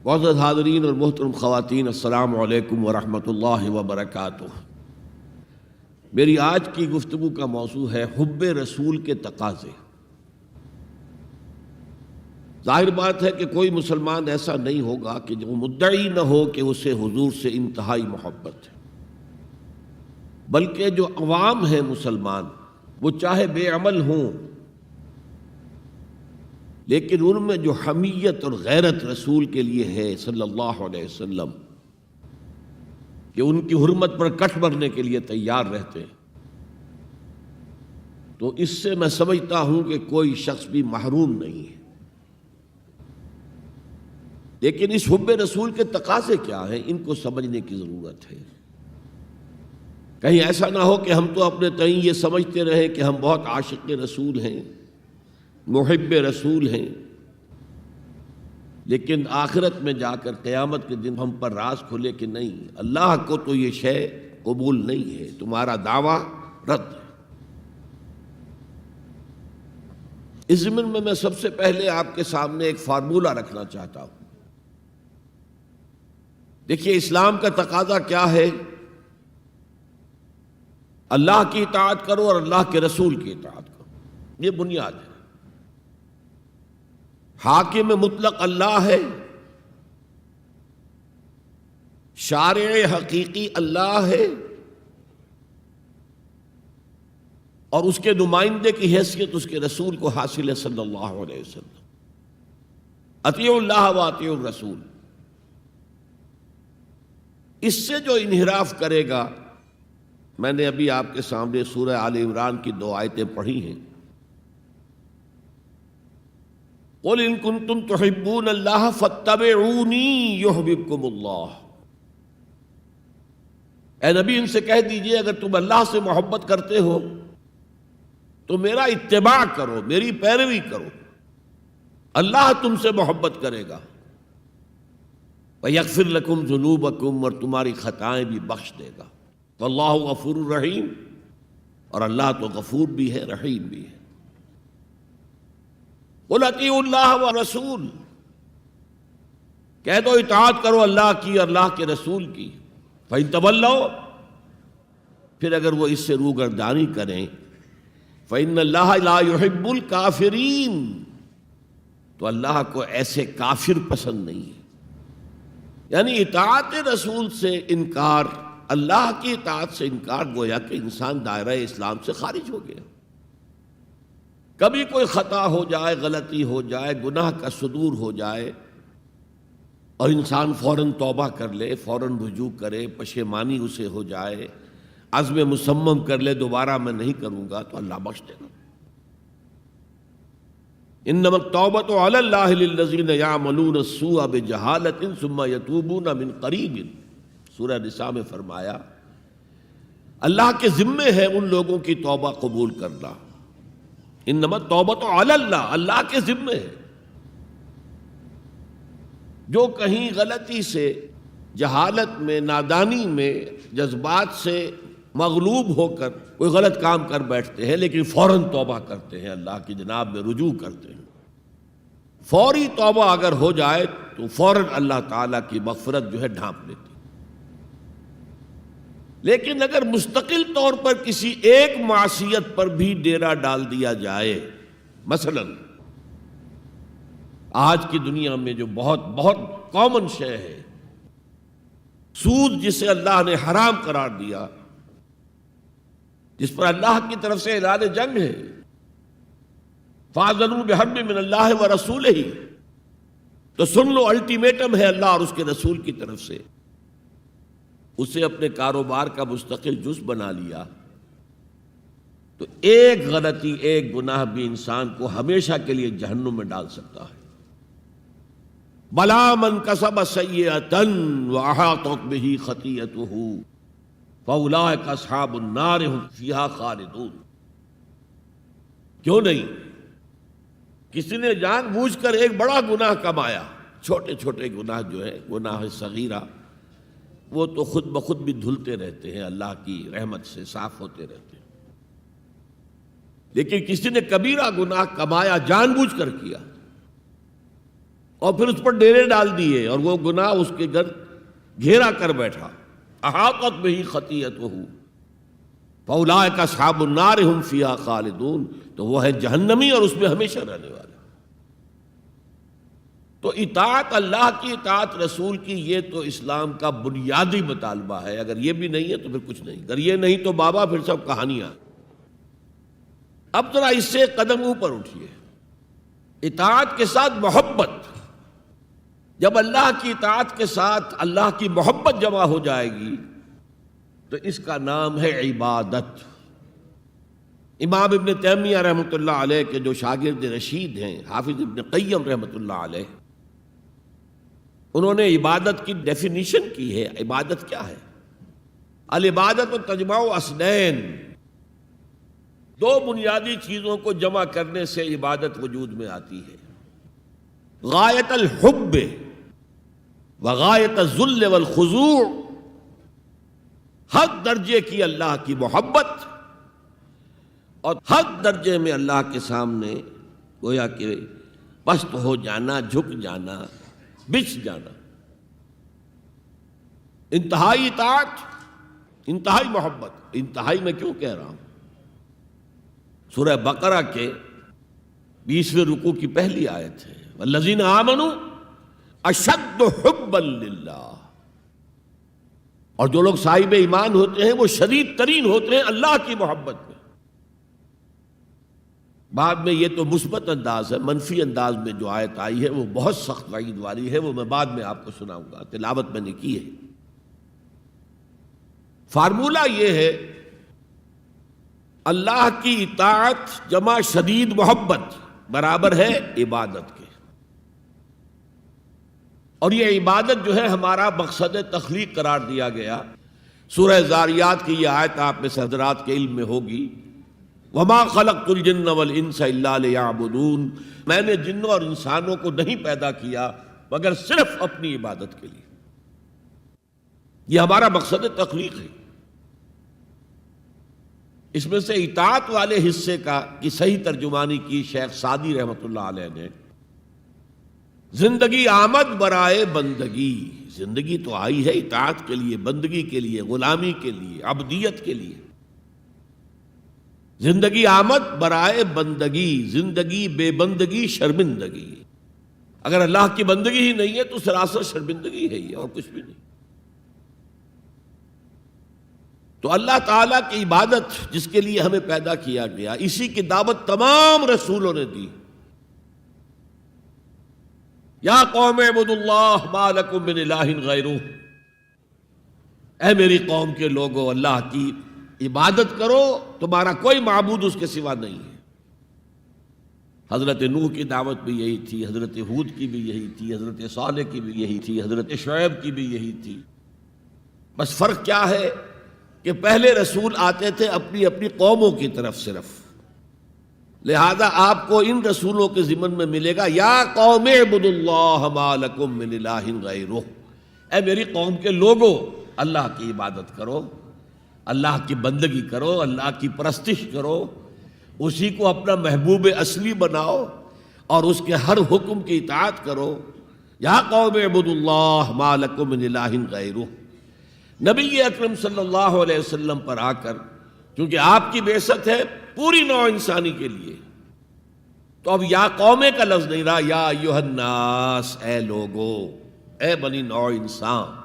معزز حاضرین اور محترم خواتین، السلام علیکم ورحمۃ اللہ وبرکاتہ۔ میری آج کی گفتگو کا موضوع ہے حب رسول کے تقاضے۔ ظاہر بات ہے کہ کوئی مسلمان ایسا نہیں ہوگا کہ جو مدعی نہ ہو کہ اسے حضور سے انتہائی محبت ہے، بلکہ جو عوام ہیں مسلمان، وہ چاہے بے عمل ہوں لیکن ان میں جو حمیت اور غیرت رسول کے لیے ہے صلی اللہ علیہ وسلم، کہ ان کی حرمت پر کٹ بھرنے کے لیے تیار رہتے ہیں، تو اس سے میں سمجھتا ہوں کہ کوئی شخص بھی محروم نہیں ہے۔ لیکن اس حب رسول کے تقاضے کیا ہیں، ان کو سمجھنے کی ضرورت ہے۔ کہیں ایسا نہ ہو کہ ہم تو اپنے تئیں یہ سمجھتے رہیں کہ ہم بہت عاشق رسول ہیں، محب رسول ہیں، لیکن آخرت میں جا کر قیامت کے دن ہم پر راز کھلے کہ نہیں، اللہ کو تو یہ شے قبول نہیں ہے، تمہارا دعویٰ رد ہے۔ اس ضمن میں سب سے پہلے آپ کے سامنے ایک فارمولہ رکھنا چاہتا ہوں۔ دیکھیے، اسلام کا تقاضا کیا ہے؟ اللہ کی اطاعت کرو اور اللہ کے رسول کی اطاعت کرو، یہ بنیاد ہے۔ حاکم مطلق اللہ ہے، شارع حقیقی اللہ ہے، اور اس کے نمائندے کی حیثیت اس کے رسول کو حاصل ہے صلی اللہ علیہ وسلم۔ اطیعوا اللہ و اطیعوا الرسول۔ اس سے جو انحراف کرے گا، میں نے ابھی آپ کے سامنے سورہ آل عمران کی 2 آیتیں پڑھی ہیں۔ قُلْ إِن كُنتُمْ تُحِبُّونَ اللَّهَ فَاتَّبِعُونِي يُحْبِبْكُمُ اللَّهُ۔ اے نبی، ان سے کہہ دیجئے اگر تم اللہ سے محبت کرتے ہو تو میرا اتباع کرو، میری پیروی کرو، اللہ تم سے محبت کرے گا۔ وَيَغْفِرْ لَكُمْ ذُنُوبَكُمْ، اور تمہاری خطائیں بھی بخش دے گا۔ وَاللَّهُ غَفُورٌ رَحِيمٌ، اور اللہ تو غفور بھی ہے، رحیم بھی ہے۔ قُلْ اطیعوا اللہ والرسول، کہہ دو اطاعت کرو اللہ کی اور اللہ کے رسول کی۔ فَإِن تَوَلَّوْا، پھر اگر وہ اس سے روگردانی کریں، فَإِنَّ اللَّهَ لَا يُحِبُّ الْكَافِرِينَ، تو اللہ کو ایسے کافر پسند نہیں ہے۔ یعنی اطاعت رسول سے انکار، اللہ کی اطاعت سے انکار، گویا کہ انسان دائرہ اسلام سے خارج ہو گیا۔ کبھی کوئی خطا ہو جائے، غلطی ہو جائے، گناہ کا صدور ہو جائے، اور انسان فوراً توبہ کر لے، فوراً رجوع کرے، پشیمانی اسے ہو جائے، عزم مصمم کر لے دوبارہ میں نہیں کروں گا، تو اللہ بخش دے گا۔ انما التوبۃ علی اللہ للذین یعملون السوء بجہالۃ ثم یتوبون من قریب، سورہ نساء میں فرمایا اللہ کے ذمے ہے ان لوگوں کی توبہ قبول کرنا۔ انما التوبۃ علی اللہ، اللہ کے ذمے ہے۔ جو کہیں غلطی سے، جہالت میں، نادانی میں، جذبات سے مغلوب ہو کر کوئی غلط کام کر بیٹھتے ہیں، لیکن فوراً توبہ کرتے ہیں، اللہ کی جناب میں رجوع کرتے ہیں، فوری توبہ اگر ہو جائے تو فوراً اللہ تعالیٰ کی مغفرت جو ہے ڈھانپ لیتی۔ لیکن اگر مستقل طور پر کسی ایک معصیت پر بھی ڈیرا ڈال دیا جائے، مثلا آج کی دنیا میں جو بہت بہت کامن شے ہے، سود جسے اللہ نے حرام قرار دیا، جس پر اللہ کی طرف سے اعلان جنگ ہے، فَأَذَنُوا بِحَرْبٍ مِّنَ اللَّهِ وَرَسُولِهِ، تو سن لو، الٹیمیٹم ہے اللہ اور اس کے رسول کی طرف سے۔ اسے اپنے کاروبار کا مستقل جز بنا لیا تو ایک غلطی، ایک گناہ بھی انسان کو ہمیشہ کے لیے جہنم میں ڈال سکتا ہے۔ بَلَا مَنْ كَسَبَ سَيِّئَةً وَأَحَاطَتْ بِهِ خَطِيئَتُهُ فَأُولَٰئِكَ أَصْحَابُ النَّارِ هُمْ فِيهَا خَالِدُونَ۔ کیوں نہیں؟ کسی نے جان بوجھ کر ایک بڑا گناہ کمایا، چھوٹے چھوٹے گناہ جو ہے، گناہ صغیرہ، وہ تو خود بخود بھی دھلتے رہتے ہیں، اللہ کی رحمت سے صاف ہوتے رہتے ہیں۔ لیکن کسی نے کبیرہ گناہ کمایا، جان بوجھ کر کیا، اور پھر اس پر ڈیرے ڈال دیے اور وہ گناہ اس کے گرد گھیرا کر بیٹھا. احاطت بہ خطیئتہ فاولئک اصحاب النار هم فیہا خالدون، تو وہ ہے جہنمی اور اس میں ہمیشہ رہنے والے. تو اطاعت اللہ کی، اطاعت رسول کی، یہ تو اسلام کا بنیادی مطالبہ ہے. اگر یہ بھی نہیں ہے تو پھر کچھ نہیں. اگر یہ نہیں تو بابا پھر سب کہانیاں. اب ذرا اس سے قدم اوپر اٹھیے. اطاعت کے ساتھ محبت، جب اللہ کی اطاعت کے ساتھ اللہ کی محبت جمع ہو جائے گی تو اس کا نام ہے عبادت. امام ابن تیمیہ رحمۃ اللہ علیہ کے جو شاگرد رشید ہیں، حافظ ابن قیم رحمۃ اللہ علیہ، انہوں نے عبادت کی ڈیفینیشن کی ہے. عبادت کیا ہے؟ العبادت تجمع اصلین، دو بنیادی چیزوں کو جمع کرنے سے عبادت وجود میں آتی ہے. غایت الحب وغایت الذل والخضوع، حد درجے کی اللہ کی محبت اور حد درجے میں اللہ کے سامنے گویا کہ پست ہو جانا، جھک جانا، بچھ جانا. انتہائی اطاعت، انتہائی محبت. انتہائی میں کیوں کہہ رہا ہوں؟ سورہ بقرہ کے 20ویں رکوع کی پہلی آیت ہے والذین آمنوا اشد حبا للہ، اور جو لوگ صاحب ایمان ہوتے ہیں وہ شدید ترین ہوتے ہیں اللہ کی محبت میں. بعد میں یہ تو مثبت انداز ہے، منفی انداز میں جو آیت آئی ہے وہ بہت سخت وعید والی ہے، وہ میں بعد میں آپ کو سناؤں گا، تلاوت میں نے کی ہے. فارمولہ یہ ہے اللہ کی اطاعت جمع شدید محبت برابر ہے عبادت کے. اور یہ عبادت جو ہے ہمارا مقصد تخلیق قرار دیا گیا. سورہ زاریات کی یہ آیت آپ میں سے حضرات کے علم میں ہوگی، وَمَا خَلَقْتُ الْجِنَّ وَالْإِنسَ إِلَّا لِيَعْبُدُونَ، میں نے جنوں اور انسانوں کو نہیں پیدا کیا مگر صرف اپنی عبادت کے لیے. یہ ہمارا مقصد تخلیق ہے. اس میں سے اطاعت والے حصے کی صحیح ترجمانی کی شیخ سعدی رحمۃ اللہ علیہ نے، زندگی آمد برائے بندگی. زندگی تو آئی ہے اطاعت کے لیے، بندگی کے لیے، غلامی کے لیے، عبدیت کے لیے. زندگی آمد برائے بندگی، زندگی بے بندگی شرمندگی. اگر اللہ کی بندگی ہی نہیں ہے تو سراسر شرمندگی ہے یہ، اور کچھ بھی نہیں. تو اللہ تعالیٰ کی عبادت جس کے لیے ہمیں پیدا کیا گیا، اسی کی دعوت تمام رسولوں نے دی. یا قوم اعبدوا اللہ ما لکم من الہ غیرہ، اے میری قوم کے لوگو اللہ کی عبادت کرو، تمہارا کوئی معبود اس کے سوا نہیں ہے. حضرت نوح کی دعوت بھی یہی تھی، حضرت ہود کی بھی یہی تھی، حضرت صالح کی بھی یہی تھی، حضرت شعیب کی بھی یہی تھی. بس فرق کیا ہے کہ پہلے رسول آتے تھے اپنی اپنی قوموں کی طرف صرف، لہذا آپ کو ان رسولوں کے ضمن میں ملے گا یا قوم اعبدوا اللہ ما لکم من الہ غیرہ، اے میری قوم کے لوگوں اللہ کی عبادت کرو، اللہ کی بندگی کرو، اللہ کی پرستش کرو، اسی کو اپنا محبوب اصلی بناؤ اور اس کے ہر حکم کی اطاعت کرو. یا قوم اعبدوا اللہ ما لکم من الہ غیرہ. نبی اکرم صلی اللہ علیہ وسلم پر آ کر، چونکہ آپ کی بعثت ہے پوری نوع انسانی کے لیے، تو اب یا قومے کا لفظ نہیں رہا، یا ایھا الناس، اے لوگو، اے بنی نوع انسان.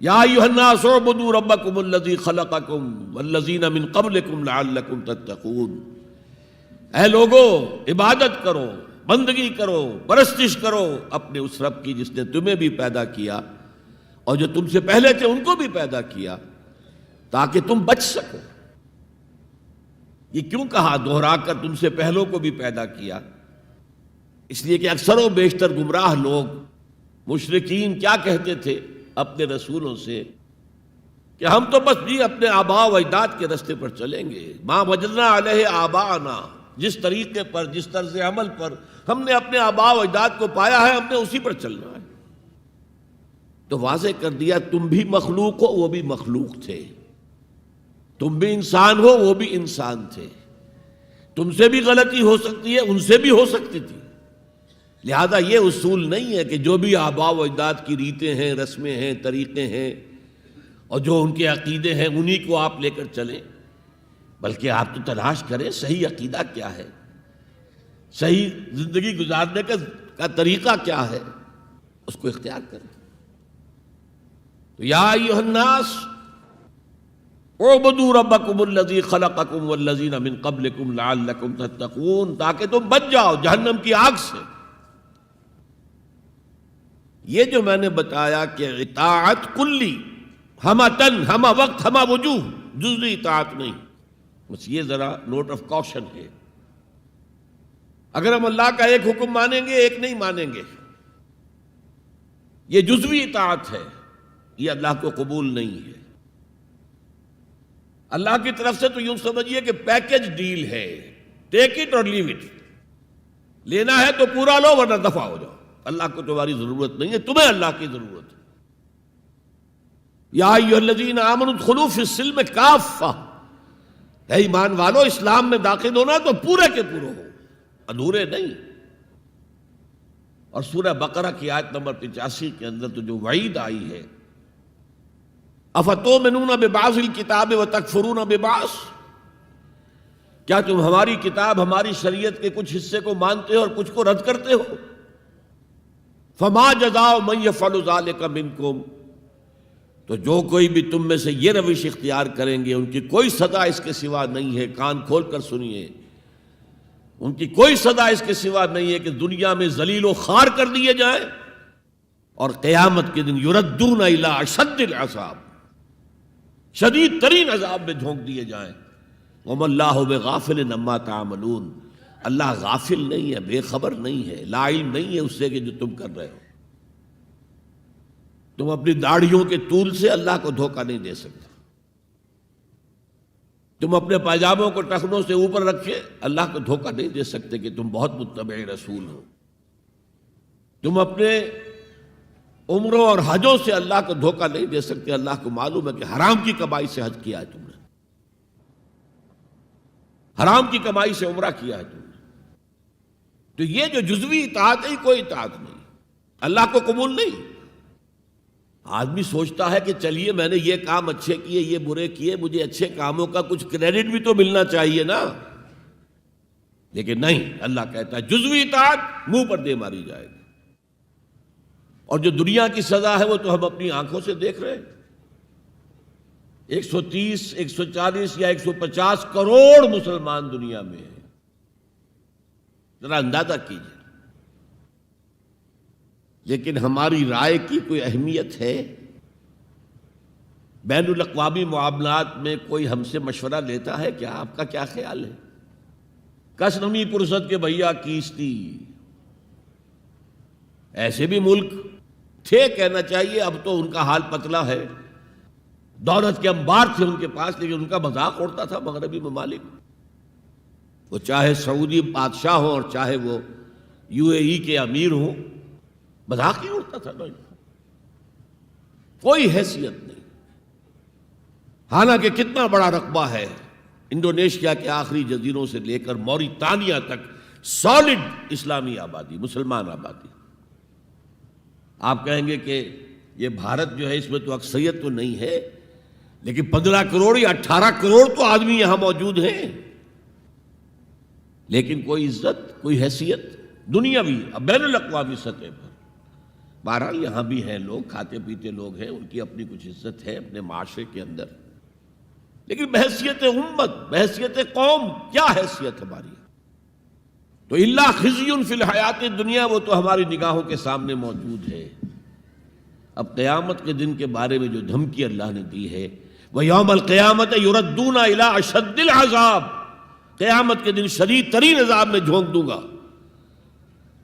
یا ایھا الناس اعبدوا ربکم الذی خلقکم والذین من قبلکم لعلکم تتقون. اے لوگو عبادت کرو، بندگی کرو، پرستش کرو اپنے اس رب کی جس نے تمہیں بھی پیدا کیا اور جو تم سے پہلے تھے ان کو بھی پیدا کیا تاکہ تم بچ سکو. یہ کیوں کہا دوہرا کر تم سے پہلوں کو بھی پیدا کیا؟ اس لیے کہ اکثر و بیشتر گمراہ لوگ مشرکین کیا کہتے تھے اپنے رسولوں سے کہ ہم تو بس بھی اپنے آباء و اجداد کے راستے پر چلیں گے، ما وجدنا علیہ آباءنا، جس طریقے پر، جس طرز عمل پر ہم نے اپنے آباء و اجداد کو پایا ہے ہم نے اسی پر چلنا ہے. تو واضح کر دیا تم بھی مخلوق ہو، وہ بھی مخلوق تھے، تم بھی انسان ہو، وہ بھی انسان تھے، تم سے بھی غلطی ہو سکتی ہے، ان سے بھی ہو سکتی تھی، لہذا یہ اصول نہیں ہے کہ جو بھی آباء و اجداد کی ریتیں ہیں، رسمیں ہیں، طریقے ہیں اور جو ان کے عقیدے ہیں انہی کو آپ لے کر چلیں، بلکہ آپ تو تلاش کریں صحیح عقیدہ کیا ہے، صحیح زندگی گزارنے کا طریقہ کیا ہے، اس کو اختیار کریں۔ تو یا ایھا الناس اعبدوا ربکم الذی خلقکم والذین من قبلکم لعلکم تتقون، تاکہ تم بچ جاؤ جہنم کی آگ سے۔ یہ جو میں نے بتایا کہ اطاعت کلی، ہمہ تن، ہمہ وقت، ہمہ وجوہ، جزوی اطاعت نہیں، بس یہ ذرا نوٹ آف کوشن ہے۔ اگر ہم اللہ کا ایک حکم مانیں گے، ایک نہیں مانیں گے، یہ جزوی اطاعت ہے، یہ اللہ کو قبول نہیں ہے۔ اللہ کی طرف سے تو یوں سمجھیے کہ پیکج ڈیل ہے، ٹیک اٹ اور لیو اٹ، لینا ہے تو پورا لو ورنہ دفع ہو جاؤ، اللہ کو تمہاری ضرورت نہیں ہے، تمہیں اللہ کی ضرورت ہے۔ یا ایھا الذین آمنوا ادخلوا فی السلم کافہ، اے ایمان والو اسلام میں داخل ہونا تو پورے کے پورے ہو، ادھورے نہیں۔ اور سورہ بقرہ کی آیت نمبر 85 کے اندر تو جو وعید آئی ہے، افتؤمنون ببعض الکتاب وتکفرون ببعض، کیا تم ہماری کتاب، ہماری شریعت کے کچھ حصے کو مانتے ہو اور کچھ کو رد کرتے ہو؟ فما جزاء من یفعل ذلک منکم، تو جو کوئی بھی تم میں سے یہ روش اختیار کریں گے ان کی کوئی سزا اس کے سوا نہیں ہے، کان کھول کر سنیے، ان کی کوئی سزا اس کے سوا نہیں ہے کہ دنیا میں ذلیل و خوار کر دیے جائیں اور قیامت کے دن یردون الی اشد العذاب، شدید ترین عذاب میں جھونک دیے جائیں۔ وما اللہ بغافل عما تعملون، اللہ غافل نہیں ہے، بے خبر نہیں ہے، لا علم نہیں ہے اس سے کہ جو تم کر رہے ہو۔ تم اپنی داڑھیوں کے طول سے اللہ کو دھوکہ نہیں دے سکتے، تم اپنے پائجاموں کو ٹخنوں سے اوپر رکھے اللہ کو دھوکہ نہیں دے سکتے کہ تم بہت متبع رسول ہو، تم اپنے عمروں اور حجوں سے اللہ کو دھوکہ نہیں دے سکتے، اللہ کو معلوم ہے کہ حرام کی کمائی سے حج کیا ہے تم نے، حرام کی کمائی سے عمرہ کیا ہے تم نے۔ تو یہ جو جزوی اطاعت ہے کوئی اطاعت نہیں، اللہ کو قبول نہیں۔ آدمی سوچتا ہے کہ چلیے میں نے یہ کام اچھے کیے، یہ برے کیے، مجھے اچھے کاموں کا کچھ کریڈٹ بھی تو ملنا چاہیے نا، لیکن نہیں، اللہ کہتا ہے جزوی اطاعت منہ پر دے ماری جائے گی، اور جو دنیا کی سزا ہے وہ تو ہم اپنی آنکھوں سے دیکھ رہے ہیں۔ 130، 140 یا 150 کروڑ مسلمان دنیا میں ہیں، ذرا اندازہ کیجیے، لیکن ہماری رائے کی کوئی اہمیت ہے؟ بین الاقوامی معاملات میں کوئی ہم سے مشورہ لیتا ہے کیا؟ آپ کا کیا خیال ہے؟ کس نمی پرست کے بھیا کیستی، ایسے بھی ملک تھے کہنا چاہیے، اب تو ان کا حال پتلا ہے، دولت کے انبار تھے ان کے پاس، لیکن ان کا مذاق اڑتا تھا مغربی ممالک، وہ چاہے سعودی بادشاہ ہوں اور چاہے وہ UAE کے امیر ہوں، مذاق ہی اڑتا تھا نا، کوئی حیثیت نہیں۔ حالانکہ کتنا بڑا رقبہ ہے انڈونیشیا کے آخری جزیروں سے لے کر موریتانیہ تک، سالڈ اسلامی آبادی، مسلمان آبادی۔ آپ کہیں گے کہ یہ بھارت جو ہے اس میں تو اکثریت تو نہیں ہے، لیکن 15 کروڑ یا 18 کروڑ تو آدمی یہاں موجود ہیں، لیکن کوئی عزت، کوئی حیثیت دنیاوی بین الاقوامی سطح پر۔ بہرحال یہاں بھی ہیں لوگ، کھاتے پیتے لوگ ہیں، ان کی اپنی کچھ عزت ہے اپنے معاشرے کے اندر، لیکن بحیثیت امت، بحیثیت قوم کیا حیثیت ہماری؟ تو الا خزی فی الحیات الدنیا، وہ تو ہماری نگاہوں کے سامنے موجود ہے۔ اب قیامت کے دن کے بارے میں جو دھمکی اللہ نے دی ہے، وَيَوْمَ الْقِيَامَةِ يُرَدُّونَ إِلَىٰ أَشَدِّ الْعَذَابِ، قیامت کے دن شدید ترین عذاب میں جھونک دوں گا۔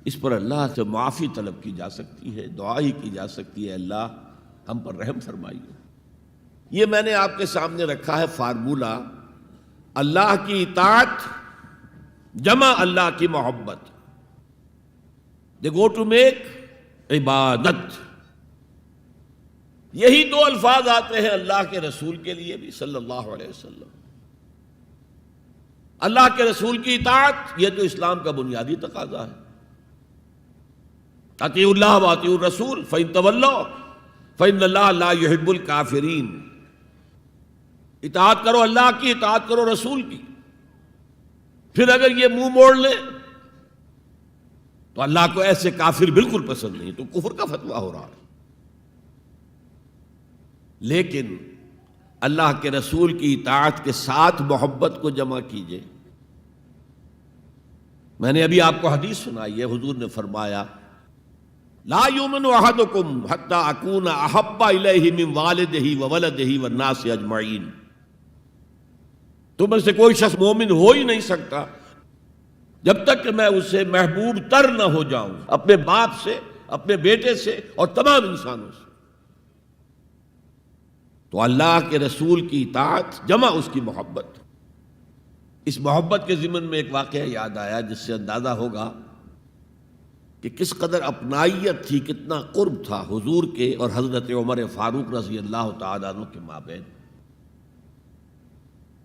اس پر اللہ سے معافی طلب کی جا سکتی ہے، دعا ہی کی جا سکتی ہے، اللہ ہم پر رحم فرمائیے۔ یہ میں نے آپ کے سامنے رکھا ہے فارمولہ، اللہ کی اطاعت جمع اللہ کی محبت، دے گو ٹو میک عبادت۔ یہی دو الفاظ آتے ہیں اللہ کے رسول کے لیے بھی صلی اللہ علیہ وسلم۔ اللہ کے رسول کی اطاعت یہ تو اسلام کا بنیادی تقاضا ہے، اطیعوا اللہ واطیعوا الرسول فإن تولوا فإن اللہ لا يحب الکافرین، اطاعت کرو اللہ کی، اطاعت کرو رسول کی، پھر اگر یہ منہ موڑ لیں تو اللہ کو ایسے کافر بالکل پسند نہیں، تو کفر کا فتویٰ ہو رہا ہے۔ لیکن اللہ کے رسول کی اطاعت کے ساتھ محبت کو جمع کیجئے۔ میں نے ابھی آپ کو حدیث سنائی ہے، حضور نے فرمایا لا یؤمن احدکم حتی اکون احب الیہ من والدہ وولدہ والناس اجمعین، تم میں سے کوئی شخص مومن ہو ہی نہیں سکتا جب تک کہ میں اسے محبوب تر نہ ہو جاؤں، اپنے باپ سے، اپنے بیٹے سے اور تمام انسانوں سے۔ تو اللہ کے رسول کی اطاعت جمع اس کی محبت۔ اس محبت کے ضمن میں ایک واقعہ یاد آیا جس سے اندازہ ہوگا کہ کس قدر اپنائیت تھی، کتنا قرب تھا حضور کے اور حضرت عمر فاروق رضی اللہ تعالیٰ عنہ کے مابین۔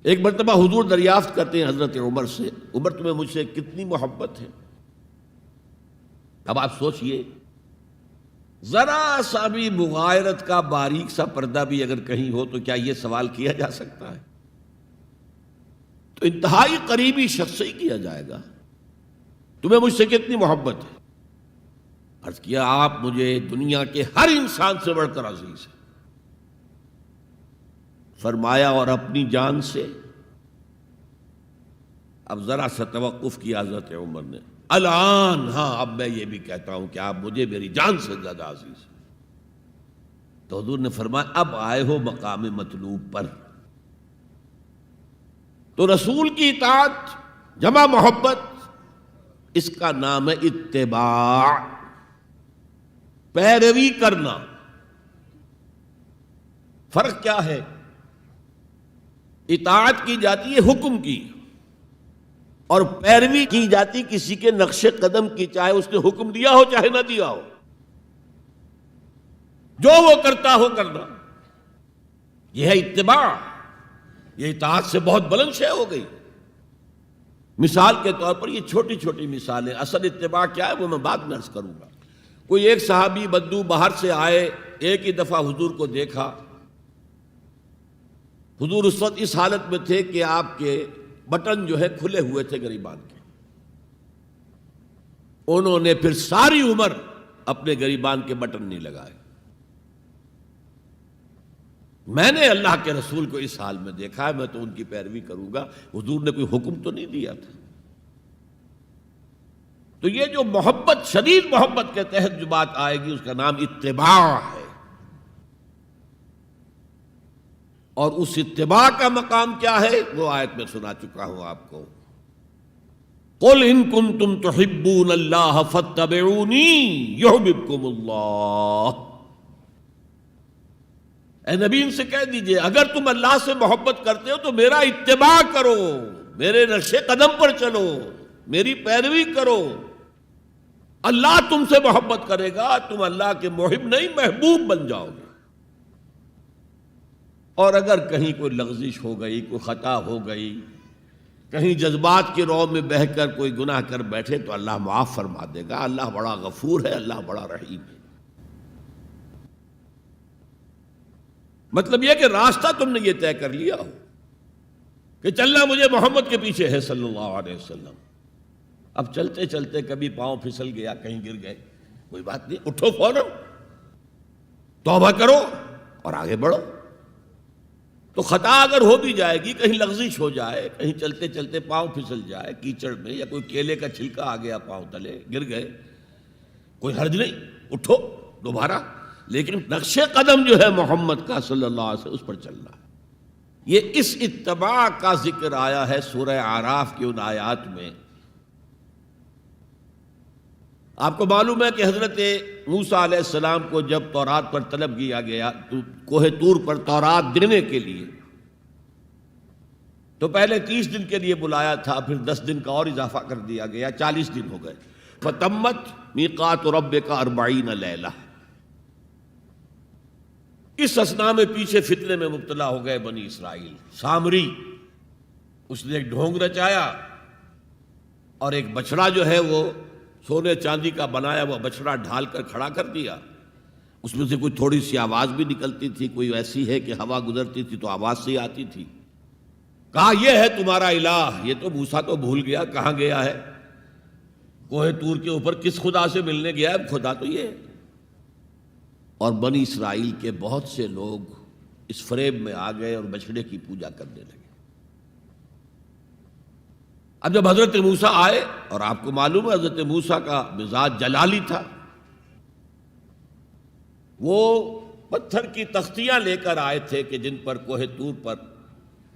ایک مرتبہ حضور دریافت کرتے ہیں حضرت عمر سے، عمر تمہیں مجھ سے کتنی محبت ہے؟ اب آپ سوچئے، ذرا سا بھی مغایرت کا باریک سا پردہ بھی اگر کہیں ہو تو کیا یہ سوال کیا جا سکتا ہے؟ تو انتہائی قریبی شخص سے ہی کیا جائے گا، تمہیں مجھ سے کتنی محبت ہے؟ عرض کیا آپ مجھے دنیا کے ہر انسان سے بڑھ کر عزیز ہیں۔ فرمایا اور اپنی جان سے؟ اب ذرا سا توقف کیا حضرت عمر نے، الان ہاں اب میں یہ بھی کہتا ہوں کہ آپ مجھے میری جان سے زیادہ عزیز ہیں۔ تو حضور نے فرمایا اب آئے ہو مقام مطلوب پر۔ تو رسول کی اطاعت جمع محبت، اس کا نام ہے اتباع، پیروی کرنا۔ فرق کیا ہے؟ اطاعت کی جاتی ہے حکم کی، اور پیروی کی جاتی کسی کے نقش قدم کی، چاہے اس نے حکم دیا ہو چاہے نہ دیا ہو، جو وہ کرتا ہو کرنا، یہ ہے اتباع۔ یہ اطاعت سے بہت بلند شے ہو گئی۔ مثال کے طور پر یہ چھوٹی چھوٹی مثالیں، اصل اتباع کیا ہے وہ میں بعد میں عرض کروں گا۔ کوئی ایک صحابی بدو باہر سے آئے، ایک ہی دفعہ حضور کو دیکھا، حضور اس وقت اس حالت میں تھے کہ آپ کے بٹن جو ہے کھلے ہوئے تھے گریبان کے، انہوں نے پھر ساری عمر اپنے گریبان کے بٹن نہیں لگائے۔ میں نے اللہ کے رسول کو اس حال میں دیکھا ہے، میں تو ان کی پیروی کروں گا، حضور نے کوئی حکم تو نہیں دیا تھا۔ تو یہ جو محبت، شدید محبت کے تحت جو بات آئے گی، اس کا نام اتباع ہے۔ اور اس اتباع کا مقام کیا ہے وہ آیت میں سنا چکا ہوں آپ کو۔ قُلْ إِن كُنتُمْ تُحِبُّونَ اللَّهَ فَاتَّبِعُونِي يُحْبِبْكُمُ اللَّهُ۔ اے نبی ان سے کہہ دیجئے اگر تم اللہ سے محبت کرتے ہو تو میرا اتباع کرو، میرے نقش قدم پر چلو، میری پیروی کرو۔ اللہ تم سے محبت کرے گا، تم اللہ کے محب نہیں محبوب بن جاؤ گے۔ اور اگر کہیں کوئی لغزش ہو گئی، کوئی خطا ہو گئی، کہیں جذبات کی رو میں بہہ کر کوئی گناہ کر بیٹھے تو اللہ معاف فرما دے گا۔ اللہ بڑا غفور ہے، اللہ بڑا رحیم ہے۔ مطلب یہ کہ راستہ تم نے یہ طے کر لیا ہو کہ چلنا مجھے محمد کے پیچھے ہے صلی اللہ علیہ وسلم۔ اب چلتے چلتے کبھی پاؤں پھسل گیا، کہیں گر گئے، کوئی بات نہیں، اٹھو فوراً، توبہ کرو اور آگے بڑھو۔ تو خطا اگر ہو بھی جائے گی، کہیں لغزش ہو جائے، کہیں چلتے چلتے پاؤں پھسل جائے کیچڑ میں، یا کوئی کیلے کا چھلکا آ گیا پاؤں تلے، گر گئے، کوئی حرج نہیں، اٹھو دوبارہ، لیکن نقش قدم جو ہے محمد کا صلی اللہ علیہ وسلم اس پر چلنا ہے۔ یہ اس اتباع کا ذکر آیا ہے سورہ اعراف کی ان آیات میں۔ آپ کو معلوم ہے کہ حضرت موسیٰ علیہ السلام کو جب تورات پر طلب کیا گیا تو کوہ طور پر تورات دینے کے لیے، تو پہلے 30 دن کے لیے بلایا تھا، پھر 10 دن کا اور اضافہ کر دیا گیا، 40 دن ہو گئے۔ فَتَمَّتْ مِیقَاتُ رَبِّکَ 40 لیلہ۔ اس اثنا میں پیچھے فتنے میں مبتلا ہو گئے بنی اسرائیل۔ سامری اس نے ایک ڈھونگ رچایا اور ایک بچڑا جو ہے وہ سونے چاندی کا بنایا ہوا بچڑا ڈھال کر کھڑا کر دیا، اس میں سے کوئی تھوڑی سی آواز بھی نکلتی تھی، کوئی ایسی ہے کہ ہوا گزرتی تھی تو آواز سے آتی تھی۔ کہا یہ ہے تمہارا الہ۔ یہ تو موسیٰ تو بھول گیا کہاں گیا ہے، کوہ طور کے اوپر کس خدا سے ملنے گیا ہے، خدا تو یہ ہے۔ اور بنی اسرائیل کے بہت سے لوگ اس فریب میں آ گئے اور بچڑے کی پوجا کرنے لگے۔ اب جب حضرت موسیٰ آئے، اور آپ کو معلوم ہے حضرت موسیٰ کا مزاج جلالی تھا، وہ پتھر کی تختیاں لے کر آئے تھے کہ جن پر کوہ طور پر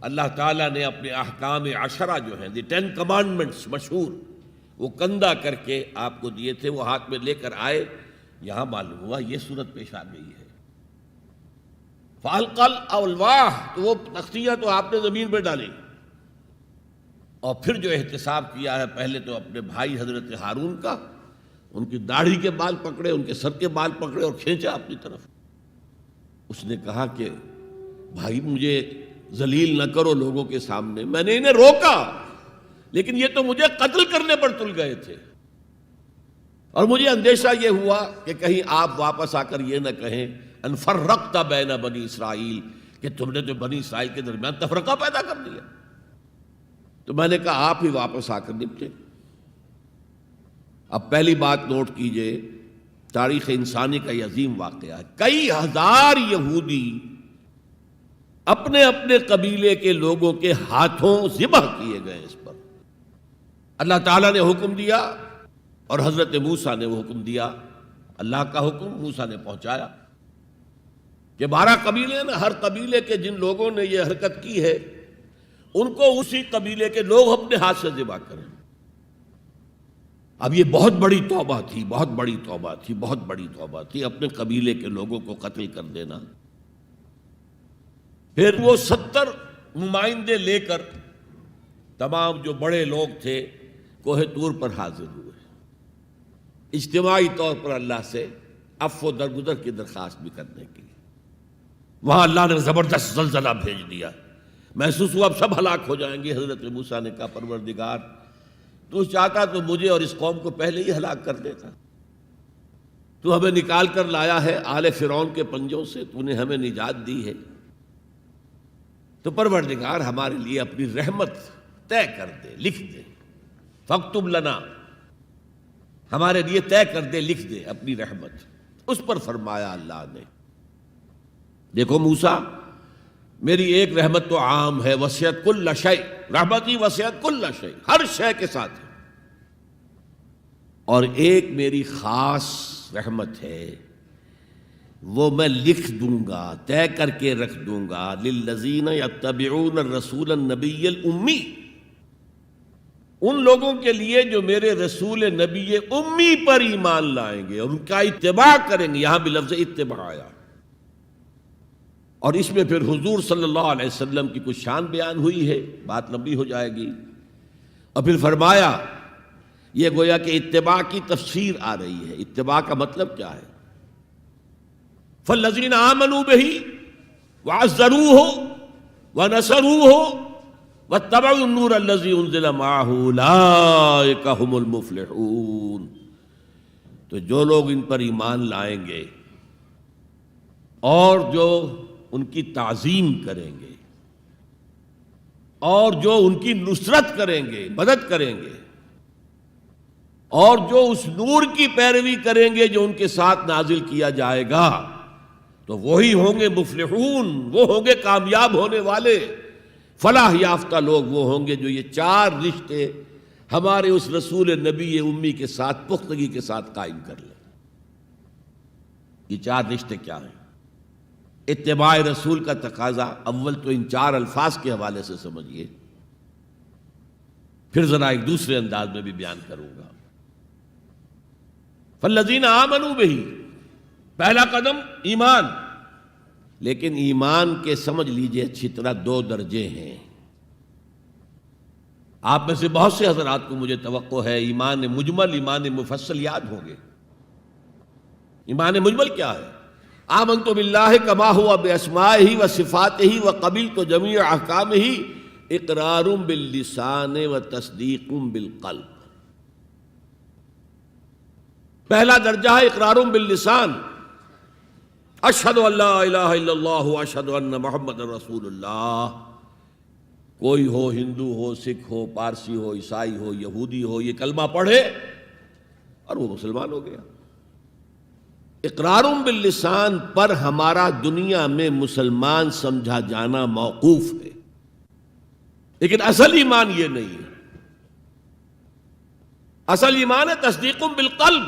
اللہ تعالیٰ نے اپنے احکام عشرہ جو ہیں، دی 10 کمانڈمنٹس مشہور، وہ کندہ کر کے آپ کو دیے تھے، وہ ہاتھ میں لے کر آئے۔ یہاں معلوم ہوا یہ صورت پیش آ گئی ہے۔ فَأَلْقَى الْأَلْوَاحَ، تو وہ تختیاں تو آپ نے زمین پہ ڈالی، اور پھر جو احتساب کیا ہے، پہلے تو اپنے بھائی حضرت ہارون کا، ان کی داڑھی کے بال پکڑے، ان کے سر کے بال پکڑے اور کھینچا اپنی طرف۔ اس نے کہا کہ بھائی مجھے ذلیل نہ کرو لوگوں کے سامنے، میں نے انہیں روکا لیکن یہ تو مجھے قتل کرنے پر تل گئے تھے، اور مجھے اندیشہ یہ ہوا کہ کہیں آپ واپس آ کر یہ نہ کہیں ان فرقت بین بنی اسرائیل، کہ تم نے تو بنی اسرائیل کے درمیان تفرقہ پیدا کر دیا۔ تو میں نے کہا آپ ہی واپس آ کر نپٹے۔ اب پہلی بات نوٹ کیجئے، تاریخ انسانی کا یہ عظیم واقعہ ہے، کئی ہزار یہودی اپنے اپنے قبیلے کے لوگوں کے ہاتھوں ذبح کیے گئے اس پر۔ اللہ تعالیٰ نے حکم دیا اور حضرت موسیٰ نے وہ حکم دیا، اللہ کا حکم موسیٰ نے پہنچایا کہ 12 قبیلے نا، ہر قبیلے کے جن لوگوں نے یہ حرکت کی ہے ان کو اسی قبیلے کے لوگ اپنے ہاتھ سے ذبح کریں۔ اب یہ بہت بڑی توبہ تھی، بہت بڑی توبہ تھی، بہت بڑی توبہ تھی، اپنے قبیلے کے لوگوں کو قتل کر دینا۔ پھر وہ 70 نمائندے لے کر تمام جو بڑے لوگ تھے کوہ طور پر حاضر ہوئے، اجتماعی طور پر اللہ سے عفو و درگزر کی درخواست بھی کرنے کی۔ وہاں اللہ نے زبردست زلزلہ بھیج دیا، محسوس ہوا اب سب ہلاک ہو جائیں گے۔ حضرت موسیٰ نے کہا پروردگار تو چاہتا تو مجھے اور اس قوم کو پہلے ہی ہلاک کر دیتا، تو ہمیں نکال کر لایا ہے آل فرعون کے پنجوں سے، تو نے ہمیں نجات دی ہے، تو پروردگار ہمارے لیے اپنی رحمت طے کر دے، لکھ دے، فاکتب لنا، ہمارے لیے طے کر دے، لکھ دے اپنی رحمت۔ اس پر فرمایا اللہ نے دیکھو موسیٰ، میری ایک رحمت تو عام ہے، وسعت کل شیء، رحمتی وسعت کل شیء، ہر شے کے ساتھ ہے، اور ایک میری خاص رحمت ہے، وہ میں لکھ دوں گا، طے کر کے رکھ دوں گا، للذین یتبعون الرسول النبی الامی، ان لوگوں کے لیے جو میرے رسول نبی امی پر ایمان لائیں گے اور ان کا اتباع کریں گے۔ یہاں بھی لفظ اتباع آیا، اور اس میں پھر حضور صلی اللہ علیہ وسلم کی کچھ شان بیان ہوئی ہے، بات لمبی ہو جائے گی، اور پھر فرمایا یہ گویا کہ اتباع کی تفسیر آ رہی ہے۔ اتباع کا مطلب کیا ہے؟ فالذین آمنوا بہ وعزروہ ونصروہ واتبعوا النور الذی انزل معہ اولئک ھم المفلحون، تو جو لوگ ان پر ایمان لائیں گے اور جو ان کی تعظیم کریں گے اور جو ان کی نصرت کریں گے، مدد کریں گے، اور جو اس نور کی پیروی کریں گے جو ان کے ساتھ نازل کیا جائے گا، تو وہی ہوں گے مفلحون، وہ ہوں گے کامیاب ہونے والے، فلاح یافتہ لوگ وہ ہوں گے جو یہ 4 رشتے ہمارے اس رسول نبی امی کے ساتھ پختگی کے ساتھ قائم کر لیں۔ یہ 4 رشتے کیا ہیں؟ اتباع رسول کا تقاضا اول تو ان 4 الفاظ کے حوالے سے سمجھیے، پھر ذرا ایک دوسرے انداز میں بھی بیان کروں گا۔ فالذین آمنوا بہ، پہلا قدم ایمان، لیکن ایمان کے سمجھ لیجئے اچھی طرح 2 درجے ہیں۔ آپ میں سے بہت سے حضرات کو مجھے توقع ہے ایمان مجمل، ایمان مفصل یاد ہوں گے۔ ایمان مجمل کیا ہے؟ آمنت باللہ کما ہوا باسمائہ و صفاتہ و قبلت جمیع احکامہ اقرار باللسان و تصدیق بالقلب۔ پہلا درجہ ہے اقرار باللسان، اشہد ان لا الہ الا اللہ اشہد ان محمد رسول اللہ. کوئی ہو، ہندو ہو، سکھ ہو، پارسی ہو، عیسائی ہو، یہودی ہو، یہ کلمہ پڑھے اور وہ مسلمان ہو گیا. اقرار باللسان پر ہمارا دنیا میں مسلمان سمجھا جانا موقوف ہے، لیکن اصل ایمان یہ نہیں ہے. اصل ایمان ہے تصدیق بالقلب،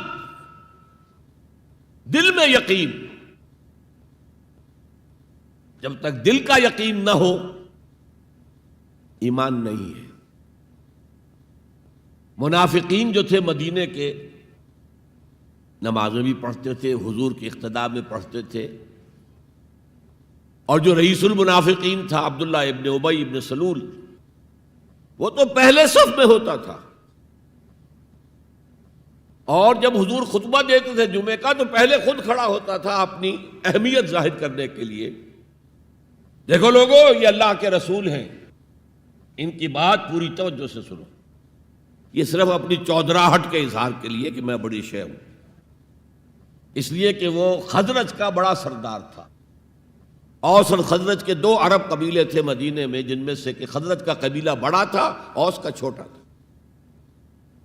دل میں یقین. جب تک دل کا یقین نہ ہو ایمان نہیں ہے. منافقین جو تھے مدینے کے، نمازیں بھی پڑھتے تھے، حضور کی اقتداء میں پڑھتے تھے، اور جو رئیس المنافقین تھا عبداللہ ابن ابی ابن سلول، وہ تو پہلے صف میں ہوتا تھا. اور جب حضور خطبہ دیتے تھے جمعے کا تو پہلے خود کھڑا ہوتا تھا اپنی اہمیت ظاہر کرنے کے لیے. دیکھو لوگو، یہ اللہ کے رسول ہیں، ان کی بات پوری توجہ سے سنو. یہ صرف اپنی چودراہٹ کے اظہار کے لیے کہ میں بڑی شے ہوں، اس لیے کہ وہ خزرج کا بڑا سردار تھا. اوس اور خزرج کے دو عرب قبیلے تھے مدینے میں، جن میں سے کہ خزرج کا قبیلہ بڑا تھا، اوس کا چھوٹا تھا.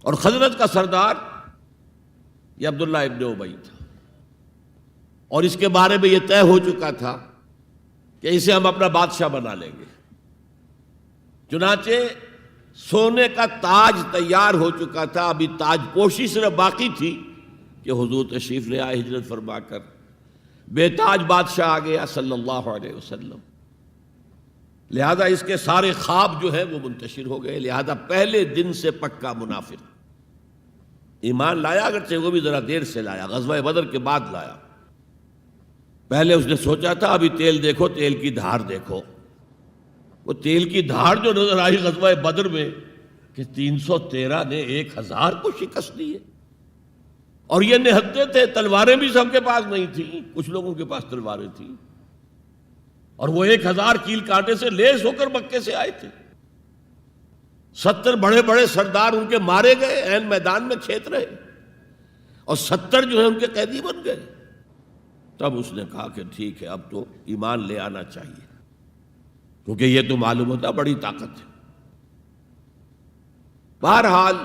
اور خزرج کا سردار یہ عبداللہ ابن ابی تھا، اور اس کے بارے میں یہ طے ہو چکا تھا کہ اسے ہم اپنا بادشاہ بنا لیں گے. چنانچہ سونے کا تاج تیار ہو چکا تھا، ابھی تاج پوشی صرف باقی تھی کہ حضور تشریف لے آئے ہجرت فرما کر. بے تاج بادشاہ آ گیا صلی اللہ علیہ وسلم. لہذا اس کے سارے خواب جو ہیں وہ منتشر ہو گئے. لہذا پہلے دن سے پکا منافق. ایمان لایا، اگرچہ وہ بھی ذرا دیر سے لایا، غزوہ بدر کے بعد لایا. پہلے اس نے سوچا تھا ابھی تیل دیکھو، تیل کی دھار دیکھو. وہ تیل کی دھار جو نظر آئی غزوہ بدر میں کہ 313 نے 1000 کو شکست دی ہے. اور یہ نہتے تھے، تلواریں بھی سب کے پاس نہیں تھیں، کچھ لوگوں کے پاس تلواریں تھیں، اور وہ 1000 کیل کانٹے سے لیس ہو کر مکے سے آئے تھے. 70 بڑے بڑے سردار ان کے مارے گئے، عین میدان میں کھیت رہے، اور 70 جو ہیں ان کے قیدی بن گئے. تب اس نے کہا کہ ٹھیک ہے، اب تو ایمان لے آنا چاہیے، کیونکہ یہ تو معلوم ہوتا بڑی طاقت ہے. بہرحال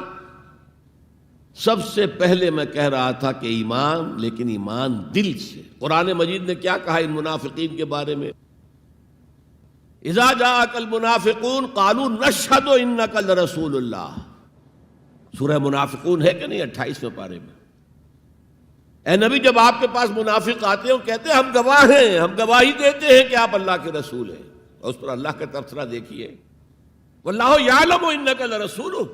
سب سے پہلے میں کہہ رہا تھا کہ ایمان، لیکن ایمان دل سے. قرآن مجید نے کیا کہا ان منافقین کے بارے میں؟ اذا جاءک المنافقون قالوا نشہد انک لرسول اللہ. سورہ منافقون ہے کہ نہیں 28ویں پارے میں. اے نبی، جب آپ کے پاس منافق آتے ہیں وہ کہتے ہیں ہم گواہ ہیں، ہم گواہی دیتے ہیں کہ آپ اللہ کے رسول ہیں. اور اس پر اللہ کا تبصرہ دیکھیے، واللہ یعلم انک لرسولہ،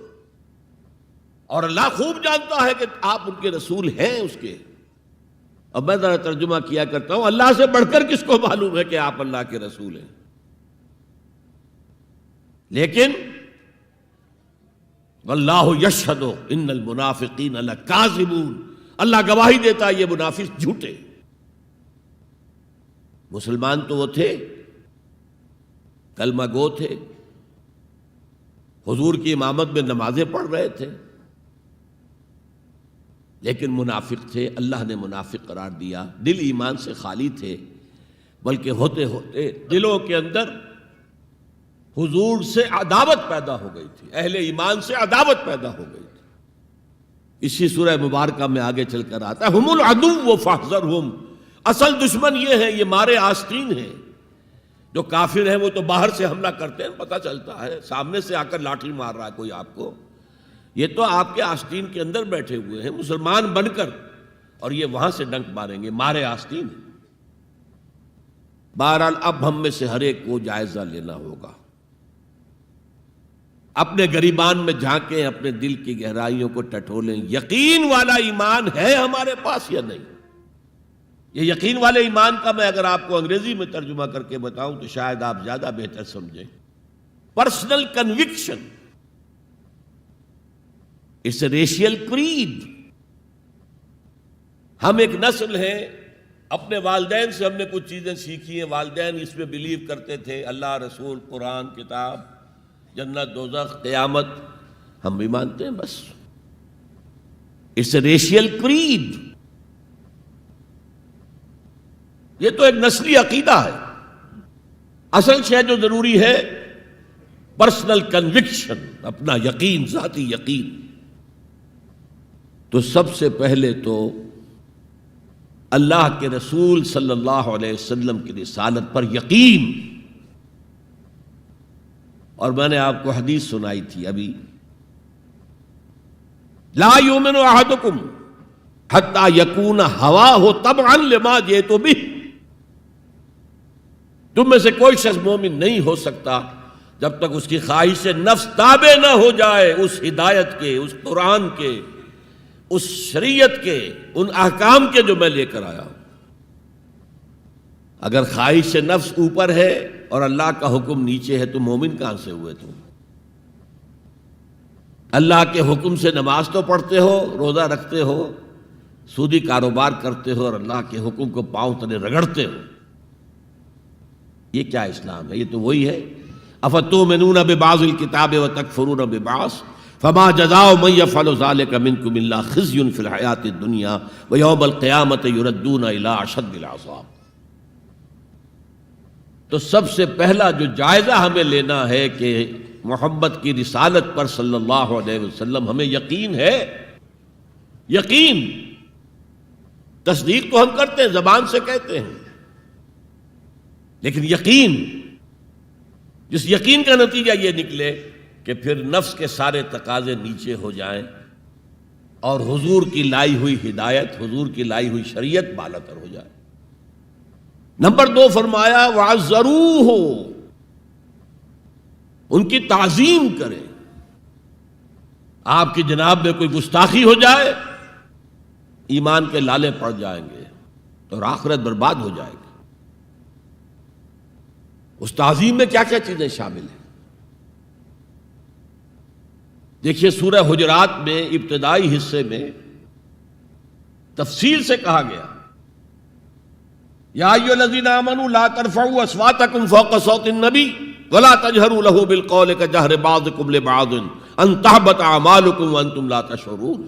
اور اللہ خوب جانتا ہے کہ آپ ان کے رسول ہیں اس کے. اب میں ذرا ترجمہ کیا کرتا ہوں، اللہ سے بڑھ کر کس کو معلوم ہے کہ آپ اللہ کے رسول ہیں؟ لیکن واللہ یشہد ان المنافقین لکاذبون، اللہ گواہی دیتا ہے یہ منافق جھوٹے. مسلمان تو وہ تھے، کلمہ گو تھے، حضور کی امامت میں نمازیں پڑھ رہے تھے، لیکن منافق تھے. اللہ نے منافق قرار دیا. دل ایمان سے خالی تھے، بلکہ ہوتے ہوتے دلوں کے اندر حضور سے عداوت پیدا ہو گئی تھی، اہل ایمان سے عداوت پیدا ہو گئی تھی. اسی سورہ مبارکہ میں آگے چل کر آتا ہے ہم العدو فاحذرہم، اصل دشمن یہ ہے، یہ مارے آستین ہیں. جو کافر ہیں وہ تو باہر سے حملہ کرتے ہیں، پتہ چلتا ہے، سامنے سے آ کر لاٹھی مار رہا ہے کوئی آپ کو. یہ تو آپ کے آستین کے اندر بیٹھے ہوئے ہیں مسلمان بن کر، اور یہ وہاں سے ڈنک ماریں گے، مارے آستین. بہرحال اب ہم میں سے ہر ایک کو جائزہ لینا ہوگا. اپنے گریبان میں جھانکیں، اپنے دل کی گہرائیوں کو ٹٹولیں. یقین والا ایمان ہے ہمارے پاس یا نہیں؟ یہ یقین والے ایمان کا میں اگر آپ کو انگریزی میں ترجمہ کر کے بتاؤں تو شاید آپ زیادہ بہتر سمجھیں. Personal conviction, it's a racial creed. ہم ایک نسل ہیں، اپنے والدین سے ہم نے کچھ چیزیں سیکھی ہیں، والدین اس میں بلیو کرتے تھے، اللہ، رسول، قرآن، کتاب، جنت، دوزخ، قیامت، ہم بھی مانتے ہیں. بس اٹس اے ریشیل کریڈ. یہ تو ایک نسلی عقیدہ ہے. اصل شے جو ضروری ہے پرسنل کنوکشن، اپنا یقین، ذاتی یقین. تو سب سے پہلے تو اللہ کے رسول صلی اللہ علیہ وسلم کی رسالت پر یقین. اور میں نے آپ کو حدیث سنائی تھی ابھی، لا یؤمن احدکم حتی یکون ہواہ تبعا لما جئت بہ. تم میں سے کوئی شخص مومن نہیں ہو سکتا جب تک اس کی خواہش نفس تابع نہ ہو جائے اس ہدایت کے، اس قرآن کے، اس شریعت کے، ان احکام کے جو میں لے کر آیا ہوں. اگر خواہش نفس اوپر ہے اور اللہ کا حکم نیچے ہے تو مومن کہاں سے ہوئے تم؟ اللہ کے حکم سے نماز تو پڑھتے ہو، روزہ رکھتے ہو، سودی کاروبار کرتے ہو، اور اللہ کے حکم کو پاؤں تلے رگڑتے ہو. یہ کیا اسلام ہے؟ یہ تو وہی ہے، افتؤمنون ببعض الکتاب وتکفرون ببعض فما جزاء من يفعل ذلك منكم الا خزي في الحياة الدنيا ويوم القيامة يردون الى اشد العذاب. تو سب سے پہلا جو جائزہ ہمیں لینا ہے کہ محمد کی رسالت پر صلی اللہ علیہ وسلم ہمیں یقین ہے. یقین، تصدیق تو ہم کرتے ہیں، زبان سے کہتے ہیں، لیکن یقین، جس یقین کا نتیجہ یہ نکلے کہ پھر نفس کے سارے تقاضے نیچے ہو جائیں اور حضور کی لائی ہوئی ہدایت، حضور کی لائی ہوئی شریعت بالاتر ہو جائے. نمبر 2 فرمایا وَعَزَّرُوهُ، ان کی تعظیم کریں. آپ کی جناب میں کوئی گستاخی ہو جائے، ایمان کے لالے پڑ جائیں گے اور آخرت برباد ہو جائے گی. اس تعظیم میں کیا کیا چیزیں شامل ہیں؟ دیکھیے سورہ حجرات میں ابتدائی حصے میں تفصیل سے کہا گیا، یا ایھا الذین آمنوا لا ترفعوا اصواتکم فوق صوت النبی ولا تجہروا له بالقول کجہر بعضکم لبعض ان تحبط اعمالکم وانتم لا تشعرون.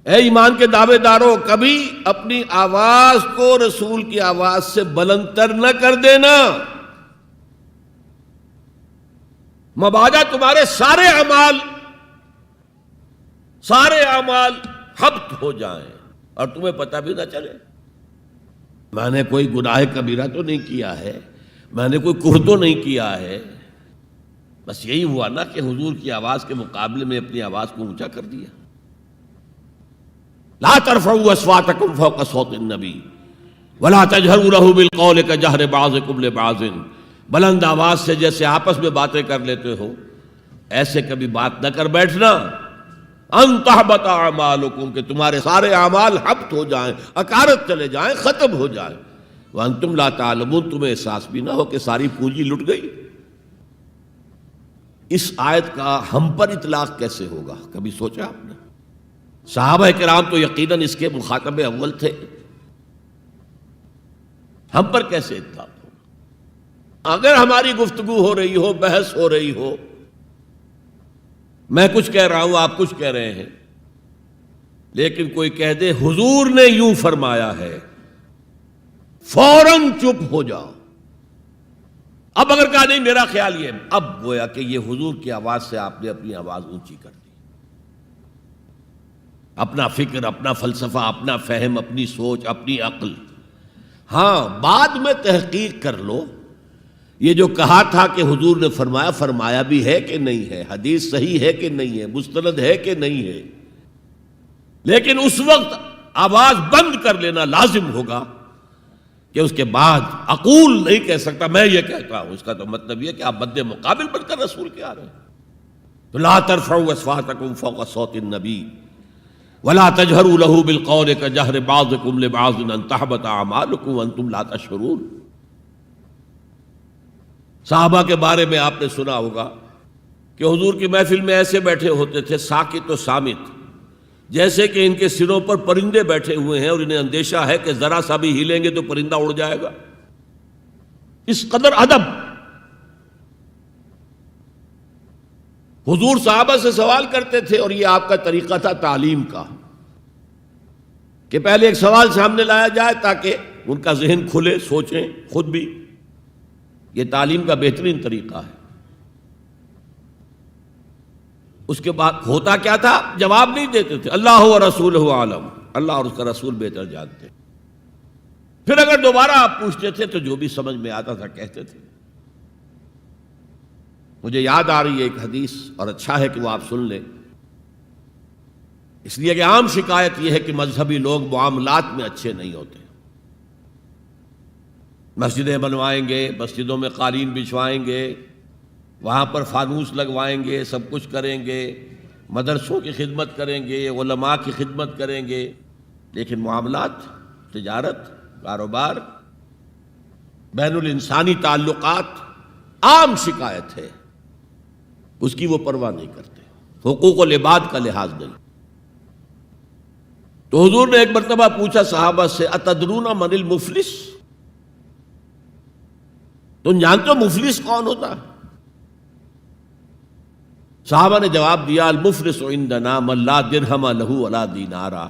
اے ایمان کے دعوے دارو، کبھی اپنی آواز کو رسول کی آواز سے بلندتر نہ کر دینا، مبادا تمہارے سارے اعمال حبط ہو جائیں اور تمہیں پتہ بھی نہ چلے. میں نے کوئی گناہ کبیرہ تو نہیں کیا ہے، میں نے کوئی کفر تو نہیں کیا ہے، بس یہی ہوا نا کہ حضور کی آواز کے مقابلے میں اپنی آواز کو اونچا کر دیا. لا ترفعوا اصواتکم فوق صوت النبی ولا تجہروا له بالقول کجہر بعضکم لبعض. بلند آواز سے جیسے آپس میں باتیں کر لیتے ہو ایسے کبھی بات نہ کر بیٹھنا. ان تحبط اعمالکم، کہ تمہارے سارے اعمال حبط ہو جائیں، اکارت چلے جائیں، ختم ہو جائیں. وانتم لا تعلمون، تمہیں احساس بھی نہ ہو کہ ساری پونجی لٹ گئی. اس آیت کا ہم پر اطلاق کیسے ہوگا؟ کبھی سوچا آپ نے؟ صحابہ کرام تو یقیناً اس کے مخاطب اول تھے، ہم پر کیسے اطلاق ہوگا؟ اگر ہماری گفتگو ہو رہی ہو، بحث ہو رہی ہو، میں کچھ کہہ رہا ہوں، آپ کچھ کہہ رہے ہیں، لیکن کوئی کہہ دے حضور نے یوں فرمایا ہے، فوراً چپ ہو جاؤ. اب اگر کہا نہیں میرا خیال یہ، اب گویا کہ یہ حضور کی آواز سے آپ نے اپنی آواز اونچی کر دی. اپنا فکر، اپنا فلسفہ، اپنا فہم، اپنی سوچ، اپنی عقل. ہاں بعد میں تحقیق کر لو یہ جو کہا تھا کہ حضور نے فرمایا بھی ہے کہ نہیں ہے، حدیث صحیح ہے کہ نہیں ہے، مستند ہے کہ نہیں ہے. لیکن اس وقت آواز بند کر لینا لازم ہوگا کہ اس کے بعد اقول نہیں کہہ سکتا میں یہ کہتا ہوں. اس کا تو مطلب یہ کہ آپ بد مقابل بن کر رسول کے آ رہے ہیں. تو لا ترفعوا اصواتکم فوق صوت النبی ولا تجہروا له بالقول کجہر بعضکم لبعض ان تحبط اعمالکم وانتم لا تشعرون. صحابہ کے بارے میں آپ نے سنا ہوگا کہ حضور کی محفل میں ایسے بیٹھے ہوتے تھے ساکت و صامت، جیسے کہ ان کے سروں پر پرندے بیٹھے ہوئے ہیں اور انہیں اندیشہ ہے کہ ذرا سا بھی ہلیں گے تو پرندہ اڑ جائے گا. اس قدر ادب. حضور صحابہ سے سوال کرتے تھے، اور یہ آپ کا طریقہ تھا تعلیم کا، کہ پہلے ایک سوال سامنے لایا جائے تاکہ ان کا ذہن کھلے، سوچیں خود بھی۔ یہ تعلیم کا بہترین طریقہ ہے۔ اس کے بعد ہوتا کیا تھا؟ جواب نہیں دیتے تھے، اللہ و رسولہ عالم، اللہ اور اس کا رسول بہتر جانتے۔ پھر اگر دوبارہ آپ پوچھتے تھے تو جو بھی سمجھ میں آتا تھا کہتے تھے۔ مجھے یاد آ رہی ہے ایک حدیث، اور اچھا ہے کہ وہ آپ سن لیں، اس لیے کہ عام شکایت یہ ہے کہ مذہبی لوگ معاملات میں اچھے نہیں ہوتے۔ مسجدیں بنوائیں گے، مسجدوں میں قالین بچھوائیں گے، وہاں پر فانوس لگوائیں گے، سب کچھ کریں گے، مدرسوں کی خدمت کریں گے، علماء کی خدمت کریں گے، لیکن معاملات، تجارت، کاروبار، بین الانسانی تعلقات، عام شکایت ہے، اس کی وہ پرواہ نہیں کرتے، حقوق العباد کا لحاظ نہیں۔ تو حضور نے ایک مرتبہ پوچھا صحابہ سے، اتدرون من المفلس؟ تم جانتے ہو مفلس کون ہوتا؟ صحابہ نے جواب دیا، المفلس عندنا من لا درہم لہ ولا دینارا۔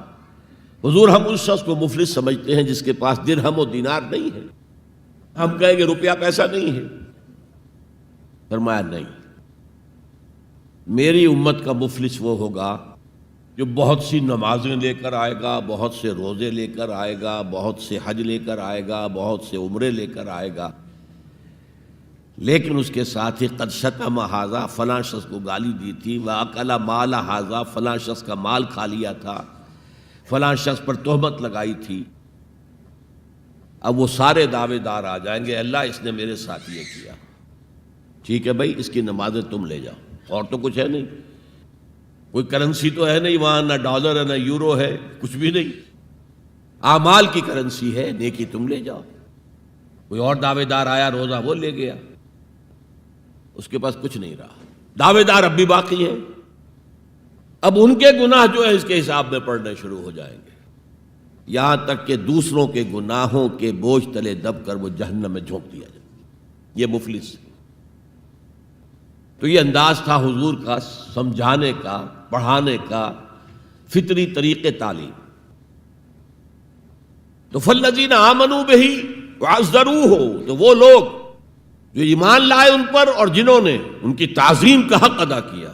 حضور ہم اس شخص کو مفلس سمجھتے ہیں جس کے پاس درہم و دینار نہیں ہے۔ ہم کہیں گے روپیہ پیسہ نہیں ہے، فرمایا نہیں، میری امت کا مفلس وہ ہوگا جو بہت سی نمازیں لے کر آئے گا، بہت سے روزے لے کر آئے گا، بہت سے حج لے کر آئے گا، بہت سے عمرے لے کر آئے گا، لیکن اس کے ساتھ ہی قد شتم ھذا، فلاں شخص کو گالی دی تھی، وَأَكَلَ مَالَ ھذا، فلاں شخص کا مال کھا لیا تھا، فلاں شخص پر تہمت لگائی تھی۔ اب وہ سارے دعوے دار آ جائیں گے، اللہ اس نے میرے ساتھ یہ کیا، ٹھیک ہے بھائی، اس کی نمازیں تم لے جاؤ، اور تو کچھ ہے نہیں، کوئی کرنسی تو ہے نہیں وہاں، نہ ڈالر ہے نہ یورو ہے، کچھ بھی نہیں، اعمال کی کرنسی ہے، نیکی تم لے جاؤ۔ کوئی اور دعوے دار آیا، روزہ وہ لے گیا، اس کے پاس کچھ نہیں رہا۔ دعوے دار اب بھی باقی ہیں، اب ان کے گناہ جو ہے اس کے حساب میں پڑنے شروع ہو جائیں گے، یہاں تک کہ دوسروں کے گناہوں کے بوجھ تلے دب کر وہ جہنم میں جھونک دیا جائے۔ یہ مفلس۔ تو یہ انداز تھا حضور کا سمجھانے کا، پڑھانے کا، فطری طریقے تعلیم۔ تو فالذین آمنوا بہ وعزروہ، تو وہ لوگ جو ایمان لائے ان پر اور جنہوں نے ان کی تعظیم کا حق ادا کیا،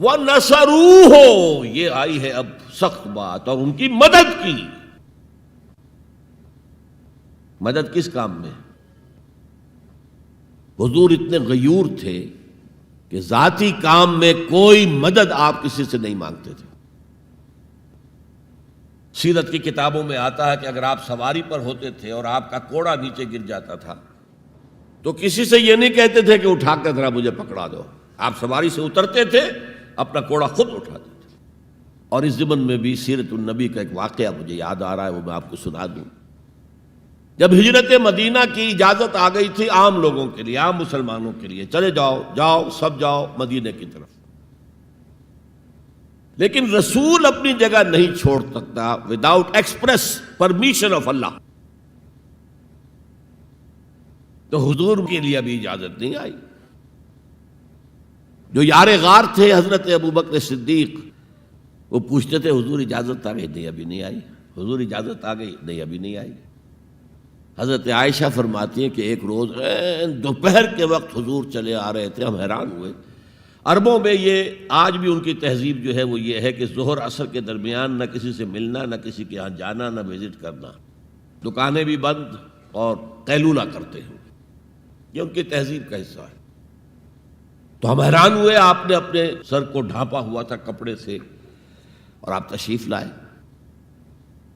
وَنَصَرُوهُ، یہ آئی ہے اب سخت بات، اور ان کی مدد کی۔ مدد کس کام میں؟ حضور اتنے غیور تھے کہ ذاتی کام میں کوئی مدد آپ کسی سے نہیں مانگتے تھے۔ سیرت کی کتابوں میں آتا ہے کہ اگر آپ سواری پر ہوتے تھے اور آپ کا کوڑا نیچے گر جاتا تھا تو کسی سے یہ نہیں کہتے تھے کہ اٹھا کر ذرا مجھے پکڑا دو، آپ سواری سے اترتے تھے، اپنا کوڑا خود اٹھاتے تھے۔ اور اس ضمن میں بھی سیرت النبی کا ایک واقعہ مجھے یاد آ رہا ہے، وہ میں آپ کو سنا دوں۔ جب ہجرت مدینہ کی اجازت آ گئی تھی عام لوگوں کے لیے، عام مسلمانوں کے لیے، چلے جاؤ جاؤ سب جاؤ مدینہ کی طرف، لیکن رسول اپنی جگہ نہیں چھوڑ سکتا وداؤٹ ایکسپریس پرمیشن آف اللہ، تو حضور کے لیے ابھی اجازت نہیں آئی۔ جو یار غار تھے حضرت ابوبکر صدیق، وہ پوچھتے تھے حضور اجازت آ گئی؟ نہیں ابھی نہیں آئی۔ حضور اجازت آ گئی؟ نہیں ابھی نہیں آئی۔ حضرت عائشہ فرماتی ہیں کہ ایک روز دوپہر کے وقت حضور چلے آ رہے تھے، ہم حیران ہوئے۔ عربوں میں یہ آج بھی ان کی تہذیب جو ہے وہ یہ ہے کہ ظہر عصر کے درمیان نہ کسی سے ملنا، نہ کسی کے ہاں جانا، نہ وزٹ کرنا، دکانیں بھی بند اور قیلولہ کرتے ہیں، یہ ان کی تہذیب کا حصہ ہے۔ تو ہم حیران ہوئے، آپ نے اپنے سر کو ڈھانپا ہوا تھا کپڑے سے اور آپ تشریف لائے،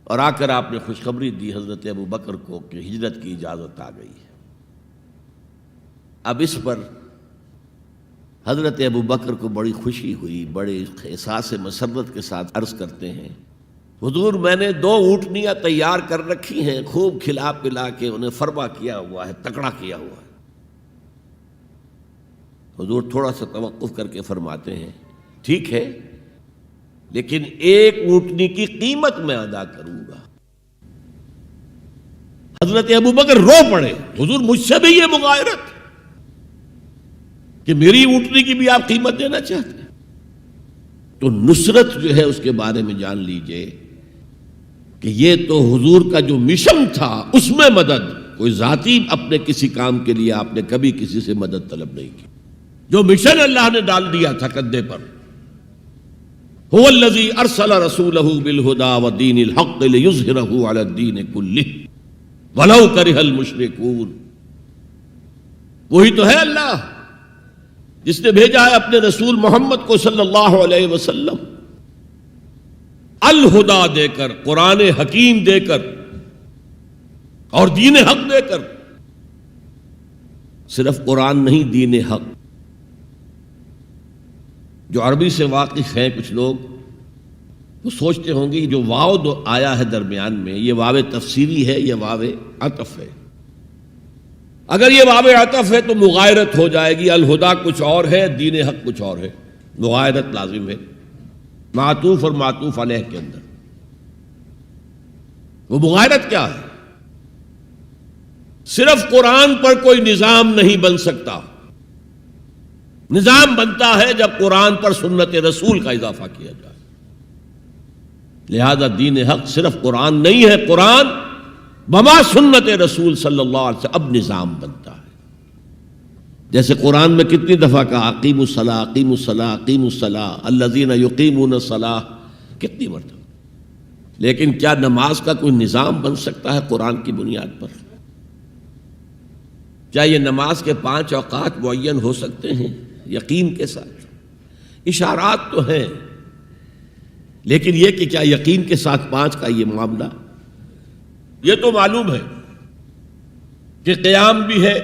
اور آ کر آپ نے خوشخبری دی حضرت ابوبکر کو کہ ہجرت کی اجازت آ گئی ہے۔ اب اس پر حضرت ابوبکر کو بڑی خوشی ہوئی، بڑے احساس مسرت کے ساتھ عرض کرتے ہیں، حضور میں نے 2 اونٹنیاں تیار کر رکھی ہیں، خوب کھلا پلا کے انہیں فربا کیا ہوا ہے، تکڑا کیا ہوا ہے۔ حضور تھوڑا سا توقف کر کے فرماتے ہیں، ٹھیک ہے لیکن 1 اونٹنی کی قیمت میں ادا کروں گا۔ حضرت ابوبکر رو پڑے، حضور مجھ سے بھی یہ مغایرت کہ میری اونٹنی کی بھی آپ قیمت دینا چاہتے ہیں؟ تو نصرت جو ہے اس کے بارے میں جان لیجئے کہ یہ تو حضور کا جو مشن تھا اس میں مدد، کوئی ذاتی اپنے کسی کام کے لیے آپ نے کبھی کسی سے مدد طلب نہیں کی. جو مشن اللہ نے ڈال دیا تھا کندھے پر، هو الذی ارسل رسولہ بالہدی ودین الحق لیظہرہ علی الدین کلہ ولو کرہ المشرکون. وہی تو ہے اللہ جس نے بھیجا ہے اپنے رسول محمد کو صلی اللہ علیہ وسلم الہدا دے کر، قرآن حکیم دے کر اور دین حق دے کر. صرف قرآن نہیں، دین حق. جو عربی سے واقف ہیں کچھ لوگ وہ سوچتے ہوں گے جو واو آیا ہے درمیان میں، یہ واو تفسیری ہے، یہ واو عطف ہے. اگر یہ واو عطف ہے تو مغایرت ہو جائے گی. الہدا کچھ اور ہے، دین حق کچھ اور ہے، مغایرت لازم ہے معطوف اور معطوف علیہ کے اندر. وہ مغایرت کیا ہے؟ صرف قرآن پر کوئی نظام نہیں بن سکتا. نظام بنتا ہے جب قرآن پر سنت رسول کا اضافہ کیا جائے. لہذا دین حق صرف قرآن نہیں ہے، قرآن بما سنت رسول صلی اللہ علیہ وسلم اب نظام بنتا ہے. جیسے قرآن میں کتنی دفعہ کہا اقیموا الصلاۃ اقیموا الصلاۃ اقیموا الصلاۃ الذین یقیمون الصلاۃ، کتنی مرتبہ. لیکن کیا نماز کا کوئی نظام بن سکتا ہے قرآن کی بنیاد پر؟ کیا یہ نماز کے 5 اوقات معین ہو سکتے ہیں یقین کے ساتھ؟ اشارات تو ہیں، لیکن یہ کہ کیا یقین کے ساتھ 5 کا یہ معاملہ؟ یہ تو معلوم ہے کہ قیام بھی ہے،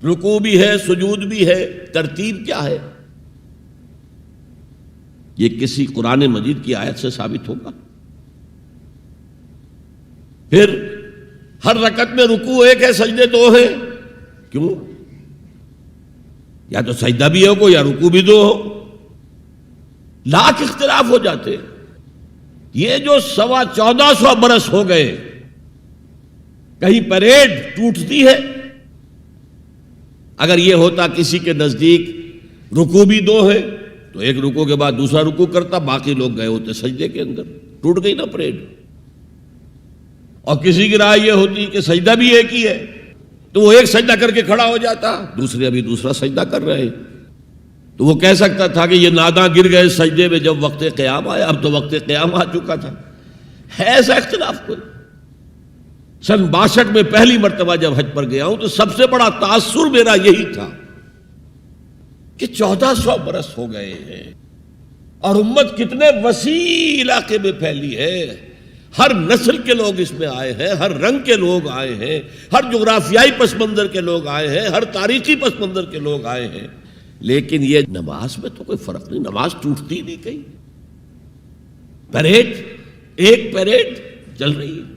رکوع بھی ہے، سجود بھی ہے. ترتیب کیا ہے؟ یہ کسی قرآن مجید کی آیت سے ثابت ہوگا؟ پھر ہر رکعت میں رکوع ایک ہے، سجدے 2 ہیں. کیوں؟ یا تو سجدہ بھی ہو یا رکوع بھی 2 ہو. لاکھ اختلاف ہو جاتے. یہ جو 1450 برس ہو گئے، کہیں پریڈ ٹوٹتی ہے. اگر یہ ہوتا کسی کے نزدیک رکوع بھی 2 ہے تو ایک رکوع کے بعد دوسرا رکوع کرتا، باقی لوگ گئے ہوتے سجدے کے اندر. ٹوٹ گئی نا پریڈ. اور کسی کی رائے یہ ہوتی کہ سجدہ بھی ایک ہی ہے تو وہ ایک سجدہ کر کے کھڑا ہو جاتا، دوسرے ابھی دوسرا سجدہ کر رہے، تو وہ کہہ سکتا تھا کہ یہ ناداں گر گئے سجدے میں جب وقت قیام آیا. اب تو وقت قیام آ چکا تھا. ہے ایسا اختلاف کوئی؟ سن 62 میں پہلی مرتبہ جب حج پر گیا ہوں تو سب سے بڑا تاثر میرا یہی تھا کہ 1400 برس ہو گئے ہیں اور امت کتنے وسیع علاقے میں پھیلی ہے. ہر نسل کے لوگ اس میں آئے ہیں، ہر رنگ کے لوگ آئے ہیں، ہر جغرافیائی پس منظر کے لوگ آئے ہیں، ہر تاریخی پس منظر کے لوگ آئے ہیں. لیکن یہ نماز میں تو کوئی فرق نہیں. نماز ٹوٹتی نہیں کہیں. پریڈ، ایک پریڈ چل رہی ہے.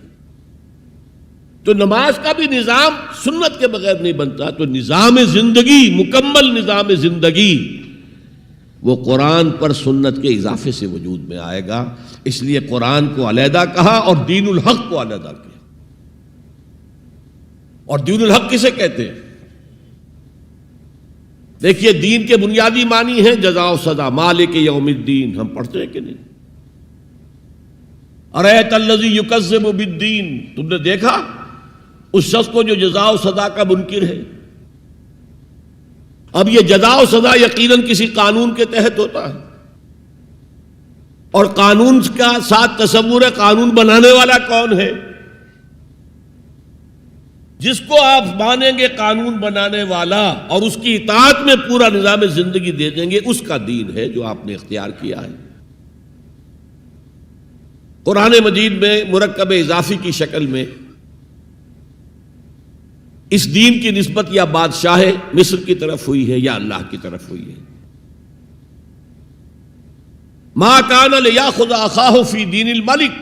تو نماز کا بھی نظام سنت کے بغیر نہیں بنتا. تو نظام زندگی، مکمل نظام زندگی، وہ قرآن پر سنت کے اضافے سے وجود میں آئے گا. اس لیے قرآن کو علیحدہ کہا اور دین الحق کو علیحدہ کیا. اور دین الحق کسے کہتے ہیں؟ دیکھیے دین کے بنیادی معنی ہیں جزا و سزا. مالک یوم الدین ہم پڑھتے ہیں کہ نہیں؟ ارأیت الذی یکذب بالدین، تم نے دیکھا اس شخص کو جو جزا و سزا کا منکر ہے. اب یہ جزا و سزا یقیناً کسی قانون کے تحت ہوتا ہے، اور قانون کا ساتھ تصور ہے قانون بنانے والا کون ہے. جس کو آپ مانیں گے قانون بنانے والا اور اس کی اطاعت میں پورا نظام زندگی دے دیں گے، اس کا دین ہے جو آپ نے اختیار کیا ہے. قرآن مجید میں مرکب اضافی کی شکل میں اس دین کی نسبت یا بادشاہ مصر کی طرف ہوئی ہے یا اللہ کی طرف ہوئی ہے. ما کان لیاخذ اخاہ فی دین الملک،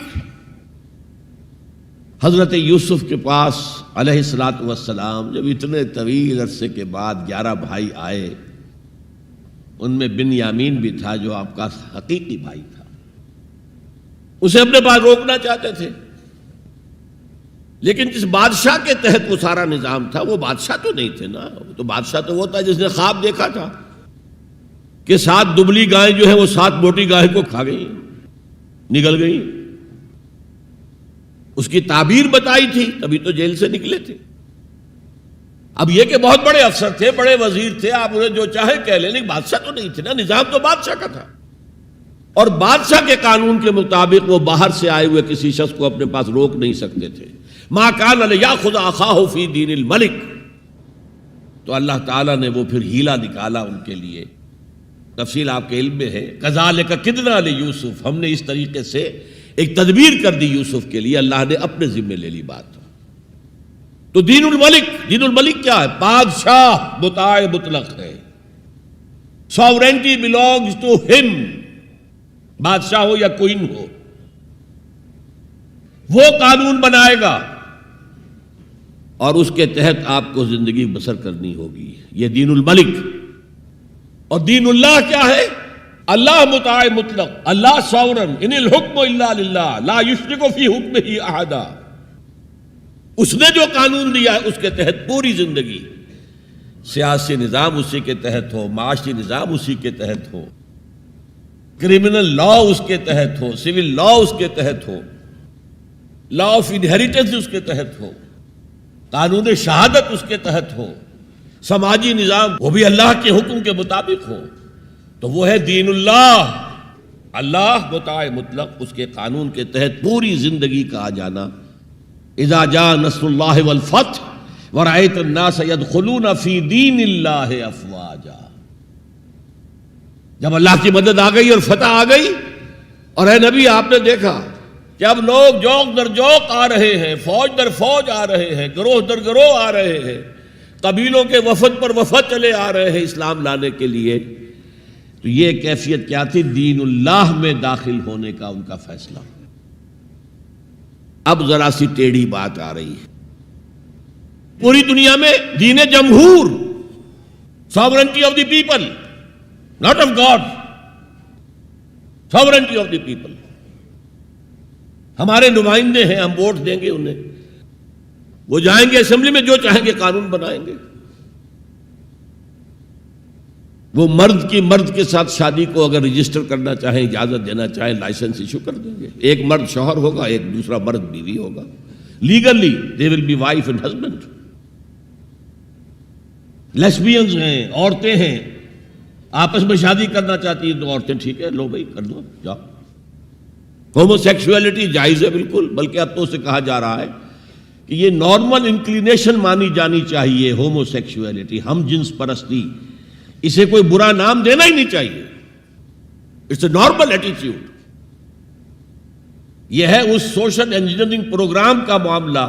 حضرت یوسف کے پاس علیہ الصلاۃ والسلام جب اتنے طویل عرصے کے بعد 11 بھائی آئے، ان میں بنیامین بھی تھا جو آپ کا حقیقی بھائی تھا. اسے اپنے پاس روکنا چاہتے تھے. لیکن جس بادشاہ کے تحت وہ سارا نظام تھا وہ بادشاہ تو نہیں تھے نا، وہ تو بادشاہ تو وہ تھا جس نے خواب دیکھا تھا کہ 7 دبلی گائیں جو ہے وہ 7 موٹی گائے کو کھا گئی، نگل گئی، اس کی تعبیر بتائی تھی، تبھی تو جیل سے نکلے تھے۔ اب یہ کہ بہت بڑے افسر تھے، بڑے وزیر تھے، آپ انہیں جو چاہے کہہ لیں، لیکن بادشاہ تو نہیں تھے نا، نظام تو بادشاہ کا تھا، اور بادشاہ کے قانون کے مطابق وہ باہر سے آئے ہوئے کسی شخص کو اپنے پاس روک نہیں سکتے تھے۔ ما کان لیاخذ اخاہ فی دین الملک، تو اللہ تعالیٰ نے وہ پھر ہیلا نکالا ان کے لیے، تفصیل آپ کے علم میں ہے۔ کذالک کدنا لیوسف، ہم نے اس طریقے سے ایک تدبیر کر دی یوسف کے لیے، اللہ نے اپنے ذمے لے لی بات۔ تو دین الملک، دین الملک کیا ہے؟ بادشاہ مطاع مطلق ہے، ساورینٹی بلونگز ٹو ہم، بادشاہ ہو یا کوئن ہو، وہ قانون بنائے گا اور اس کے تحت آپ کو زندگی بسر کرنی ہوگی، یہ دین الملک۔ اور دین اللہ کیا ہے؟ اللہ مطاع مطلق، اللہ ساورن، ان الحکم الا للہ لا یشرک فی حکمہ احدا، اس نے جو قانون دیا ہے اس کے تحت پوری زندگی، سیاسی نظام اسی کے تحت ہو، معاشی نظام اسی کے تحت ہو، کرمنل لا اس کے تحت ہو، سول لا اس کے تحت ہو، لا آف انہیریٹنس اس کے تحت ہو، قانون شہادت اس کے تحت ہو، سماجی نظام وہ بھی اللہ کے حکم کے مطابق ہو، تو وہ ہے دین اللہ، اللہ مطاع مطلق، اس کے قانون کے تحت پوری زندگی کا آ جانا۔ اذا جاء نصر اللہ والفتح ورأیت الناس يدخلون فی دین اللہ افواجا، جب اللہ کی مدد آ گئی اور فتح آ گئی، اور اے نبی آپ نے دیکھا کہ اب لوگ جوق در جوق آ رہے ہیں، فوج در فوج آ رہے ہیں، گروہ در گروہ آ رہے ہیں، قبیلوں کے وفد پر وفد چلے آ رہے ہیں اسلام لانے کے لیے، تو یہ کیفیت کیا تھی؟ دین اللہ میں داخل ہونے کا ان کا فیصلہ۔ اب ذرا سی ٹیڑھی بات آ رہی ہے، پوری دنیا میں دین جمہور، sovereignty of the people, not of God, sovereignty of the people, ہمارے نمائندے ہیں، ہم ووٹ دیں گے انہیں، وہ جائیں گے اسمبلی میں، جو چاہیں گے قانون بنائیں گے، وہ مرد کی مرد کے ساتھ شادی کو اگر رجسٹر کرنا چاہیں، اجازت دینا چاہیں، لائسنس ایشو کر دیں گے، ایک مرد شوہر ہوگا، ایک دوسرا مرد بیوی ہوگا، legally they will be wife and husband. Lesbians ہیں، عورتیں ہیں، آپس میں شادی کرنا چاہتی ہیں تو عورتیں ٹھیک ہے، لو بھائی کر دو، جاؤ۔ ہومو سیکسولیٹی جائز ہے بالکل، بلکہ اب تو اسے کہا جا رہا ہے کہ یہ نارمل انکلینیشن مانی جانی چاہیے، ہومو سیکسولیٹی، ہم جنس پرستی، اسے کوئی برا نام دینا ہی نہیں چاہیے، اٹس اے نارمل ایٹیٹیوڈ۔ یہ ہے اس سوشل انجینئرنگ پروگرام کا معاملہ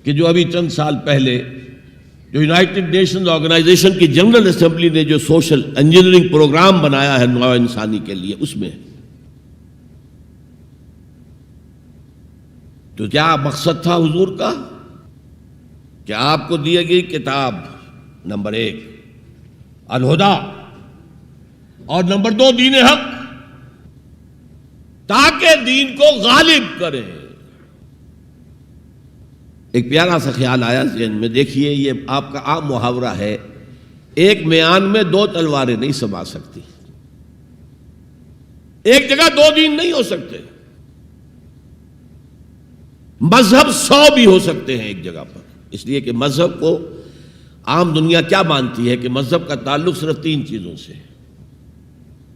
کہ جو ابھی چند سال پہلے جو یونائٹڈ نیشنز آرگنائزیشن کی جنرل اسمبلی نے جو سوشل انجینئرنگ پروگرام بنایا ہے نوع انسانی کے لیے، اس میں تو کیا مقصد تھا حضور کا؟ کہ آپ کو دی گئی کتاب نمبر 1 الہدیٰ، اور نمبر 2 دین حق، تاکہ دین کو غالب کرے۔ ایک پیارا سا خیال آیا ذہن میں، دیکھیے یہ آپ کا عام محاورہ ہے، ایک میان میں 2 تلواریں نہیں سما سکتی، ایک جگہ 2 دین نہیں ہو سکتے، مذہب 100 بھی ہو سکتے ہیں ایک جگہ پر، اس لیے کہ مذہب کو عام دنیا کیا مانتی ہے کہ مذہب کا تعلق صرف 3 چیزوں سے،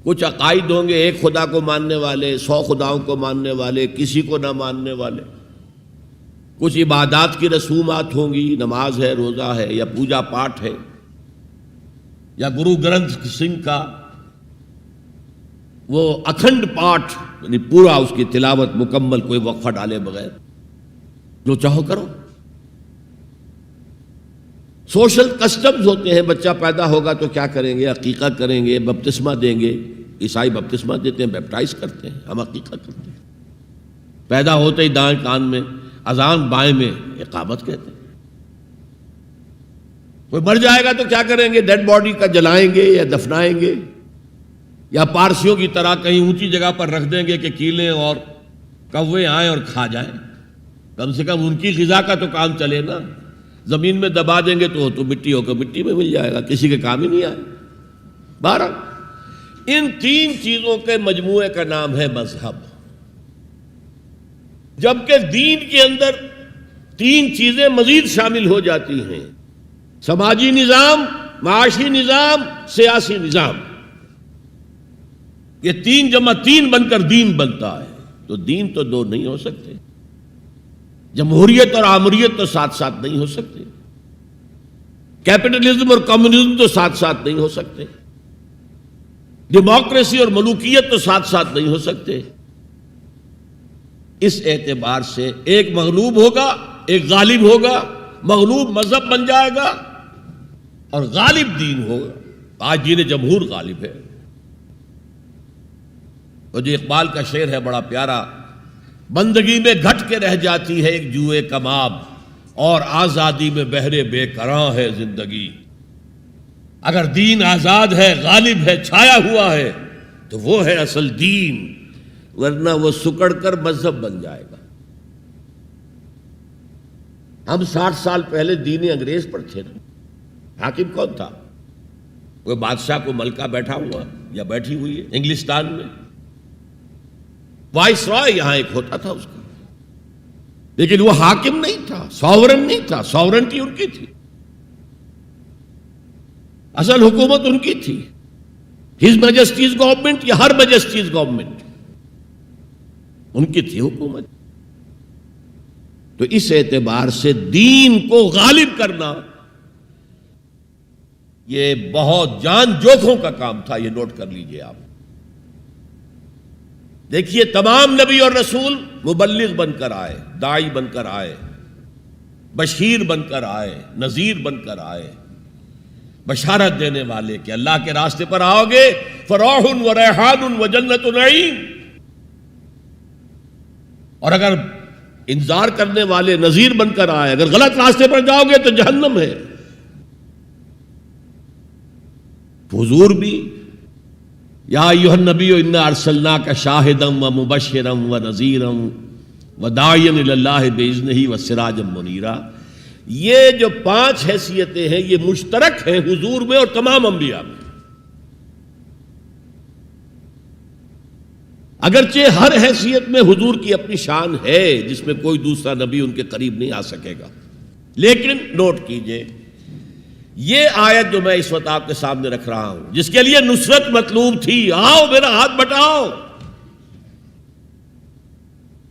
کچھ عقائد ہوں گے، ایک خدا کو ماننے والے، 100 خداؤں کو ماننے والے، کسی کو نہ ماننے والے، کچھ عبادات کی رسومات ہوں گی، نماز ہے، روزہ ہے، یا پوجا پاٹ ہے، یا گرو گرنتھ سنگھ کا وہ اکھنڈ پاٹ، یعنی پورا اس کی تلاوت مکمل، کوئی وقفہ ڈالے بغیر، جو چاہو کرو۔ سوشل کسٹمز ہوتے ہیں، بچہ پیدا ہوگا تو کیا کریں گے؟ عقیقہ کریں گے، بپتسمہ دیں گے، عیسائی بپتسمہ دیتے ہیں، بیپٹائز کرتے ہیں، ہم عقیقہ کرتے ہیں، پیدا ہوتے ہی دائیں کان میں اذان، بائیں میں اقامت کہتے ہیں۔ کوئی مر جائے گا تو کیا کریں گے؟ ڈیڈ باڈی کا جلائیں گے یا دفنائیں گے، یا پارسیوں کی طرح کہیں اونچی جگہ پر رکھ دیں گے کہ کیلیں اور کوے آئیں اور کھا جائیں۔ کم سے کم ان کی غذا کا تو کام چلے نا. زمین میں دبا دیں گے تو مٹی ہو کر مٹی میں مل جائے گا، کسی کے کام ہی نہیں آئے. بہرحال ان تین چیزوں کے مجموعے کا نام ہے مذہب. جبکہ دین کے اندر تین چیزیں مزید شامل ہو جاتی ہیں: سماجی نظام، معاشی نظام، سیاسی نظام. یہ 3 جمع 3 بن کر دین بنتا ہے. تو دین تو دو نہیں ہو سکتے. جمہوریت اور آمریت تو ساتھ ساتھ نہیں ہو سکتے. کیپٹلزم اور کمیونزم تو ساتھ ساتھ نہیں ہو سکتے. ڈیموکریسی اور ملوکیت تو ساتھ ساتھ نہیں ہو سکتے. اس اعتبار سے ایک مغلوب ہوگا، ایک غالب ہوگا. مغلوب مذہب بن جائے گا اور غالب دین ہوگا. آج دین جمہور غالب ہے. اور جو اقبال کا شعر ہے بڑا پیارا: بندگی میں گھٹ کے رہ جاتی ہے ایک جوئے کباب، اور آزادی میں بہرے بے کراں ہے زندگی. اگر دین آزاد ہے، غالب ہے، چھایا ہوا ہے تو وہ ہے اصل دین، ورنہ وہ سکڑ کر مذہب بن جائے گا. ہم 60 سال پہلے دین انگریز پر تھے نا. حاکم کون تھا؟ وہ بادشاہ کو ملکہ بیٹھا ہوا یا بیٹھی ہوئی ہے انگلستان میں. وائس رائے یہاں ایک ہوتا تھا اس کا، لیکن وہ حاکم نہیں تھا، ساورن نہیں تھا. ساورنٹی ان کی تھی، اصل حکومت ان کی تھی. ہز میجسٹیز گورنمنٹ یا ہر میجسٹیز گورنمنٹ، ان کی تھی حکومت. تو اس اعتبار سے دین کو غالب کرنا یہ بہت جان جوکھوں کا کام تھا. یہ نوٹ کر لیجئے آپ. دیکھیے تمام نبی اور رسول مبلغ بن کر آئے، داعی بن کر آئے، بشیر بن کر آئے، نذیر بن کر آئے، بشارت دینے والے کہ اللہ کے راستے پر آؤ گے فروح و ریحان و جنت نعیم. اور اگر انذار کرنے والے نذیر بن کر آئے، اگر غلط راستے پر جاؤ گے تو جہنم ہے. حضور بھی یا ایھا النبی انا ارسلناک شاہدا و مبشرا و نذیرا و داعیا الی اللہ باذنہ و سراجا منیرا. یہ جو 5 حیثیتیں ہیں یہ مشترک ہیں حضور میں اور تمام انبیاء میں. اگرچہ ہر حیثیت میں حضور کی اپنی شان ہے جس میں کوئی دوسرا نبی ان کے قریب نہیں آ سکے گا. لیکن نوٹ کیجئے یہ آیت جو میں اس وقت آپ کے سامنے رکھ رہا ہوں، جس کے لیے نصرت مطلوب تھی، آؤ میرا ہاتھ بٹاؤ،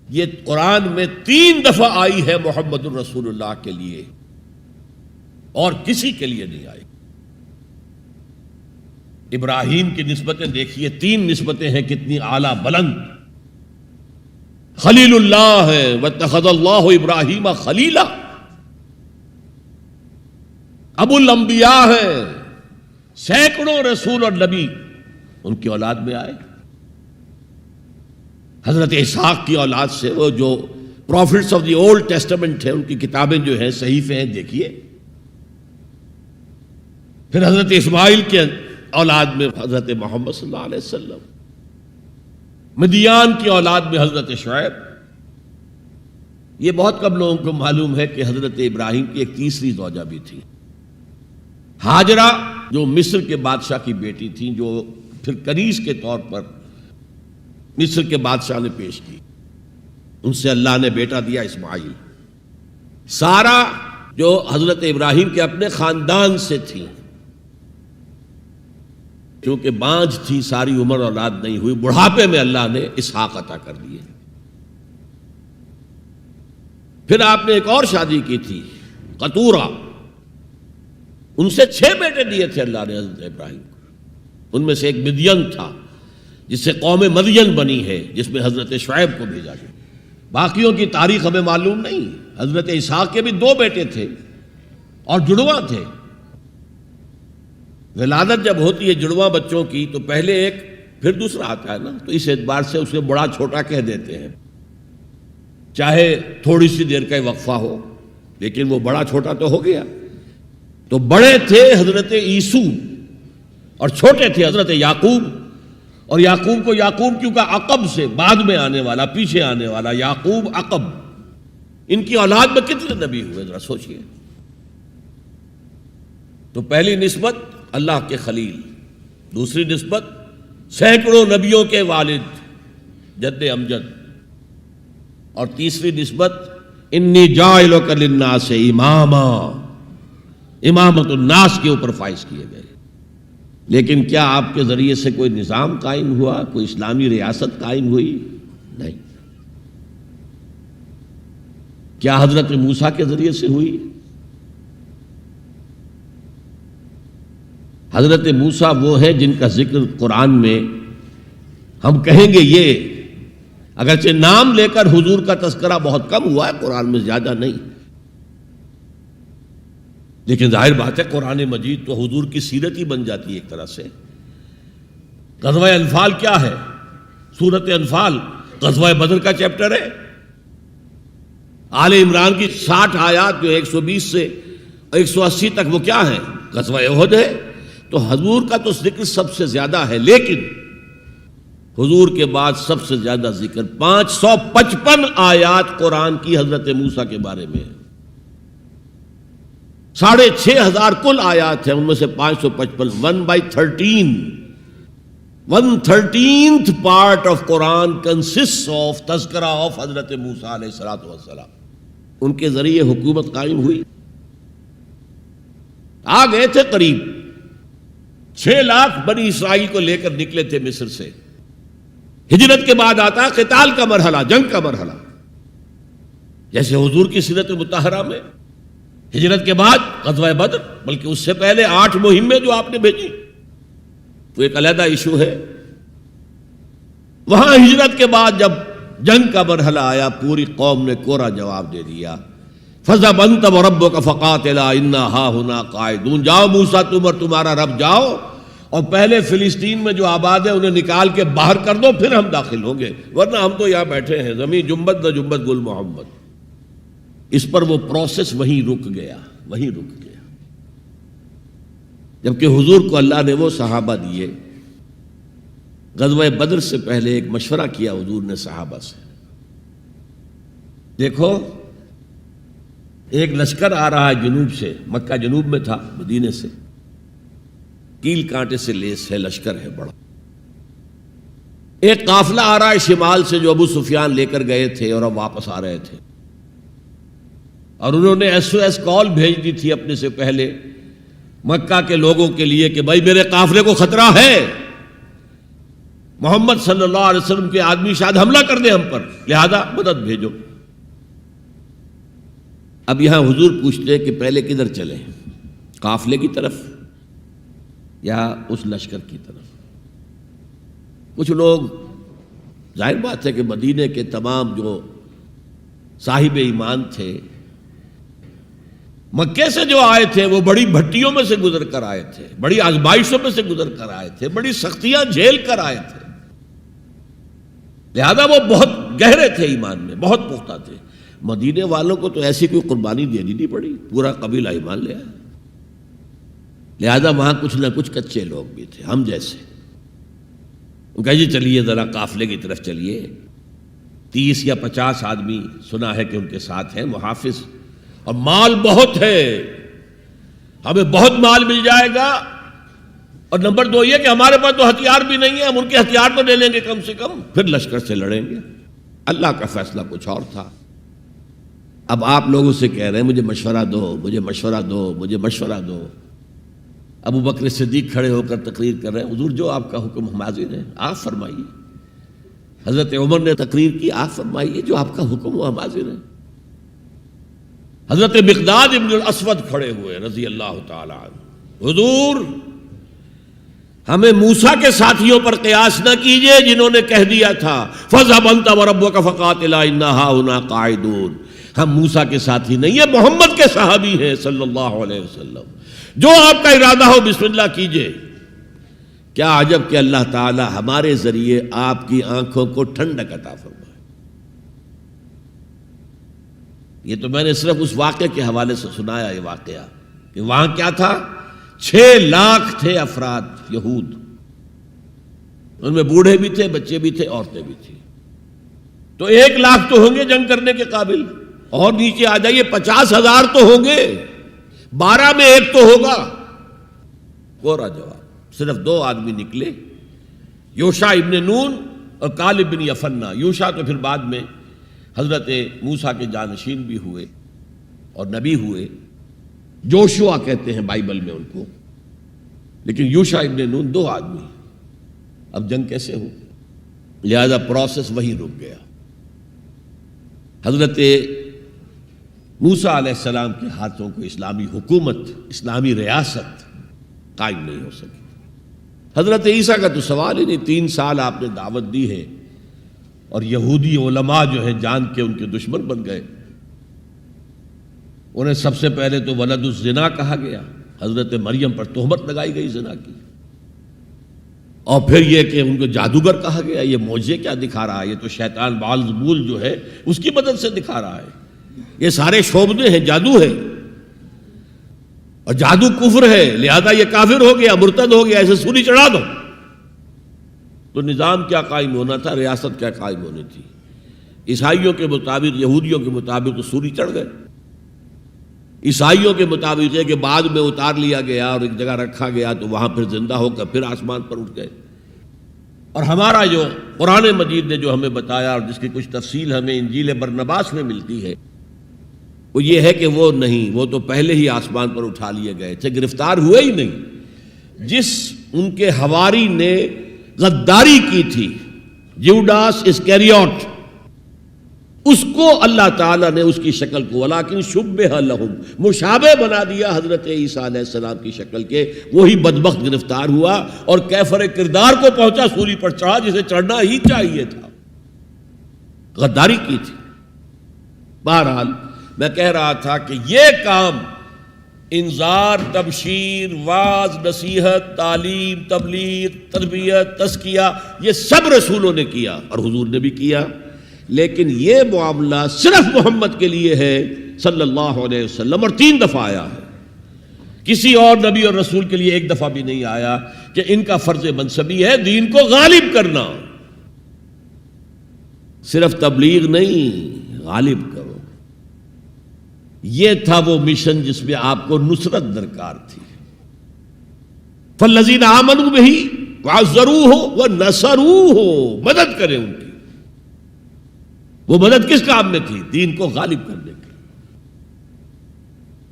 یہ قرآن میں 3 دفعہ آئی ہے محمد الرسول اللہ کے لیے، اور کسی کے لیے نہیں آئی. ابراہیم کی نسبتیں دیکھیے، 3 نسبتیں ہیں کتنی اعلیٰ بلند. خلیل اللہ ہے واتخذ اللہ ابراہیم خلیلا. ابو الانبیاء ہے، سینکڑوں رسول اور نبی ان کی اولاد میں آئے. حضرت اسحاق کی اولاد سے، وہ جو prophets of the old testament ہیں، ان کی کتابیں جو ہیں، صحیفے ہیں، دیکھیے. پھر حضرت اسماعیل کے اولاد میں حضرت محمد صلی اللہ علیہ وسلم، مدیان کی اولاد میں حضرت شعیب. یہ بہت کم لوگوں کو معلوم ہے کہ حضرت ابراہیم کی ایک تیسری زوجہ بھی تھی، ہاجرہ، جو مصر کے بادشاہ کی بیٹی تھی، جو پھر کنیز کے طور پر مصر کے بادشاہ نے پیش کی. ان سے اللہ نے بیٹا دیا اسماعیل. سارا جو حضرت ابراہیم کے اپنے خاندان سے تھی، کیونکہ بانجھ تھی، ساری عمر اولاد نہیں ہوئی، بڑھاپے میں اللہ نے اسحاق عطا کر دیے. پھر آپ نے ایک اور شادی کی تھی، قطورہ. ان سے 6 بیٹے دیے تھے اللہ نے حضرت ابراہیم کو. ان میں سے ایک مدین تھا جس سے قوم مدین بنی ہے، جس میں حضرت شعیب کو بھیجا گیا. باقیوں کی تاریخ ہمیں معلوم نہیں. حضرت اسحاق کے بھی 2 بیٹے تھے اور جڑواں تھے. ولادت جب ہوتی ہے جڑواں بچوں کی تو پہلے ایک پھر دوسرا آتا ہے نا، تو اس اعتبار سے اسے بڑا چھوٹا کہہ دیتے ہیں، چاہے تھوڑی سی دیر کا وقفہ ہو، لیکن وہ بڑا چھوٹا تو ہو گیا. تو بڑے تھے حضرت عیسو اور چھوٹے تھے حضرت یعقوب. اور یعقوب کو یعقوب کیوں کہا؟ عقب سے، بعد میں آنے والا، پیچھے آنے والا. یعقوب عقب. ان کی اولاد میں کتنے نبی ہوئے ذرا سوچئے. تو پہلی نسبت اللہ کے خلیل، دوسری نسبت سینکڑوں نبیوں کے والد جد امجد، اور تیسری نسبت انی جاعلک للناس اماما، امامت الناس کے اوپر فائز کیے گئے. لیکن کیا آپ کے ذریعے سے کوئی نظام قائم ہوا، کوئی اسلامی ریاست قائم ہوئی؟ نہیں. کیا حضرت موسیٰ کے ذریعے سے ہوئی؟ حضرت موسیٰ وہ ہے جن کا ذکر قرآن میں ہم کہیں گے یہ، اگرچہ نام لے کر حضور کا تذکرہ بہت کم ہوا ہے قرآن میں، زیادہ نہیں، لیکن ظاہر بات ہے قرآن مجید تو حضور کی سیرت ہی بن جاتی ہے ایک طرح سے. غزوہ انفال کیا ہے؟ سورۃ انفال غزوہ بدر کا چیپٹر ہے. آل عمران کی 60 آیات جو 120 سے 180 تک وہ کیا ہیں؟ غزوہ احد ہے. تو حضور کا تو ذکر سب سے زیادہ ہے، لیکن حضور کے بعد سب سے زیادہ ذکر 555 آیات قرآن کی حضرت موسیٰ کے بارے میں ہے. 6,500 کل آیات ہیں، ان میں سے 555 1/13th part of Quran consists of تذکرہ of حضرت موسیٰ علیہ السلام. ان کے ذریعے حکومت قائم ہوئی. آ گئے تھے قریب 6 لاکھ بنی اسرائیل کو لے کر نکلے تھے مصر سے. ہجرت کے بعد آتا ہے قتال کا مرحلہ، جنگ کا مرحلہ، جیسے حضور کی سیرت مطہرہ میں ہجرت کے بعد غزوہ بدر، بلکہ اس سے پہلے 8 مہمیں جو آپ نے بھیجی تو ایک علیحدہ ایشو ہے. وہاں ہجرت کے بعد جب جنگ کا مرحلہ آیا پوری قوم نے کوڑا جواب دے دیا. فَذْهَبْ أَنْتَ وَرَبُّكَ فَقَاتِلَا إِنَّا هَاهُنَا قَاعِدُونَ. جاؤ موسیٰ تم اور تمہارا رب جاؤ، اور پہلے فلسطین میں جو آباد ہے انہیں نکال کے باہر کر دو، پھر ہم داخل ہوں گے، ورنہ ہم تو یہاں بیٹھے ہیں، زمین جنبت نہ جنبت گل محمد. اس پر وہ پروسیس وہیں رک گیا. جبکہ حضور کو اللہ نے وہ صحابہ دیے. غزوہ بدر سے پہلے ایک مشورہ کیا حضور نے صحابہ سے. دیکھو ایک لشکر آ رہا ہے جنوب سے، مکہ جنوب میں تھا مدینے سے، کیل کانٹے سے لیس ہے، لشکر ہے بڑا. ایک قافلہ آ رہا ہے شمال سے جو ابو سفیان لے کر گئے تھے اور اب واپس آ رہے تھے، اور انہوں نے SOS کال بھیج دی تھی اپنے سے پہلے مکہ کے لوگوں کے لیے کہ بھائی میرے قافلے کو خطرہ ہے، محمد صلی اللہ علیہ وسلم کے آدمی شاید حملہ کر دیں ہم پر، لہذا مدد بھیجو. اب یہاں حضور پوچھتے ہیں کہ پہلے کدھر چلیں، قافلے کی طرف یا اس لشکر کی طرف؟ کچھ لوگ ظاہر بات ہے کہ مدینے کے تمام جو صاحب ایمان تھے مکے سے جو آئے تھے وہ بڑی بھٹیوں میں سے گزر کر آئے تھے، بڑی آزمائشوں میں سے گزر کر آئے تھے، بڑی سختیاں جھیل کر آئے تھے، لہذا وہ بہت گہرے تھے ایمان میں، بہت پختہ تھے. مدینے والوں کو تو ایسی کوئی قربانی دینی نہیں پڑی، پورا قبیلہ ایمان لے آیا. لہذا وہاں کچھ نہ کچھ کچے لوگ بھی تھے ہم جیسے. ان کہا جی چلیے ذرا قافلے کی طرف چلیے. 30 یا 50 آدمی سنا ہے کہ ان کے ساتھ ہیں محافظ، اور مال بہت ہے، ہمیں بہت مال مل جائے گا، اور نمبر 2 یہ کہ ہمارے پاس تو ہتھیار بھی نہیں ہے، ہم ان کے ہتھیار تو لے لیں گے کم سے کم، پھر لشکر سے لڑیں گے. اللہ کا فیصلہ کچھ اور تھا. اب آپ لوگوں سے کہہ رہے ہیں مجھے مشورہ دو، مجھے مشورہ دو، مجھے مشورہ دو. ابو بکر صدیق کھڑے ہو کر تقریر کر رہے ہیں، حضور جو آپ کا حکم ہم حاضر ہیں، آپ فرمائیے. حضرت عمر نے تقریر کی، آپ فرمائیے جو آپ کا حکم ہو ہم حاضر ہیں. حضرت مقداد ابن الاسود کھڑے ہوئے رضی اللہ تعالی عنہ، حضور ہمیں موسیٰ کے ساتھیوں پر قیاس نہ کیجئے جنہوں نے کہہ دیا تھا فَاذْهَبْ أَنْتَ وَرَبُّكَ فَقَاتِلَا إِنَّا هَاهُنَا قَاعِدُونَ. ہم موسیٰ کے ساتھی نہیں ہیں، محمد کے صحابی ہیں صلی اللہ علیہ وسلم. جو آپ کا ارادہ ہو بسم اللہ کیجئے. کیا عجب کہ اللہ تعالی ہمارے ذریعے آپ کی آنکھوں کو ٹھنڈک عطا فرمائے. یہ تو میں نے صرف اس واقعے کے حوالے سے سنایا یہ واقعہ کہ وہاں کیا تھا، 6 لاکھ تھے افراد یہود، ان میں بوڑھے بھی تھے، بچے بھی تھے، عورتیں بھی تھیں. تو 1 لاکھ تو ہوں گے جنگ کرنے کے قابل، اور نیچے آ جائیے 50,000 تو ہوں گے، 12 میں ایک تو ہوگا۔ کوڑا جواب، صرف 2 آدمی نکلے، یوشع ابن نون اور کالب بن یفنہ۔ یوشع تو پھر بعد میں حضرت موسیٰ کے جانشین بھی ہوئے اور نبی ہوئے، جوشوا کہتے ہیں بائبل میں ان کو، لیکن یوشع ابن نون 2 آدمی۔ اب جنگ کیسے ہو؟ لہذا پروسیس وہی رک گیا۔ حضرت موسیٰ علیہ السلام کے ہاتھوں کو اسلامی حکومت، اسلامی ریاست قائم نہیں ہو سکی۔ حضرت عیسیٰ کا تو سوال ہی نہیں، 3 سال آپ نے دعوت دی ہے اور یہودی علماء جو ہیں جان کے ان کے دشمن بن گئے۔ انہیں سب سے پہلے تو ولد الزنا کہا گیا، حضرت مریم پر تہمت لگائی گئی زنا کی، اور پھر یہ کہ ان کو جادوگر کہا گیا۔ یہ معجزے کیا دکھا رہا ہے؟ یہ تو شیطان بعلزبول جو ہے اس کی مدد سے دکھا رہا ہے۔ یہ سارے شعبدے ہیں، جادو ہے، اور جادو کفر ہے، لہذا یہ کافر ہو گیا، مرتد ہو گیا، ایسے سولی چڑھا دو۔ تو نظام کیا قائم ہونا تھا، ریاست کیا قائم ہونی تھی؟ عیسائیوں کے مطابق، یہودیوں کے مطابق تو سولی چڑھ گئے۔ عیسائیوں کے مطابق ہے کہ بعد میں اتار لیا گیا اور ایک جگہ رکھا گیا تو وہاں پھر زندہ ہو کر پھر آسمان پر اٹھ گئے۔ اور ہمارا جو قرآن مجید نے جو ہمیں بتایا اور جس کی کچھ تفصیل ہمیں انجیل برنباس میں ملتی ہے، وہ یہ ہے کہ وہ نہیں، وہ تو پہلے ہی آسمان پر اٹھا لیے گئے تھے، گرفتار ہوئے ہی نہیں۔ جس ان کے حواری نے غداری کی تھی، جیوڈاس اسکیریوٹ، اس کو اللہ تعالیٰ نے اس کی شکل کو ولیکن شبہ لہم، مشابہ بنا دیا حضرت عیسیٰ علیہ السلام کی شکل کے۔ وہی بدبخت گرفتار ہوا اور کیفر کردار کو پہنچا، سولی پر چڑھا جسے چڑھنا ہی چاہیے تھا، غداری کی تھی۔ بہرحال میں کہہ رہا تھا کہ یہ کام انذار، تبشیر، واعظ، نصیحت، تعلیم، تبلیغ، تربیت، تزکیہ، یہ سب رسولوں نے کیا اور حضور نے بھی کیا، لیکن یہ معاملہ صرف محمد کے لیے ہے صلی اللہ علیہ وسلم، اور 3 دفعہ آیا ہے۔ کسی اور نبی اور رسول کے لیے 1 دفعہ بھی نہیں آیا کہ ان کا فرض منصبی ہے دین کو غالب کرنا۔ صرف تبلیغ نہیں، غالب کرو۔ یہ تھا وہ مشن جس میں آپ کو نصرت درکار تھی۔ فالذین آمنوا بہ وعزروہ ونصروہ، مدد کریں ان کی۔ وہ مدد کس کام میں تھی؟ دین کو غالب کرنے کی۔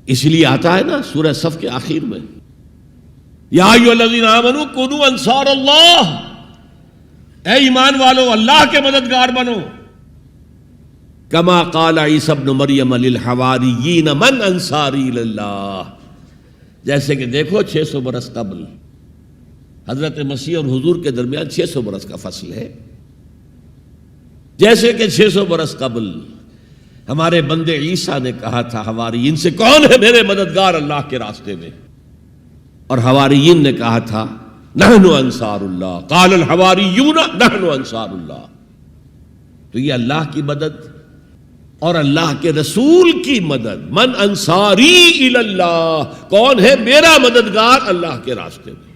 اس لیے آتا ہے نا سورہ صف کے آخر میں، یا ایھا الذین آمنوا کونوا انصار اللہ، اے ایمان والو اللہ کے مددگار بنو۔ کما قال عیسی ابن مریم للحواریین من انصاری اللہ، جیسے کہ دیکھو 600 برس قبل حضرت مسیح اور حضور کے درمیان 600 برس کا فصل ہے، جیسے کہ 600 برس قبل ہمارے بندے عیسیٰ نے کہا تھا حواریین سے، کون ہے میرے مددگار اللہ کے راستے میں؟ اور حواریین نے کہا تھا نحن انصار اللہ، قال الحواریون نحن انصار اللہ۔ تو یہ اللہ کی مدد اور اللہ کے رسول کی مدد، من انصاری الی اللہ، کون ہے میرا مددگار اللہ کے راستے میں؟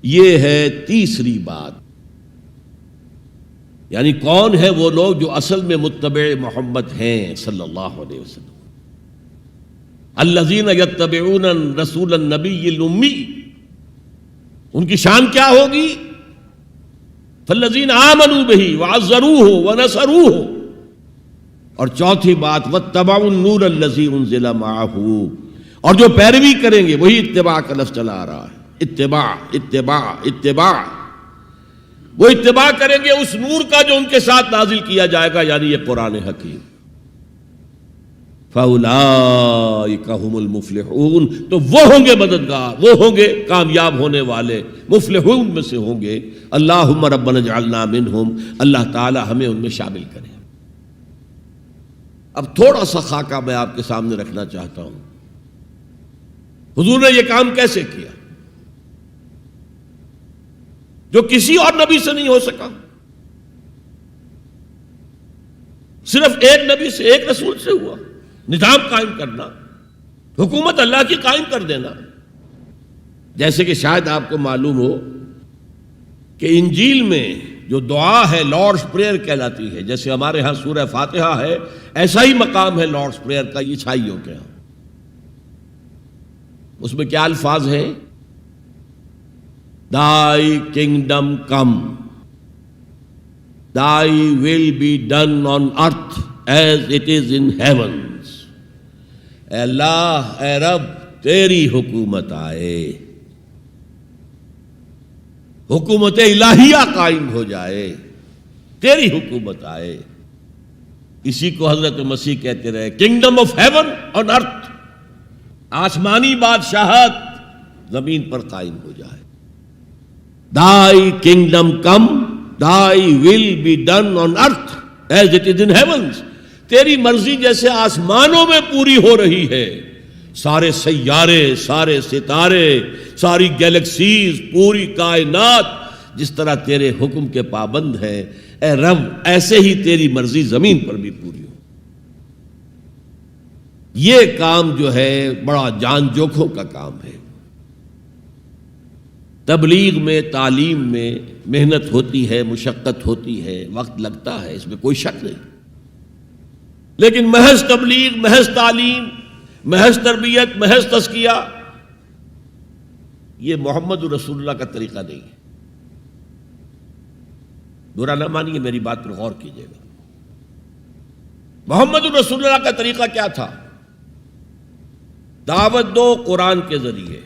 یہ ہے تیسری بات، یعنی کون ہے وہ لوگ جو اصل میں متبع محمد ہیں صلی اللہ علیہ وسلم۔ الذین یتبعون رسول النبی الامی، ان کی شان کیا ہوگی؟ فالذین آمنوا بہ وعزروہ ونصروہ۔ اور چوتھی بات واتبعوا النور الذی انزل معہ، اور جو پیروی کریں گے، وہی اتباع کا لفظ چلا آ رہا ہے، اتباع اتباع اتباع، وہ اتباع کریں گے اس نور کا جو ان کے ساتھ نازل کیا جائے گا، یعنی یہ قرآن حکیم۔ فَأُولَئِكَ هُمُ الْمُفْلِحُونَ، تو وہ ہوں گے مددگار، وہ ہوں گے کامیاب ہونے والے، مفلحون میں سے ہوں گے۔ اللہم ربنا اجعلنا منہم، اللہ تعالی ہمیں ان میں شامل کرے۔ اب تھوڑا سا خاکہ میں آپ کے سامنے رکھنا چاہتا ہوں، حضور نے یہ کام کیسے کیا جو کسی اور نبی سے نہیں ہو سکا؟ صرف ایک نبی سے، ایک رسول سے ہوا۔ نظام قائم کرنا، حکومت اللہ کی قائم کر دینا۔ جیسے کہ شاید آپ کو معلوم ہو کہ انجیل میں جو دعا ہے لارڈس پریئر کہلاتی ہے، جیسے ہمارے ہاں سورہ فاتحہ ہے، ایسا ہی مقام ہے لارڈس پریئر کا عیسائیوں کے ہاں۔ اس میں کیا الفاظ ہیں؟ Thy kingdom come, Thy will be done on earth as it is in heavens. اے اللہ، اے رب، تیری حکومت آئے، حکومت الہیہ قائم ہو جائے، تیری حکومت آئے۔ اسی کو حضرت مسیح کہتے رہے، کنگڈم آف ہیون آن ارتھ، آسمانی بادشاہت زمین پر قائم ہو جائے۔ Thy kingdom come, Thy will be done on earth as it is in heavens. تیری مرضی جیسے آسمانوں میں پوری ہو رہی ہے، سارے سیارے، سارے ستارے، ساری گیلیکسیز، پوری کائنات جس طرح تیرے حکم کے پابند ہیں، اے رب ایسے ہی تیری مرضی زمین پر بھی پوری ہو۔ یہ کام جو ہے بڑا جان جوکھوں کا کام ہے۔ تبلیغ میں، تعلیم میں محنت ہوتی ہے، مشقت ہوتی ہے، وقت لگتا ہے، اس میں کوئی شک نہیں، لیکن محض تبلیغ، محض تعلیم، محض تربیت، محض تزکیہ، یہ محمد رسول اللہ کا طریقہ نہیں ہے۔ برا نہ مانیے، میری بات پر غور کیجیے گا۔ محمد رسول اللہ کا طریقہ کیا تھا؟ دعوت دو قرآن کے ذریعے،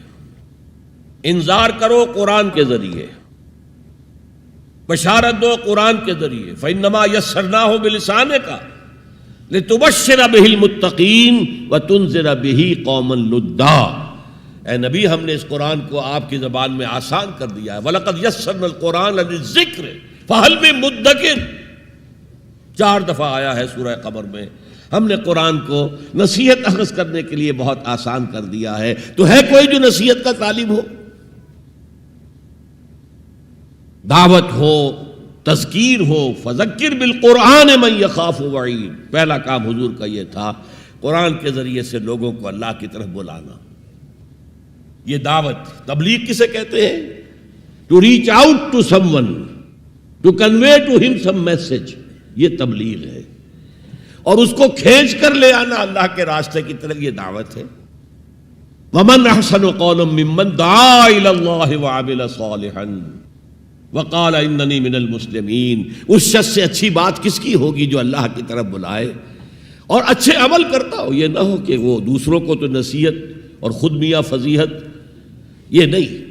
انذار کرو قرآن کے ذریعے، بشارت دو قرآن کے ذریعے۔ فَإِنَّمَا يَسَّرْنَاهُ بِلِسَانِكَ لِتُبَشِّرَ بِهِ الْمُتَّقِينَ وَتُنذِرَ بِهِ قَوْمًا لُدًّا۔ اے نبی، ہم نے اس قرآن کو آپ کی زبان میں آسان کر دیا ہے۔ وَلَقَدْ يَسَّرْنَا الْقُرْآنَ لِلذِّكْرِ فَهَلْ مِن مُدَّكِرٍ، 4 دفعہ آیا ہے سورہ قمر میں۔ ہم نے قرآن کو نصیحت اخذ کرنے کے لیے بہت آسان کر دیا ہے، تو ہے کوئی جو نصیحت کا طالب ہو؟ دعوت ہو، تذکیر ہو، فذکر بالقرآن من یخاف وعید، پہلا کام حضور کا یہ تھا، قرآن کے ذریعے سے لوگوں کو اللہ کی طرف بلانا۔ یہ دعوت، تبلیغ کسے کہتے ہیں؟ To reach out to someone, to convey to ہم سم میسج، یہ تبلیغ ہے، اور اس کو کھینچ کر لے آنا اللہ کے راستے کی طرف، یہ دعوت ہے۔ ومن احسن قولا ممن دعا الی اللہ وعمل صالحا وقال اننی من المسلمین، اس شخص سے اچھی بات کس کی ہوگی جو اللہ کی طرف بلائے اور اچھے عمل کرتا ہو۔ یہ نہ ہو کہ وہ دوسروں کو تو نصیحت اور خود میاں فضیحت، یہ نہیں،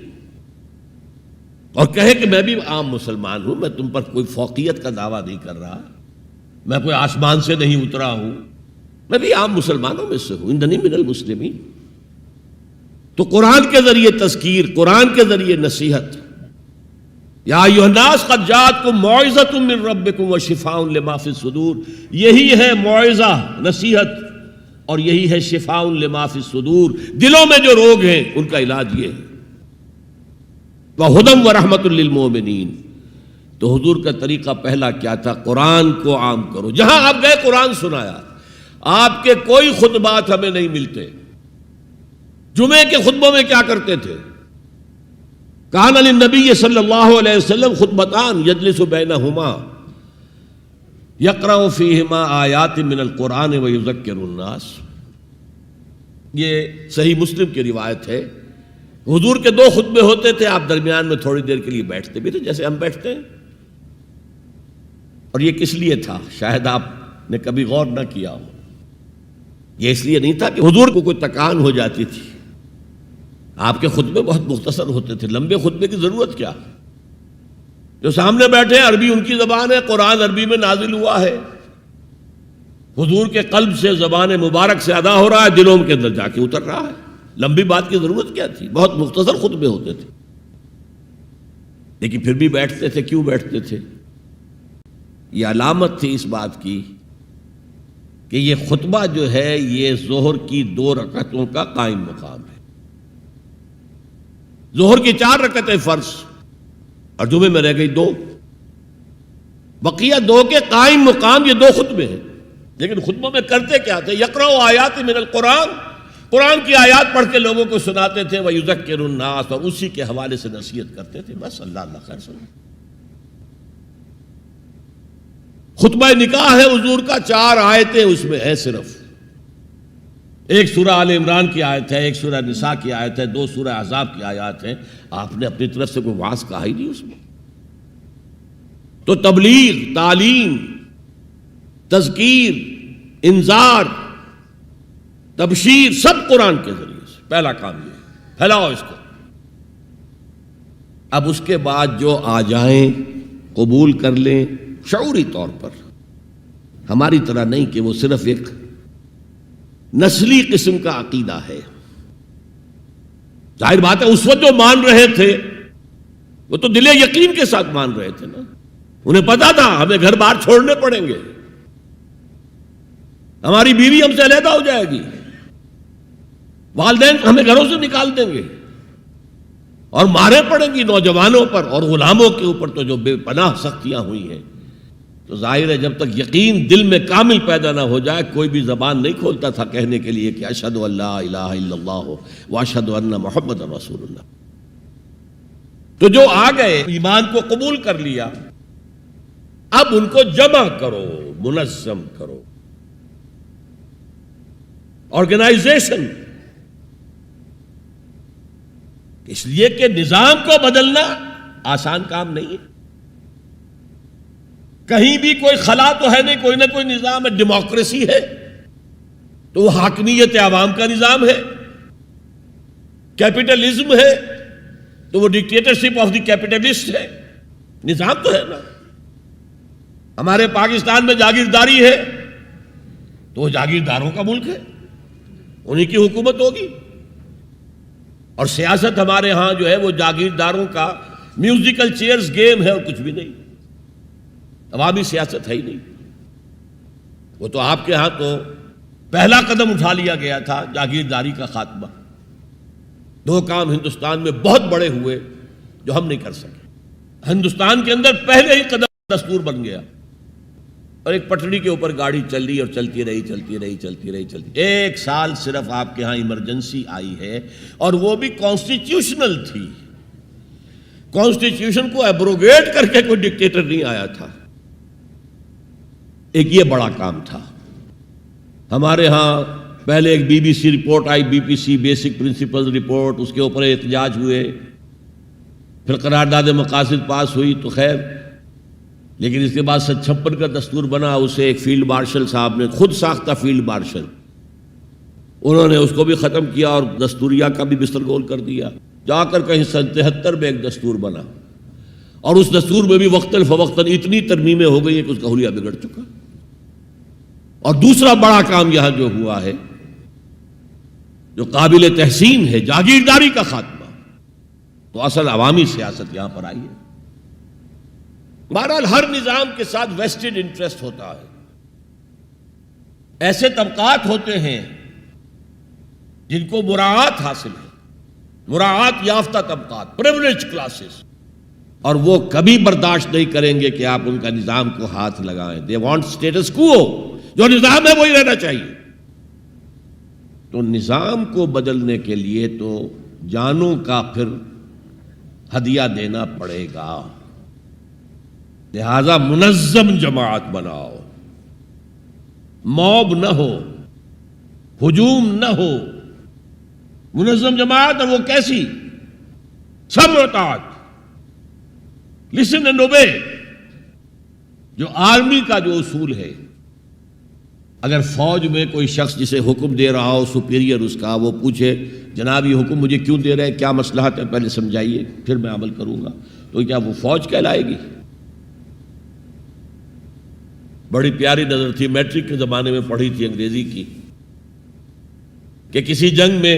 اور کہے کہ میں بھی عام مسلمان ہوں، میں تم پر کوئی فوقیت کا دعویٰ نہیں کر رہا، میں کوئی آسمان سے نہیں اترا ہوں، میں بھی عام مسلمانوں میں سے ہوں، اننی من المسلمین۔ تو قرآن کے ذریعے تذکیر، قرآن کے ذریعے نصیحت۔ یا ایھا الناس قد جاءتکم موعظۃ من ربکم وشفاء لما فی الصدور، یہی ہے موعظہ، نصیحت، اور یہی ہے شفاء لما فی الصدور، دلوں میں جو روگ ہیں ان کا علاج یہ ہے۔ وہدی ورحمۃ للمؤمنین، تو حضور کا طریقہ پہلا کیا تھا؟ قرآن کو عام کرو، جہاں آپ گئے قرآن سنایا۔ آپ کے کوئی خطبات ہمیں نہیں ملتے۔ جمعے کے خطبوں میں کیا کرتے تھے؟ کان للنبی صلی اللہ علیہ وسلم خطبتان یجلس بینہما یقرأ فیہما آیات من القرآن ویذکر الناس، یہ صحیح مسلم کی روایت ہے۔ حضور کے 2 خطبے ہوتے تھے، آپ درمیان میں تھوڑی دیر کے لیے بیٹھتے بھی تھے جیسے ہم بیٹھتے ہیں۔ اور یہ کس لیے تھا؟ شاید آپ نے کبھی غور نہ کیا ہو۔ یہ اس لیے نہیں تھا کہ حضور کو کوئی تکان ہو جاتی تھی، آپ کے خطبے بہت مختصر ہوتے تھے، لمبے خطبے کی ضرورت کیا؟ جو سامنے بیٹھے ہیں عربی ان کی زبان ہے، قرآن عربی میں نازل ہوا ہے، حضور کے قلب سے زبان مبارک سے ادا ہو رہا ہے، دلوں کے اندر جا کے اتر رہا ہے، لمبی بات کی ضرورت کیا تھی؟ بہت مختصر خطبے ہوتے تھے، لیکن پھر بھی بیٹھتے تھے۔ کیوں بیٹھتے تھے؟ یہ علامت تھی اس بات کی کہ یہ خطبہ جو ہے یہ ظہر کی 2 رکعتوں کا قائم مقام ہے۔ ظہر کی 4 رکعتیں فرض اور جمعے میں رہ گئی 2، بقیہ 2 کے قائم مقام یہ 2 خطبے ہیں۔ لیکن خطبوں میں کرتے کیا تھے؟ یقرأ آیات من القرآن، قرآن کی آیات پڑھ کے لوگوں کو سناتے تھے، وَيُذَكِّرُ النَّاسَ، اور اسی کے حوالے سے نصیحت کرتے تھے، بس۔ اللہ اللہ خیر سنو۔ خطبہ نکاح ہے حضور کا، 4 آیتیں اس میں ہیں صرف. ایک سورہ آل عمران کی آیت ہے، ایک سورہ نساء کی آیت ہے، 2 سورہ احزاب کی آیات ہیں. آپ نے اپنی طرف سے کوئی وعظ کہا ہی نہیں اس میں. تو تبلیغ، تعلیم، تذکیر، انذار، تبشیر سب قرآن کے ذریعے سے. پہلا کام یہ ہے، پھیلاؤ اس کو. اب اس کے بعد جو آ جائیں قبول کر لیں شعوری طور پر، ہماری طرح نہیں کہ وہ صرف ایک نسلی قسم کا عقیدہ ہے. ظاہر بات ہے اس وقت جو مان رہے تھے وہ تو دل یقین کے ساتھ مان رہے تھے نا. انہیں پتا تھا ہمیں گھر باہر چھوڑنے پڑیں گے، ہماری بیوی ہم سے علیحدہ ہو جائے گی، والدین ہمیں گھروں سے نکال دیں گے، اور مارے پڑیں گی نوجوانوں پر اور غلاموں کے اوپر تو جو بے پناہ سختیاں ہوئی ہیں. تو ظاہر ہے جب تک یقین دل میں کامل پیدا نہ ہو جائے کوئی بھی زبان نہیں کھولتا تھا کہنے کے لیے کہ اشہد ان لا الہ الا اللہ واشہد ان محمد رسول اللہ. تو جو آ گئے ایمان کو قبول کر لیا، اب ان کو جمع کرو، منظم کرو. آرگنائزیشن، اس لیے کہ نظام کو بدلنا آسان کام نہیں ہے. کہیں بھی کوئی خلا تو ہے نہیں، کوئی نہ کوئی نظام ہے. ڈیموکریسی ہے تو وہ حاکمیت عوام کا نظام ہے، کیپٹلزم ہے تو وہ ڈکٹیٹرشپ آف دی کیپٹلسٹ ہے. نظام تو ہے نا. ہمارے پاکستان میں جاگیرداری ہے تو وہ جاگیرداروں کا ملک ہے، انہی کی حکومت ہوگی. اور سیاست ہمارے ہاں جو ہے وہ جاگیرداروں کا میوزیکل چیئرز گیم ہے اور کچھ بھی نہیں. عوامی سیاست ہے ہی نہیں. وہ تو آپ کے ہاں تو پہلا قدم اٹھا لیا گیا تھا جاگیرداری کا خاتمہ. 2 کام ہندوستان میں بہت بڑے ہوئے جو ہم نہیں کر سکے. ہندوستان کے اندر پہلے ہی قدم دستور بن گیا اور ایک پٹڑی کے اوپر گاڑی چل رہی اور چلتی رہی. 1 سال صرف آپ کے ہاں ایمرجنسی آئی ہے اور وہ بھی کانسٹیٹیوشنل تھی. کانسٹیٹیوشن کو ایبروگیٹ کر کے کوئی ڈکٹیٹر نہیں آیا تھا. ایک یہ بڑا کام تھا. ہمارے ہاں پہلے ایک بی بی سی رپورٹ آئی، B P C basic principle report, اس کے اوپر احتجاج ہوئے، پھر قرارداد مقاصد پاس ہوئی تو خیر. لیکن اس کے بعد 56 کا دستور بنا، اسے ایک فیلڈ مارشل صاحب نے، خود ساختہ فیلڈ مارشل، انہوں نے اس کو بھی ختم کیا اور دستوریہ کا بھی بستر گول کر دیا. جا کر کہیں 73 میں ایک دستور بنا اور اس دستور میں بھی وقتاً فوقتاً اتنی ترمیمیں ہو گئی ہیں کہ اس کا حلیہ بگڑ چکا. اور دوسرا بڑا کام یہاں جو ہوا ہے جو قابل تحسین ہے، جاگیرداری کا خاتمہ. تو اصل عوامی سیاست یہاں پر آئی ہے. بہرحال ہر نظام کے ساتھ ویسٹڈ انٹرسٹ ہوتا ہے. ایسے طبقات ہوتے ہیں جن کو مراعات حاصل ہے، مراعات یافتہ طبقات، پریولیج کلاسز، اور وہ کبھی برداشت نہیں کریں گے کہ آپ ان کا نظام کو ہاتھ لگائیں. دے وانٹ اسٹیٹس کو، جو نظام ہے وہی رہنا چاہیے. تو نظام کو بدلنے کے لیے تو جانوں کا پھر ہدیہ دینا پڑے گا. لہذا منظم جماعت بناؤ، موب نہ ہو، ہجوم نہ ہو. منظم جماعت، اور وہ کیسی؟ سمع و طاعت، لسن اینڈ اوبے، جو آرمی کا جو اصول ہے. اگر فوج میں کوئی شخص جسے حکم دے رہا ہو، سپیریئر اس کا، وہ پوچھے جناب یہ حکم مجھے کیوں دے رہے ہیں، کیا مصلحت ہے، پہلے سمجھائیے پھر میں عمل کروں گا، تو کیا وہ فوج کہلائے گی؟ بڑی پیاری نظر تھی، میٹرک کے زمانے میں پڑھی تھی انگریزی کی، کہ کسی جنگ میں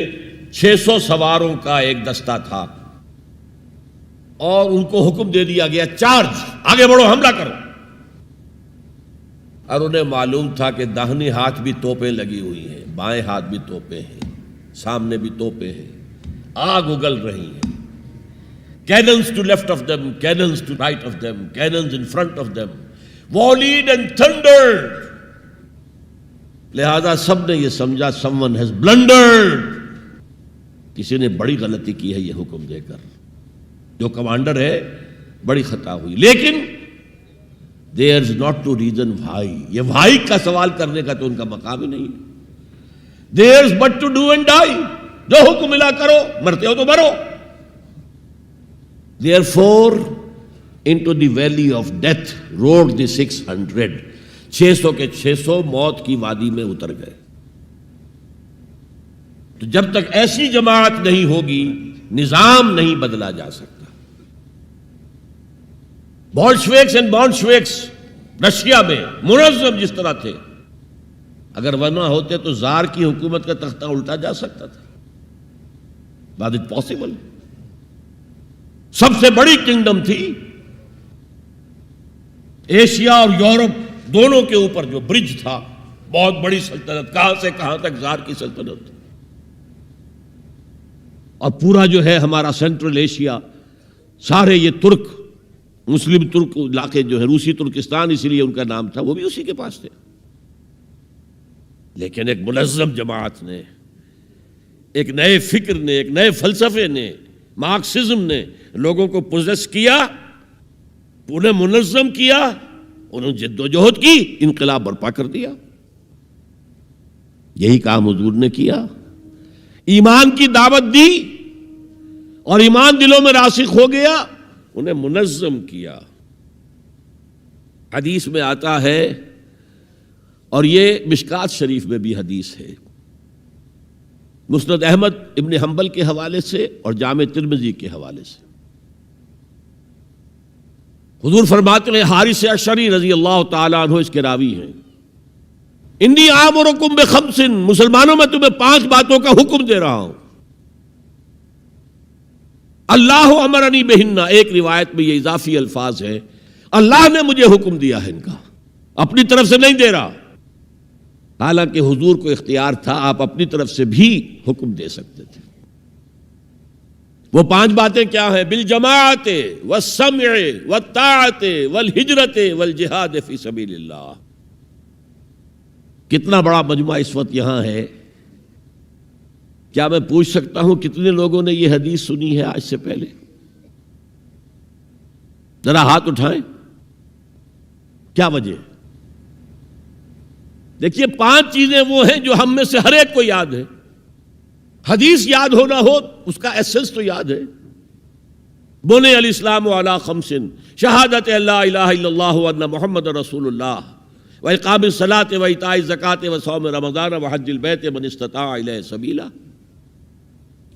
600 سواروں کا ایک دستہ تھا اور ان کو حکم دے دیا گیا چارج، آگے بڑھو، حملہ کرو. اور انہیں معلوم تھا کہ داہنے ہاتھ بھی توپیں لگی ہوئی ہیں، بائیں ہاتھ بھی توپیں ہیں، سامنے بھی توپیں ہیں، آگ اگل رہی ہیں. Cannons to left of them, cannons to right of them, cannons in front of them, volleyed and thundered. لہذا سب نے یہ سمجھا someone has blundered، کسی نے بڑی غلطی کی ہے یہ حکم دے کر، جو کمانڈر ہے بڑی خطا ہوئی. لیکن There's not to reason why. یہ why کا سوال کرنے کا تو ان کا مقام ہی نہیں ہے. There's but to do and die. جو حکم ملا کرو, مرتے ہو تو مرو. Therefore, into the valley of death rode the 600. 600 کے 600 موت کی وادی میں اتر گئے. تو جب تک ایسی جماعت نہیں ہوگی نظام نہیں بدلا جا سکتا. بولشویکس اینڈ بولشویکس رشیا میں منظم جس طرح تھے, اگر وہ نہ ہوتے تو زار کی حکومت کا تختہ الٹا جا سکتا تھا. Was it possible? سب سے بڑی کنگڈم تھی ایشیا اور یورپ دونوں کے اوپر جو برج تھا, بہت بڑی سلطنت, کہاں سے کہاں تک زار کی سلطنت. اور پورا جو ہے ہمارا سینٹرل ایشیا, سارے یہ ترک, مسلم ترک علاقے جو ہے, روسی ترکستان اسی لیے ان کا نام تھا, وہ بھی اسی کے پاس تھے. لیکن ایک منظم جماعت نے, ایک نئے فکر نے, ایک نئے فلسفے نے, مارکسزم نے لوگوں کو پوزیس کیا, انہیں منظم کیا, انہوں نے جد و جہد کی, انقلاب برپا کر دیا. یہی کام حضور نے کیا. ایمان کی دعوت دی اور ایمان دلوں میں راسخ ہو گیا, انہیں منظم کیا. حدیث میں آتا ہے, اور یہ مشکات شریف میں بھی حدیث ہے, مسند احمد ابن حنبل کے حوالے سے اور جامع ترمذی کے حوالے سے. حضور فرماتے ہیں, حارث اشعری رضی اللہ تعالیٰ عنہ اس کے راوی ہیں, انی آمرکم بخمس, مسلمانوں میں تمہیں 5 باتوں کا حکم دے رہا ہوں. اللہ امرنی بہن, ایک روایت میں یہ اضافی الفاظ ہے, اللہ نے مجھے حکم دیا ہے ان کا, اپنی طرف سے نہیں دے رہا. حالانکہ حضور کو اختیار تھا, آپ اپنی طرف سے بھی حکم دے سکتے تھے. وہ 5 باتیں کیا ہیں؟ بالجماعت والسمع والطاعت والہجرت والجہاد فی سبیل اللہ. کتنا بڑا مجمع اس وقت یہاں ہے. کیا میں پوچھ سکتا ہوں کتنے لوگوں نے یہ حدیث سنی ہے آج سے پہلے؟ ذرا ہاتھ اٹھائیں. کیا وجہ؟ دیکھیے 5 چیزیں وہ ہیں جو ہم میں سے ہر ایک کو یاد ہے. حدیث یاد ہونا ہو, اس کا ایسنس تو یاد ہے. بنی الاسلام علی 5, شہادت لا الہ الا اللہ وان محمد رسول اللہ, واقام الصلاۃ وایتاء الزکوٰۃ وصوم رمضان وحج البیت من استطاع الیہ سبیلا.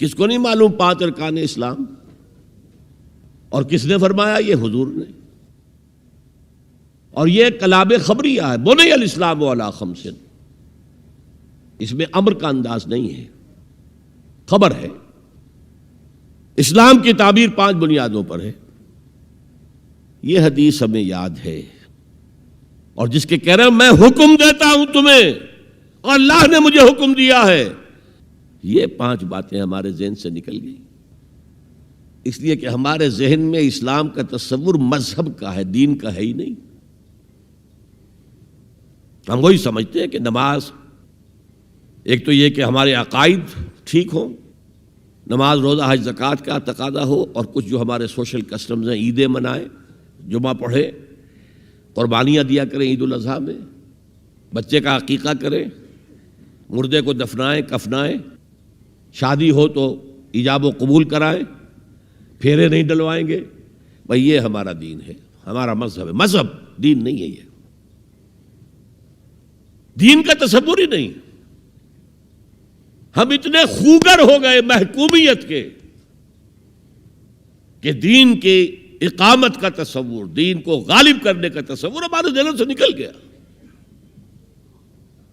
کس کو نہیں معلوم 5 ارکان اسلام؟ اور کس نے فرمایا؟ یہ حضور نے. اور یہ کلام خبریہ ہے, بنی الاسلام علی 5. اس میں امر کا انداز نہیں ہے, خبر ہے. اسلام کی تعبیر 5 بنیادوں پر ہے. یہ حدیث ہمیں یاد ہے. اور جس کے کہہ رہے ہیں میں حکم دیتا ہوں تمہیں اور اللہ نے مجھے حکم دیا ہے, یہ 5 باتیں ہمارے ذہن سے نکل گئی. اس لیے کہ ہمارے ذہن میں اسلام کا تصور مذہب کا ہے, دین کا ہے ہی نہیں. ہم وہی سمجھتے ہیں کہ نماز, ایک تو یہ کہ ہمارے عقائد ٹھیک ہوں, نماز روزہ حج زکوٰۃ کا تقاضا ہو, اور کچھ جو ہمارے سوشل کسٹمز ہیں, عیدیں منائیں, جمعہ پڑھے, قربانیاں دیا کریں عید الاضحیٰ میں, بچے کا عقیقہ کریں, مردے کو دفنائیں کفنائیں, شادی ہو تو ایجاب و قبول کرائیں, پھیرے نہیں ڈلوائیں گے. بھائی یہ ہمارا دین ہے, ہمارا مذہب ہے. مذہب دین نہیں ہے. یہ دین کا تصور ہی نہیں. ہم اتنے خوگر ہو گئے محکومیت کے کہ دین کی اقامت کا تصور, دین کو غالب کرنے کا تصور ہمارے ذہنوں سے نکل گیا,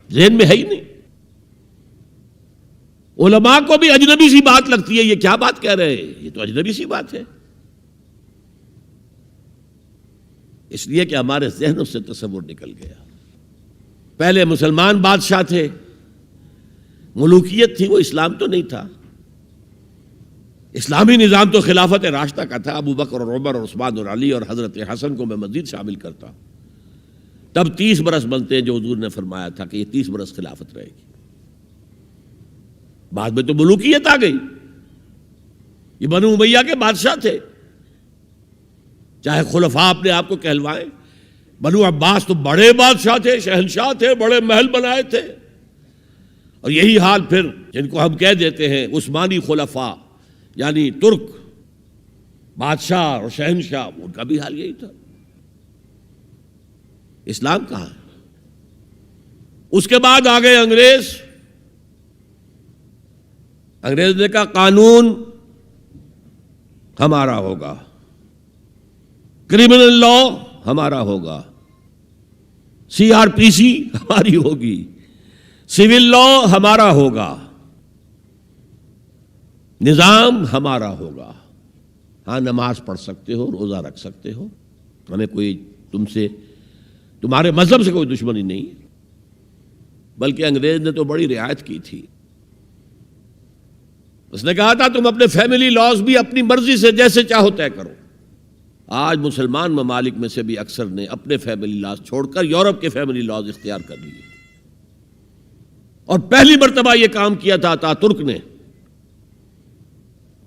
ذہن میں ہے ہی نہیں. علماء کو بھی اجنبی سی بات لگتی ہے, یہ کیا بات کہہ رہے ہیں, یہ تو اجنبی سی بات ہے. اس لیے کہ ہمارے ذہنوں سے تصور نکل گیا. پہلے مسلمان بادشاہ تھے, ملوکیت تھی, وہ اسلام تو نہیں تھا. اسلامی نظام تو خلافت راشدہ کا تھا, ابو بکر اور عمر اور عثمان اور علی اور حضرت حسن کو میں مزید شامل کرتا. تب 30 برس بنتے ہیں جو حضور نے فرمایا تھا کہ یہ 30 برس خلافت رہے گی. بعد میں تو ملوکیت آ گئی. یہ بنو امیہ کے بادشاہ تھے, چاہے خلفاء اپنے آپ کو کہلوائیں, بنو عباس تو بڑے بادشاہ تھے، شہنشاہ تھے، بڑے محل بنائے تھے، اور یہی حال پھر جن کو ہم کہہ دیتے ہیں عثمانی خلفاء، یعنی ترک بادشاہ اور شہنشاہ، ان کا بھی حال یہی تھا۔ اسلام کہاں ہے؟ اس کے بعد آ گئے انگریز نے کہا قانون ہمارا ہوگا، کرمنل لا ہمارا ہوگا، CRPC ہماری ہوگی، سول لا ہمارا ہوگا، نظام ہمارا ہوگا۔ ہاں نماز پڑھ سکتے ہو، روزہ رکھ سکتے ہو، ہمیں کوئی تمہارے مذہب سے کوئی دشمنی نہیں ہے، بلکہ انگریز نے تو بڑی رعایت کی تھی۔ اس نے کہا تھا تم اپنے فیملی لاز بھی اپنی مرضی سے جیسے چاہو طے کرو۔ آج مسلمان ممالک میں سے بھی اکثر نے اپنے فیملی لاز چھوڑ کر یورپ کے فیملی لاز اختیار کر لیے، اور پہلی مرتبہ یہ کام کیا تھا تاترک نے،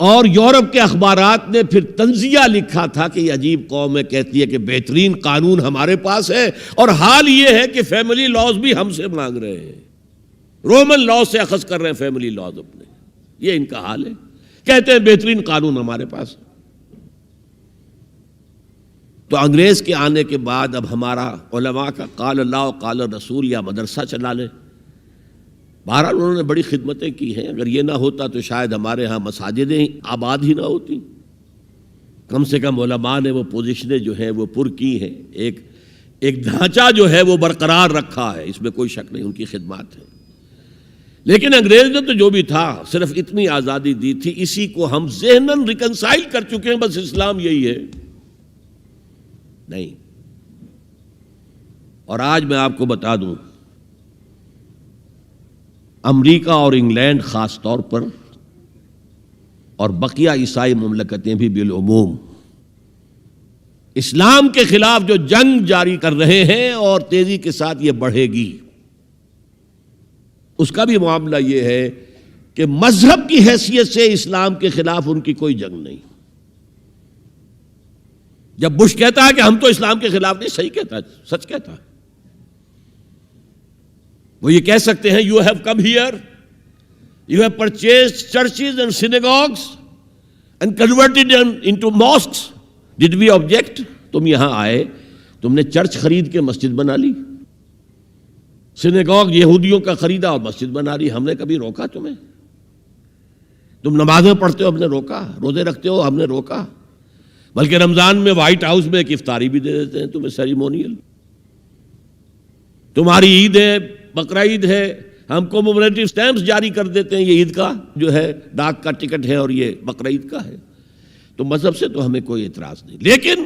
اور یورپ کے اخبارات نے پھر تنزیہ لکھا تھا کہ یہ عجیب قوم ہے، کہتی ہے کہ بہترین قانون ہمارے پاس ہے، اور حال یہ ہے کہ فیملی لاز بھی ہم سے مانگ رہے ہیں، رومن لاز سے اخذ کر رہے ہیں فیملی لاز اپنے، یہ ان کا حال ہے، کہتے ہیں بہترین قانون ہمارے پاس۔ تو انگریز کے آنے کے بعد اب ہمارا علماء کا قال اللہ و قال رسول یا مدرسہ چلا لیں۔ بہرحال انہوں نے بڑی خدمتیں کی ہیں، اگر یہ نہ ہوتا تو شاید ہمارے ہاں مساجدیں آباد ہی نہ ہوتی، کم سے کم علماء نے وہ پوزیشنیں جو ہیں وہ پر کی ہیں، ایک ڈھانچہ جو ہے وہ برقرار رکھا ہے، اس میں کوئی شک نہیں، ان کی خدمات ہے۔ لیکن انگریز نے تو جو بھی تھا صرف اتنی آزادی دی تھی، اسی کو ہم ذہناً ریکنسائل کر چکے ہیں، بس اسلام یہی ہے نہیں۔ اور آج میں آپ کو بتا دوں، امریکہ اور انگلینڈ خاص طور پر، اور بقیہ عیسائی مملکتیں بھی بالعموم، اسلام کے خلاف جو جنگ جاری کر رہے ہیں اور تیزی کے ساتھ یہ بڑھے گی، اس کا بھی معاملہ یہ ہے کہ مذہب کی حیثیت سے اسلام کے خلاف ان کی کوئی جنگ نہیں۔ جب بش کہتا ہے کہ ہم تو اسلام کے خلاف نہیں، صحیح کہتا ہے، سچ کہتا ہے، وہ یہ کہہ سکتے ہیں you have come here, you have purchased churches and synagogues and converted into mosques, did we object? تم یہاں آئے، تم نے چرچ خرید کے مسجد بنا لی، سینیگوگ یہودیوں کا خریدا اور مسجد بنا لی، ہم نے کبھی روکا تمہیں؟ تم نمازیں پڑھتے ہو، ہم نے روکا؟ روزے رکھتے ہو، ہم نے روکا؟ بلکہ رمضان میں وائٹ ہاؤس میں ایک افطاری بھی دے دیتے ہیں تمہیں، سیریمونیل۔ تمہاری عید ہے، بقرہ عید ہے، ہم کو کومیموریٹو سٹیمپس جاری کر دیتے ہیں، یہ عید کا جو ہے ڈاک کا ٹکٹ ہے اور یہ بقرہ عید کا ہے۔ تو مذہب سے تو ہمیں کوئی اعتراض نہیں، لیکن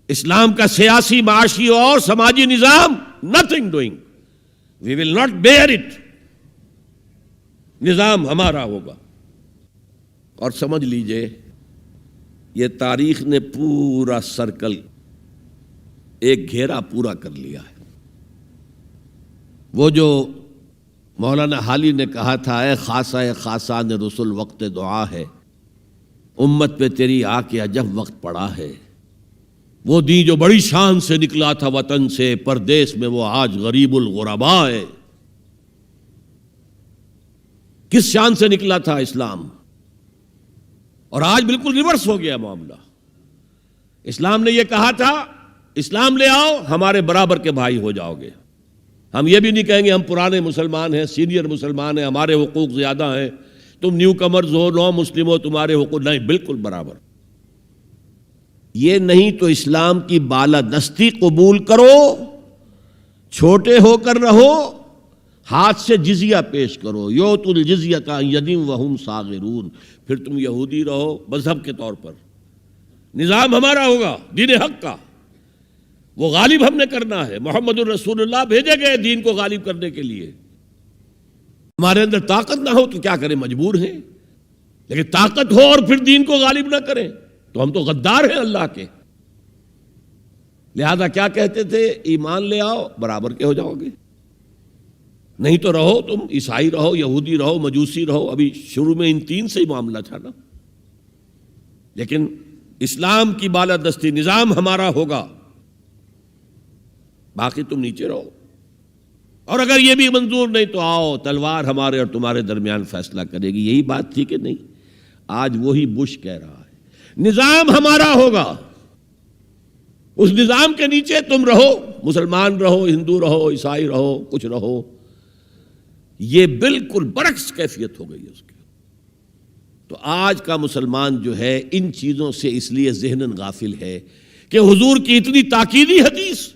اسلام کا سیاسی، معاشی اور سماجی نظام nothing doing، we will not bear it، نظام ہمارا ہوگا۔ اور سمجھ لیجئے یہ تاریخ نے پورا سرکل، ایک گھیرا پورا کر لیا ہے۔ وہ جو مولانا حالی نے کہا تھا، اے خاصہ خاصان رسول وقت دعا ہے، امت پہ تیری آ کے عجب وقت پڑا ہے، وہ دین جو بڑی شان سے نکلا تھا وطن سے پردیس میں، وہ آج غریب الغرباء ہے۔ کس شان سے نکلا تھا اسلام، اور آج بالکل ریورس ہو گیا معاملہ۔ اسلام نے یہ کہا تھا اسلام لے آؤ، ہمارے برابر کے بھائی ہو جاؤ گے۔ ہم یہ بھی نہیں کہیں گے ہم پرانے مسلمان ہیں، سینئر مسلمان ہیں، ہمارے حقوق زیادہ ہیں، تم نیو کمرز ہو، نو مسلم ہو، تمہارے حقوق نہیں، بالکل برابر۔ یہ نہیں تو اسلام کی بالادستی قبول کرو، چھوٹے ہو کر رہو، ہاتھ سے جزیہ پیش کرو، یؤتوا الجزیۃ عن ید وہم صاغرون، پھر تم یہودی رہو مذہب کے طور پر، نظام ہمارا ہوگا دین حق کا، وہ غالب ہم نے کرنا ہے۔ محمد الرسول اللہ بھیجے گئے دین کو غالب کرنے کے لیے، ہمارے اندر طاقت نہ ہو تو کیا کریں، مجبور ہیں، لیکن طاقت ہو اور پھر دین کو غالب نہ کریں تو ہم تو غدار ہیں اللہ کے۔ لہذا کیا کہتے تھے، ایمان لے آؤ برابر کے ہو جاؤ گے، نہیں تو رہو تم عیسائی رہو، یہودی رہو، مجوسی رہو۔ ابھی شروع میں ان تین سے ہی معاملہ تھا نا، لیکن اسلام کی بالادستی، نظام ہمارا ہوگا، باقی تم نیچے رہو، اور اگر یہ بھی منظور نہیں تو آؤ تلوار ہمارے اور تمہارے درمیان فیصلہ کرے گی۔ یہی بات تھی کہ نہیں؟ آج وہی بش کہہ رہا ہے نظام ہمارا ہوگا، اس نظام کے نیچے تم رہو، مسلمان رہو، ہندو رہو، عیسائی رہو، کچھ رہو۔ یہ بالکل برعکس کیفیت ہو گئی ہے اس کی۔ تو آج کا مسلمان جو ہے ان چیزوں سے اس لیے ذہناً غافل ہے کہ حضور کی اتنی تاکیدی حدیث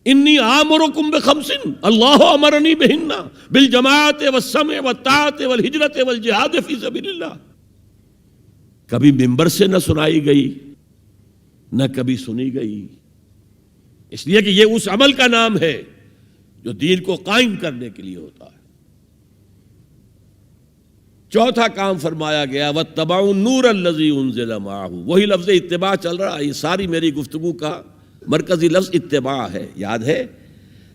انی آمرکم بخمس اللہ امرنی بہن بالجماعت والسمع والطاعت والہجرت والجہاد فی سبیل اللہ، کبھی ممبر سے نہ سنائی گئی نہ کبھی سنی گئی، اس لیے کہ یہ اس عمل کا نام ہے جو دین کو قائم کرنے کے لیے ہوتا ہے۔ چوتھا کام فرمایا گیا واتبعوا النور الذی انزل معہ، وہی لفظ اتباع چل رہا ہے۔ یہ ساری میری گفتگو کا مرکزی لفظ اتباع ہے، یاد ہے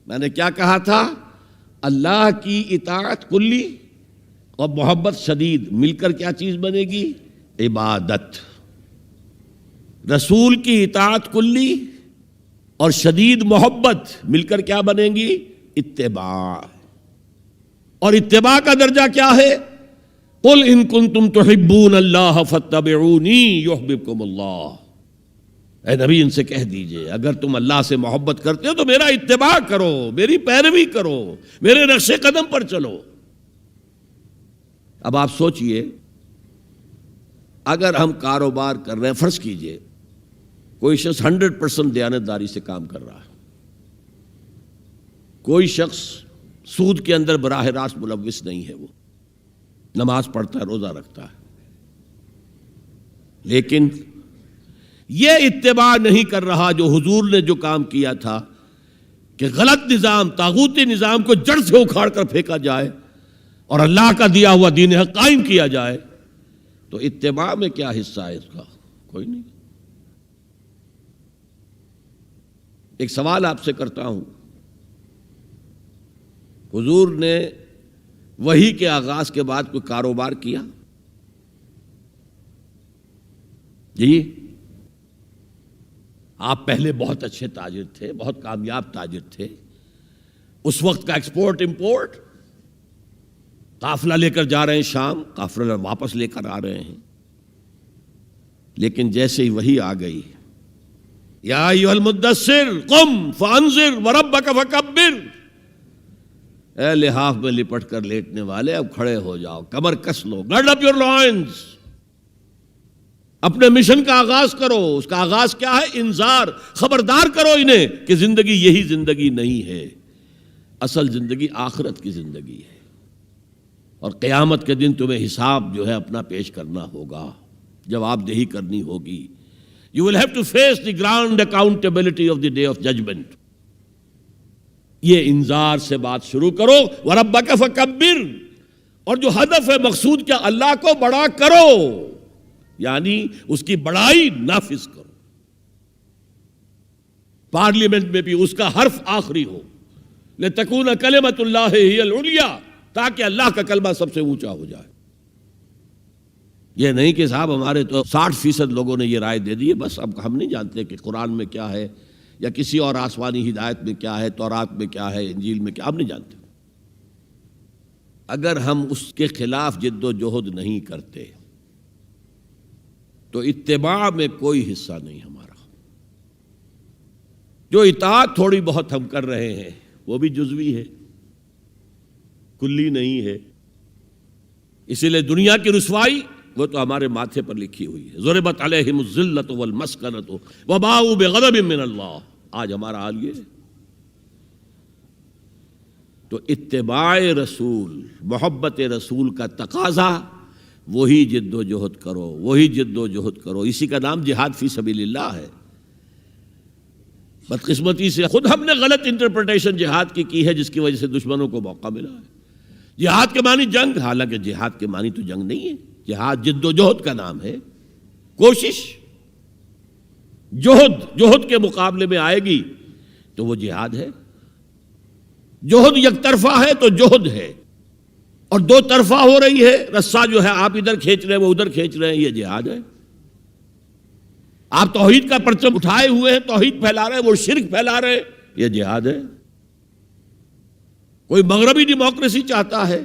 میں نے کیا کہا تھا؟ اللہ کی اطاعت کلی اور محبت شدید مل کر کیا چیز بنے گی؟ عبادت۔ رسول کی اطاعت کلی اور شدید محبت مل کر کیا بنیں گی؟ اتباع۔ اور اتباع کا درجہ کیا ہے؟ قل ان کنتم تحبون اللہ فاتبعونی یحببکم اللہ، اے نبی ان سے کہہ دیجئے اگر تم اللہ سے محبت کرتے ہو تو میرا اتباع کرو، میری پیروی کرو، میرے نقش قدم پر چلو۔ اب آپ سوچئے اگر ہم کاروبار کر رہے ہیں، فرض کیجئے کوئی شخص 100% دیانتداری سے کام کر رہا ہے، کوئی شخص سود کے اندر براہ راست ملوث نہیں ہے، وہ نماز پڑھتا ہے، روزہ رکھتا ہے، لیکن یہ اتباع نہیں کر رہا جو حضور نے جو کام کیا تھا کہ غلط نظام، طاغوتی نظام کو جڑ سے اکھاڑ کر پھینکا جائے اور اللہ کا دیا ہوا دین حق قائم کیا جائے، تو اتباع میں کیا حصہ ہے اس کا؟ کوئی نہیں۔ ایک سوال آپ سے کرتا ہوں، حضور نے وحی کے آغاز کے بعد کوئی کاروبار کیا؟ جی آپ پہلے بہت اچھے تاجر تھے، بہت کامیاب تاجر تھے، اس وقت کا ایکسپورٹ امپورٹ، قافلہ لے کر جا رہے ہیں شام، قافلہ واپس لے کر آ رہے ہیں، لیکن جیسے ہی وحی آ گئی یا ایھا المدثر قم فانذر وربک فکبر، اے لحاف میں لپٹ کر لیٹنے والے اب کھڑے ہو جاؤ، کمر کس لو، گرڈ اپ یور لائنز، اپنے مشن کا آغاز کرو۔ اس کا آغاز کیا ہے؟ انذار، خبردار کرو انہیں کہ زندگی یہی زندگی نہیں ہے، اصل زندگی آخرت کی زندگی ہے، اور قیامت کے دن تمہیں حساب جو ہے اپنا پیش کرنا ہوگا، جواب دہی کرنی ہوگی۔ You will have to face the grand accountability of the day of judgment۔ یہ انذار سے بات شروع کرو، وَرَبَّكَ فَكَبِّرْ، اور جو ہدف ہے مقصود کیا؟ اللہ کو بڑا کرو، یعنی اس کی بڑائی نافذ کرو۔ پارلیمنٹ میں بھی اس کا حرف آخری ہو، لِتَكُونَ كَلِمَةُ اللَّهِ هِيَ الْعُلْيَا، تاکہ اللہ کا کلمہ سب سے اونچا ہو جائے۔ یہ نہیں کہ صاحب ہمارے تو 60% لوگوں نے یہ رائے دے دی ہے، بس اب ہم نہیں جانتے کہ قرآن میں کیا ہے یا کسی اور آسمانی ہدایت میں کیا ہے، تورات میں کیا ہے، انجیل میں کیا، ہم نہیں جانتے۔ اگر ہم اس کے خلاف جد و جہد نہیں کرتے تو اتباع میں کوئی حصہ نہیں ہمارا۔ جو اطاعت تھوڑی بہت ہم کر رہے ہیں وہ بھی جزوی ہے، کلی نہیں ہے، اسی لیے دنیا کی رسوائی وہ تو ہمارے ماتھے پر لکھی ہوئی ہے، ضربت علیہم الذلۃ والمسکنۃ وباؤوا بغضب من اللہ۔ آج ہمارا حال یہ ہے۔ تو اتباع رسول، محبت رسول کا تقاضا وہی جد و جہد کرو، وہی جد و جہد کرو، اسی کا نام جہاد فی سبیل اللہ ہے۔ بدقسمتی سے خود ہم نے غلط انٹرپریٹیشن جہاد کی ہے، جس کی وجہ سے دشمنوں کو موقع ملا ہے۔ جہاد کے معنی جنگ، حالانکہ جہاد کے معنی تو جنگ نہیں ہے، جہاد جد و جہد کا نام ہے، کوشش۔ جہد کے مقابلے میں آئے گی تو وہ جہاد ہے۔ جہد یک طرفہ ہے تو جہد ہے، اور دو طرفہ ہو رہی ہے، رسہ جو ہے آپ ادھر کھینچ رہے ہیں وہ ادھر کھینچ رہے ہیں، یہ جہاد ہے۔ آپ توحید کا پرچم اٹھائے ہوئے ہیں، توحید پھیلا رہے ہیں، وہ شرک پھیلا رہے ہیں، یہ جہاد ہے؟ کوئی مغربی ڈیموکریسی چاہتا ہے،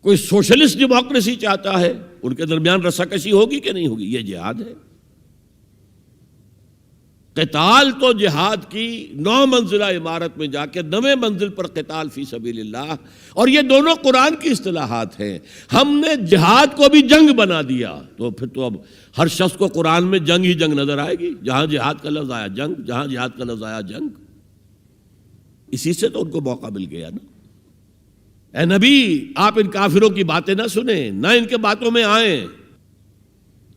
کوئی سوشلسٹ ڈیموکریسی چاہتا ہے، ان کے درمیان رساکشی ہوگی کہ نہیں ہوگی؟ یہ جہاد ہے۔ قتال تو جہاد کی 9 منزلہ عمارت میں جا کے 9ویں منزل پر قتال فی سبیل اللہ، اور یہ دونوں قرآن کی اصطلاحات ہیں۔ ہم نے جہاد کو بھی جنگ بنا دیا، تو پھر تو اب ہر شخص کو قرآن میں جنگ ہی جنگ نظر آئے گی۔ جہاں جہاد کا لفظ آیا جنگ، جہاں جہاد کا لفظ آیا جنگ۔ اسی سے تو ان کو موقع مل گیا نا۔ اے نبی، آپ ان کافروں کی باتیں نہ سنیں، نہ ان کے باتوں میں آئیں،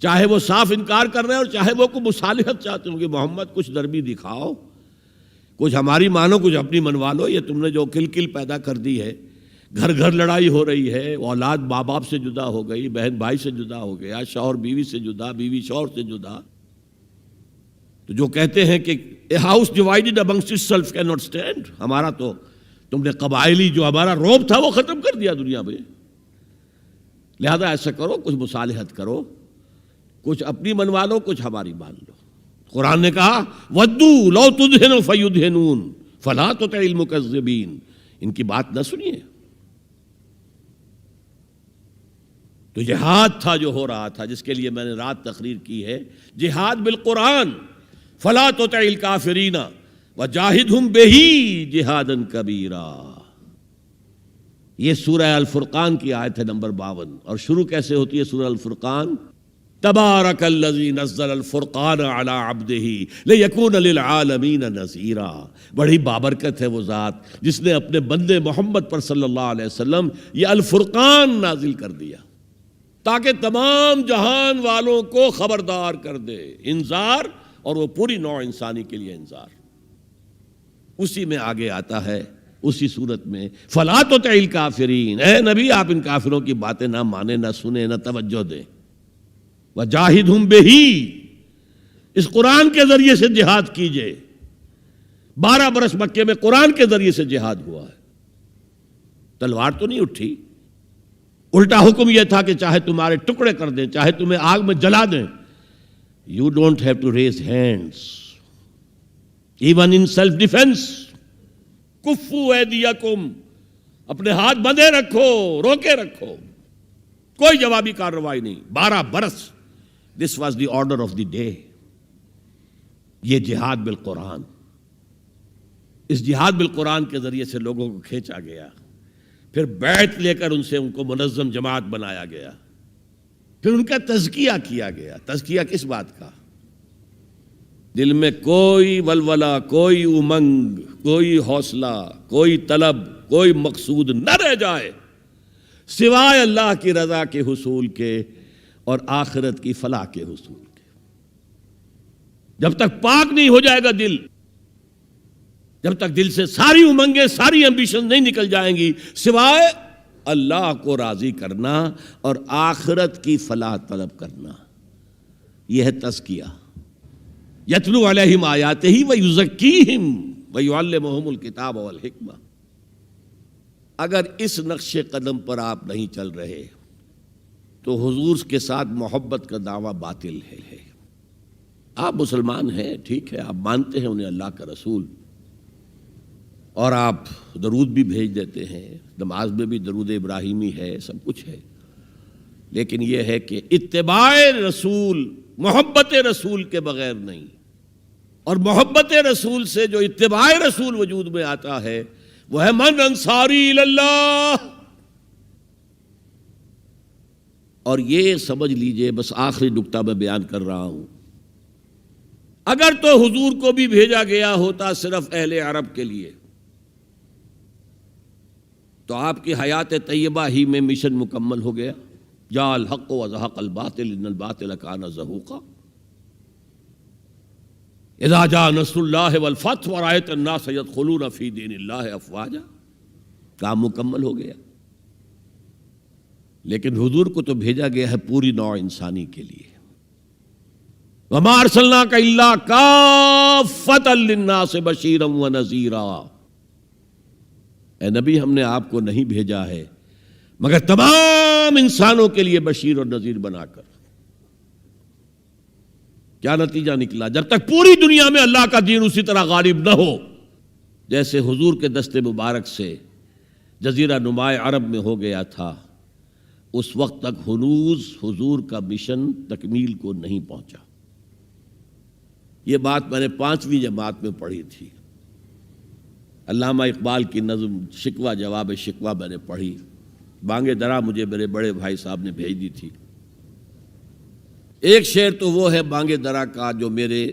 چاہے وہ صاف انکار کر رہے ہیں اور چاہے وہ کوئی مصالحت چاہتے ہوں کہ محمد کچھ نرمی دکھاؤ، کچھ ہماری مانو، کچھ اپنی منوا لو۔ یہ تم نے جو کل پیدا کر دی ہے، گھر گھر لڑائی ہو رہی ہے، اولاد ماں باپ سے جدا ہو گئی، بہن بھائی سے جدا ہو گیا، شوہر بیوی سے جدا، بیوی شوہر سے جدا۔ تو جو کہتے ہیں کہ a house divided amongst it self can not stand, ہمارا تو تم نے قبائلی جو ہمارا روب تھا وہ ختم کر دیا دنیا میں۔ لہذا ایسا کرو، کچھ مصالحت کرو، کچھ اپنی منوا لو، کچھ ہماری مان لو۔ قرآن نے کہا وَدُّوا لَوْ تُدْهِنُ فَيُدْهِنُونَ فَلَا تُطِعِ الْمُكَذِّبِينَ، ان کی بات نہ سنیے۔ تو جہاد تھا جو ہو رہا تھا، جس کے لیے میں نے رات تقریر کی ہے، جہاد بالقرآن۔ فَلَا تُطِعِ الْكَافِرِينَ وَجَاهِدْهُمْ بِهِ جِهَادًا كَبِيرًا۔ یہ سورہ الفرقان کی آیت ہے نمبر 52، اور شروع کیسے ہوتی ہے سورہ الفرقان؟ تبارک الذی نزل الفرقان علی عبدہ لیکون للعالمین نذیرا۔ بڑی بابرکت ہے وہ ذات جس نے اپنے بندے محمد پر صلی اللہ علیہ وسلم یہ الفرقان نازل کر دیا تاکہ تمام جہان والوں کو خبردار کر دے، انذار، اور وہ پوری نوع انسانی کے لیے انذار۔ اسی میں آگے آتا ہے، اسی صورت میں فلا تطع الکافرین، اے نبی آپ ان کافروں کی باتیں نہ مانیں، نہ سنیں، نہ توجہ دیں۔ وَجَاهِدْهُمْ بِهِ، اس قرآن کے ذریعے سے جہاد کیجئے۔ 12 برس مکے میں قرآن کے ذریعے سے جہاد ہوا ہے، تلوار تو نہیں اٹھی۔ الٹا حکم یہ تھا کہ چاہے تمہارے ٹکڑے کر دیں، چاہے تمہیں آگ میں جلا دیں، you don't have to raise hands even in self defense۔ کفو ایدیکم، اپنے ہاتھ بندھے رکھو، روکے رکھو، کوئی جوابی کارروائی نہیں۔ 12 برس this was the order of the day. یہ جہاد بالقرآن، اس جہاد بالقرآن کے ذریعے سے لوگوں کو کھینچا گیا، پھر بیعت لے کر ان سے ان کو منظم جماعت بنایا گیا، پھر ان کا تزکیہ کیا گیا۔ تزکیہ کس بات کا؟ دل میں کوئی ولولہ، کوئی امنگ، کوئی حوصلہ، کوئی طلب، کوئی مقصود نہ رہ جائے سوائے اللہ کی رضا کے حصول کے اور آخرت کی فلاح کے حصول کے۔ جب تک پاک نہیں ہو جائے گا دل، جب تک دل سے ساری امنگیں، ساری ایمبیشن نہیں نکل جائیں گی سوائے اللہ کو راضی کرنا اور آخرت کی فلاح طلب کرنا، یہ ہے تزکیہ۔ یتلو علیہم آیاتہ ویزکیہم ویعلمہم الکتاب والحکمہ۔ اگر اس نقش قدم پر آپ نہیں چل رہے تو حضور کے ساتھ محبت کا دعویٰ باطل ہے۔ آپ مسلمان ہیں، ٹھیک ہے، آپ مانتے ہیں انہیں اللہ کا رسول، اور آپ درود بھی بھیج دیتے ہیں، نماز میں بھی درود ابراہیمی ہے، سب کچھ ہے، لیکن یہ ہے کہ اتباع رسول، محبت رسول کے بغیر نہیں۔ اور محبت رسول سے جو اتباع رسول وجود میں آتا ہے وہ ہے من انصاری اللہ۔ اور یہ سمجھ لیجئے، بس آخری نکتہ میں بیان کر رہا ہوں، اگر تو حضور کو بھی بھیجا گیا ہوتا صرف اہل عرب کے لیے تو آپ کی حیات طیبہ ہی میں مشن مکمل ہو گیا۔ جاء الحق وزهق الباطل ان الباطل کان زہوقا۔ اذا جاء نصر اللہ والفتح ورأیت الناس يدخلون فی دین اللہ افواجا، کام مکمل ہو گیا۔ لیکن حضور کو تو بھیجا گیا ہے پوری نوع انسانی کے لیے۔ وما ارسلناک الا کافۃ للناس بشیرا ونذیرا، اے نبی ہم نے آپ کو نہیں بھیجا ہے مگر تمام انسانوں کے لیے بشیر اور نذیر بنا کر۔ کیا نتیجہ نکلا؟ جب تک پوری دنیا میں اللہ کا دین اسی طرح غالب نہ ہو جیسے حضور کے دست مبارک سے جزیرہ نمائے عرب میں ہو گیا تھا، اس وقت تک ہنوز حضور کا مشن تکمیل کو نہیں پہنچا۔ یہ بات میں نے 5ویں جماعت میں پڑھی تھی۔ علامہ اقبال کی نظم شکوہ جواب شکوہ میں نے پڑھی، بانگ درا مجھے میرے بڑے بھائی صاحب نے بھیج دی تھی۔ ایک شعر تو وہ ہے بانگ درا کا جو میرے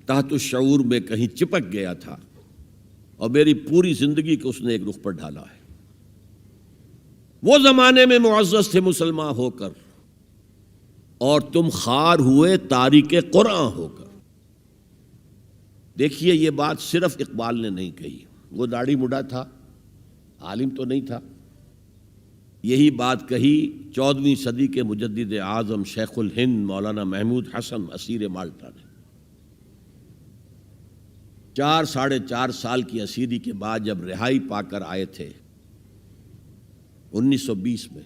تحت الشعور میں کہیں چپک گیا تھا اور میری پوری زندگی کو اس نے ایک رخ پر ڈھالا ہے۔ وہ زمانے میں معزز تھے مسلمان ہو کر، اور تم خوار ہوئے تاریک قرآن ہو کر۔ دیکھیے یہ بات صرف اقبال نے نہیں کہی، وہ داڑھی مڈا تھا، عالم تو نہیں تھا۔ یہی بات کہی 14ویں صدی کے مجدد اعظم شیخ الہند مولانا محمود حسن اسیر مالٹا نے۔ 4 سال کی اسیری کے بعد جب رہائی پا کر آئے تھے 1920 میں،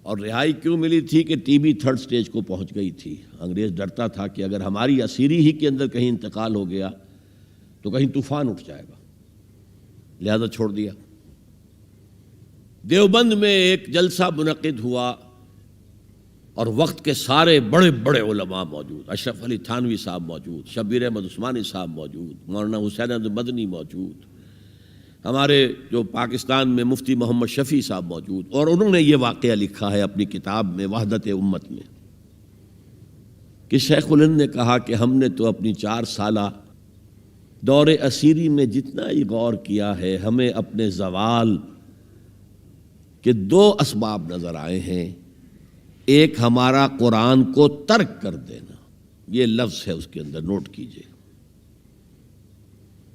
اور رہائی کیوں ملی تھی کہ ٹی بی 3rd سٹیج کو پہنچ گئی تھی۔ انگریز ڈرتا تھا کہ اگر ہماری اسیری ہی کے اندر کہیں انتقال ہو گیا تو کہیں طوفان اٹھ جائے گا، لہذا چھوڑ دیا۔ دیوبند میں ایک جلسہ منعقد ہوا اور وقت کے سارے بڑے بڑے علماء موجود، اشرف علی تھانوی صاحب موجود، شبیر احمد عثمانی صاحب موجود، مولانا حسین احمد مدنی موجود، ہمارے جو پاکستان میں مفتی محمد شفیع صاحب موجود، اور انہوں نے یہ واقعہ لکھا ہے اپنی کتاب میں وحدت امت میں کہ شیخ الہند نے کہا کہ ہم نے تو اپنی 4 سالہ دور اسیری میں جتنا ہی غور کیا ہے، ہمیں اپنے زوال کے 2 اسباب نظر آئے ہیں۔ ایک ہمارا قرآن کو ترک کر دینا، یہ لفظ ہے اس کے اندر، نوٹ کیجئے۔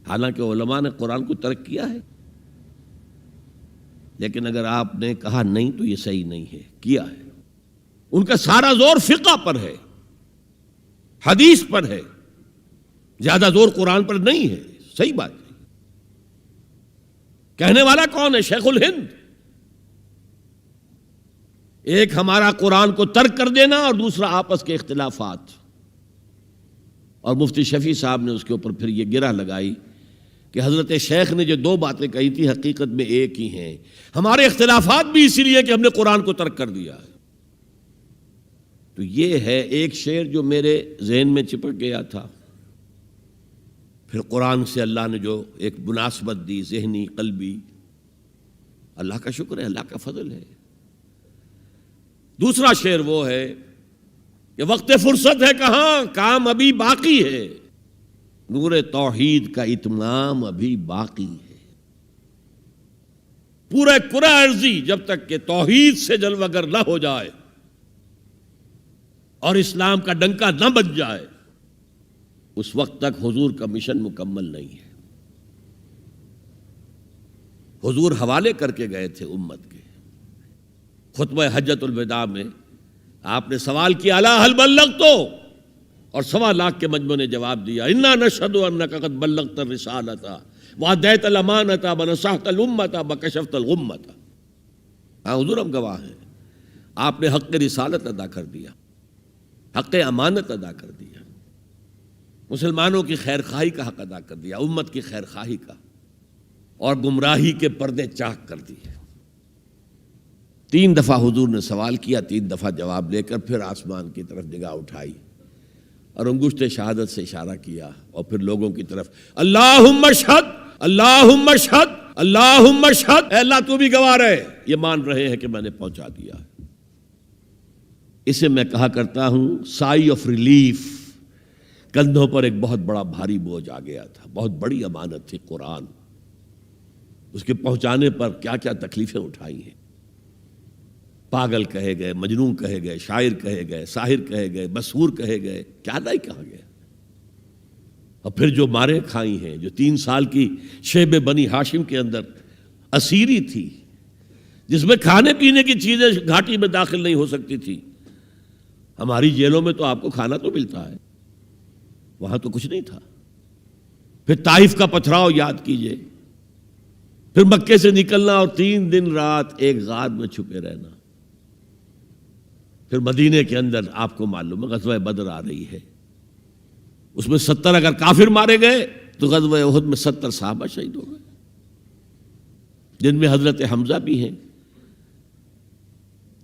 حالانکہ علماء نے قرآن کو ترک کیا ہے، لیکن اگر آپ نے کہا نہیں تو یہ صحیح نہیں ہے، کیا ہے۔ ان کا سارا زور فقہ پر ہے، حدیث پر ہے، زیادہ زور قرآن پر نہیں ہے۔ صحیح بات ہے۔ کہنے والا کون ہے؟ شیخ الہند۔ ایک ہمارا قرآن کو ترک کر دینا اور دوسرا آپس کے اختلافات۔ اور مفتی شفیع صاحب نے اس کے اوپر پھر یہ گرہ لگائی کہ حضرت شیخ نے جو 2 باتیں کہی تھی حقیقت میں ایک ہی ہیں، ہمارے اختلافات بھی اسی لیے کہ ہم نے قرآن کو ترک کر دیا ہے۔ تو یہ ہے ایک شعر جو میرے ذہن میں چپک گیا تھا، پھر قرآن سے اللہ نے جو ایک مناسبت دی ذہنی قلبی، اللہ کا شکر ہے، اللہ کا فضل ہے۔ دوسرا شعر وہ ہے کہ وقت فرصت ہے کہاں، کام ابھی باقی ہے، نور توحید کا اتمام ابھی باقی ہے۔ پورے کرہ ارضی جب تک کہ توحید سے جلوگر نہ ہو جائے اور اسلام کا ڈنکا نہ بج جائے، اس وقت تک حضور کا مشن مکمل نہیں ہے۔ حضور حوالے کر کے گئے تھے امت کے۔ خطبہ حجۃ الوداع میں آپ نے سوال کیا الا هل بلغت، اور 1.25 لاکھ کے مجمع نے جواب دیا انا نشهد انک قد بلغت الرسالۃ وادیت الامانۃ ونصحت الامۃ وکشفت الغمۃ۔ ہاں حضور ہم گواہ ہیں، آپ نے حق رسالت ادا کر دیا، حق امانت ادا کر دیا، مسلمانوں کی خیر خواہی کا حق ادا کر دیا، امت کی خیر خواہی کا، اور گمراہی کے پردے چاک کر دیے۔ 3 دفعہ حضور نے سوال کیا، 3 دفعہ جواب لے کر پھر آسمان کی طرف نگاہ اٹھائی اور انگشت شہادت سے اشارہ کیا، اور پھر لوگوں کی طرف اللہم اشہد اللہم اشہد اللہم اشہد، اے اللہ تو بھی گواہ رہے، یہ مان رہے ہیں کہ میں نے پہنچا دیا۔ اسے میں کہا کرتا ہوں سائی آف ریلیف۔ کندھوں پر ایک بہت بڑا بھاری بوجھ آ گیا تھا، بہت بڑی امانت تھی قرآن، اس کے پہنچانے پر کیا کیا تکلیفیں اٹھائی ہیں۔ پاگل کہے گئے، مجنون کہے گئے، شاعر کہے گئے، ساحر کہے گئے، مسحور کہے گئے، کیا نہیں کہا گیا۔ اور پھر جو مارے کھائی ہیں، جو 3 سال کی شیب بنی ہاشم کے اندر اسیری تھی، جس میں کھانے پینے کی چیزیں گھاٹی میں داخل نہیں ہو سکتی تھی۔ ہماری جیلوں میں تو آپ کو کھانا تو ملتا ہے، وہاں تو کچھ نہیں تھا۔ پھر طائف کا پتھراؤ یاد کیجئے، پھر مکے سے نکلنا اور 3 دن رات ایک غار میں چھپے رہنا، پھر مدینے کے اندر آپ کو معلوم ہے غزوہ بدر آ رہی ہے، اس میں 70 اگر کافر مارے گئے تو غزوہ احد میں 70 صحابہ شہید ہو گئے، جن میں حضرت حمزہ بھی ہیں۔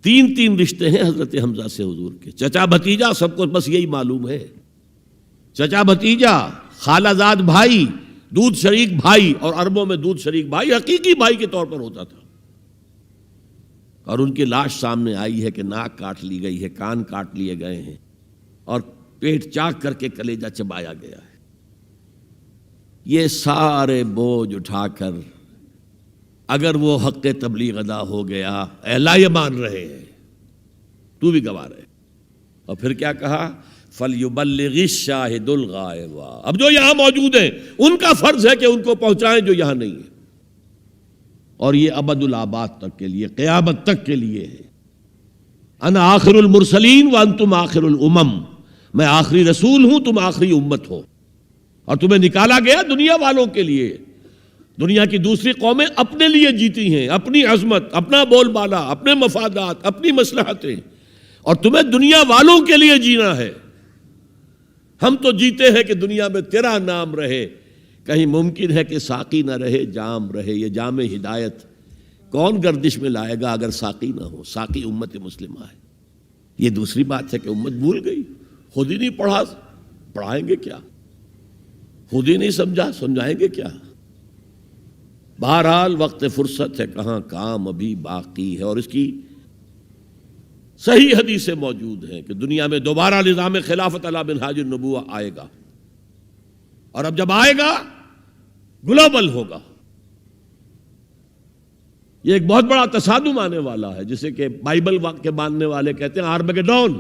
3 رشتے ہیں حضرت حمزہ سے حضور کے، چچا بھتیجا، سب کو بس یہی معلوم ہے، چچا بھتیجا، خالہ زاد بھائی، دودھ شریک بھائی، اور عربوں میں دودھ شریک بھائی حقیقی بھائی کے طور پر ہوتا تھا۔ اور ان کی لاش سامنے آئی ہے کہ ناک کاٹ لی گئی ہے، کان کاٹ لیے گئے ہیں، اور پیٹ چاک کر کے کلیجہ چبایا گیا ہے۔ یہ سارے بوجھ اٹھا کر اگر وہ حق تبلیغ ادا ہو گیا، اے اللہ یہ مان رہے ہیں، تو بھی گواہ رہے، اور پھر کیا کہا؟ فَلْيُبَلِّغِ الشَّاهِدُ الْغَائِبَ، اب جو یہاں موجود ہیں ان کا فرض ہے کہ ان کو پہنچائیں جو یہاں نہیں ہیں، اور یہ ابد الآباد تک کے لیے، قیامت تک کے لیے ہے۔ انا آخر المرسلین وانتم آخر الامم، میں آخری رسول ہوں، تم آخری امت ہو، اور تمہیں نکالا گیا دنیا والوں کے لیے۔ دنیا کی دوسری قومیں اپنے لیے جیتی ہیں، اپنی عظمت، اپنا بول بالا، اپنے مفادات، اپنی مصلحتیں، اور تمہیں دنیا والوں کے لیے جینا ہے۔ ہم تو جیتے ہیں کہ دنیا میں تیرا نام رہے، کہیں ممکن ہے کہ ساقی نہ رہے جام رہے۔ یہ جام ہدایت کون گردش میں لائے گا اگر ساقی نہ ہو؟ ساقی امت مسلمہ ہے۔ یہ دوسری بات ہے کہ امت بھول گئی، خود ہی نہیں پڑھا، پڑھائیں گے کیا؟ خود ہی نہیں سمجھا، سمجھائیں گے کیا؟ بہرحال وقت فرصت ہے، کہاں کام ابھی باقی ہے، اور اس کی صحیح حدیثیں موجود ہیں کہ دنیا میں دوبارہ نظام خلافت علی منہاج النبوہ آئے گا، اور اب جب آئے گا گلوبل ہوگا۔ یہ ایک بہت بڑا تصادم آنے والا ہے، جسے کہ بائبل کے ماننے والے کہتے ہیں آرمیگیڈون،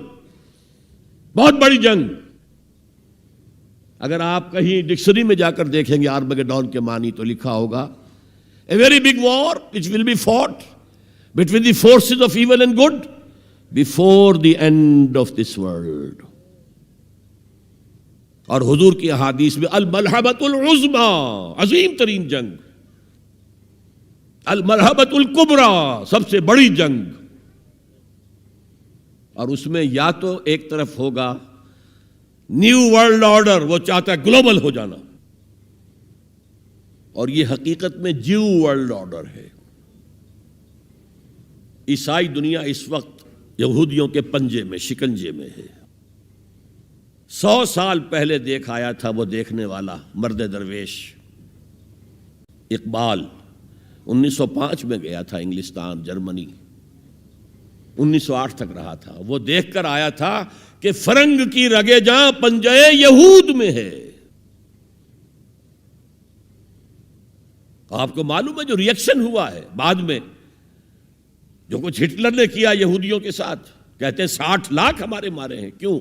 بہت بڑی جنگ۔ اگر آپ کہیں ڈکشنری میں جا کر دیکھیں گے آرمیگیڈون کے معنی تو لکھا ہوگا a very big war which will be fought between the forces of evil and good before the end of this world۔ اور حضور کی احادیث میں الملحمۃ العظمیٰ، عظیم ترین جنگ، الملحمۃ الکبریٰ، سب سے بڑی جنگ، اور اس میں یا تو ایک طرف ہوگا نیو ورلڈ آرڈر، وہ چاہتا ہے گلوبل ہو جانا، اور یہ حقیقت میں جیو ورلڈ آرڈر ہے۔ عیسائی دنیا اس وقت یہودیوں کے پنجے میں، شکنجے میں ہے۔ 100 سال پہلے دیکھ آیا تھا وہ دیکھنے والا مرد درویش اقبال، 1905 میں گیا تھا انگلستان، جرمنی، 1908 تک رہا تھا۔ وہ دیکھ کر آیا تھا کہ فرنگ کی رگے جاں پنجے یہود میں ہے۔ آپ کو معلوم ہے جو ریئیکشن ہوا ہے بعد میں، جو کچھ ہٹلر نے کیا یہودیوں کے ساتھ، کہتے ہیں 60 لاکھ ہمارے مارے ہیں۔ کیوں؟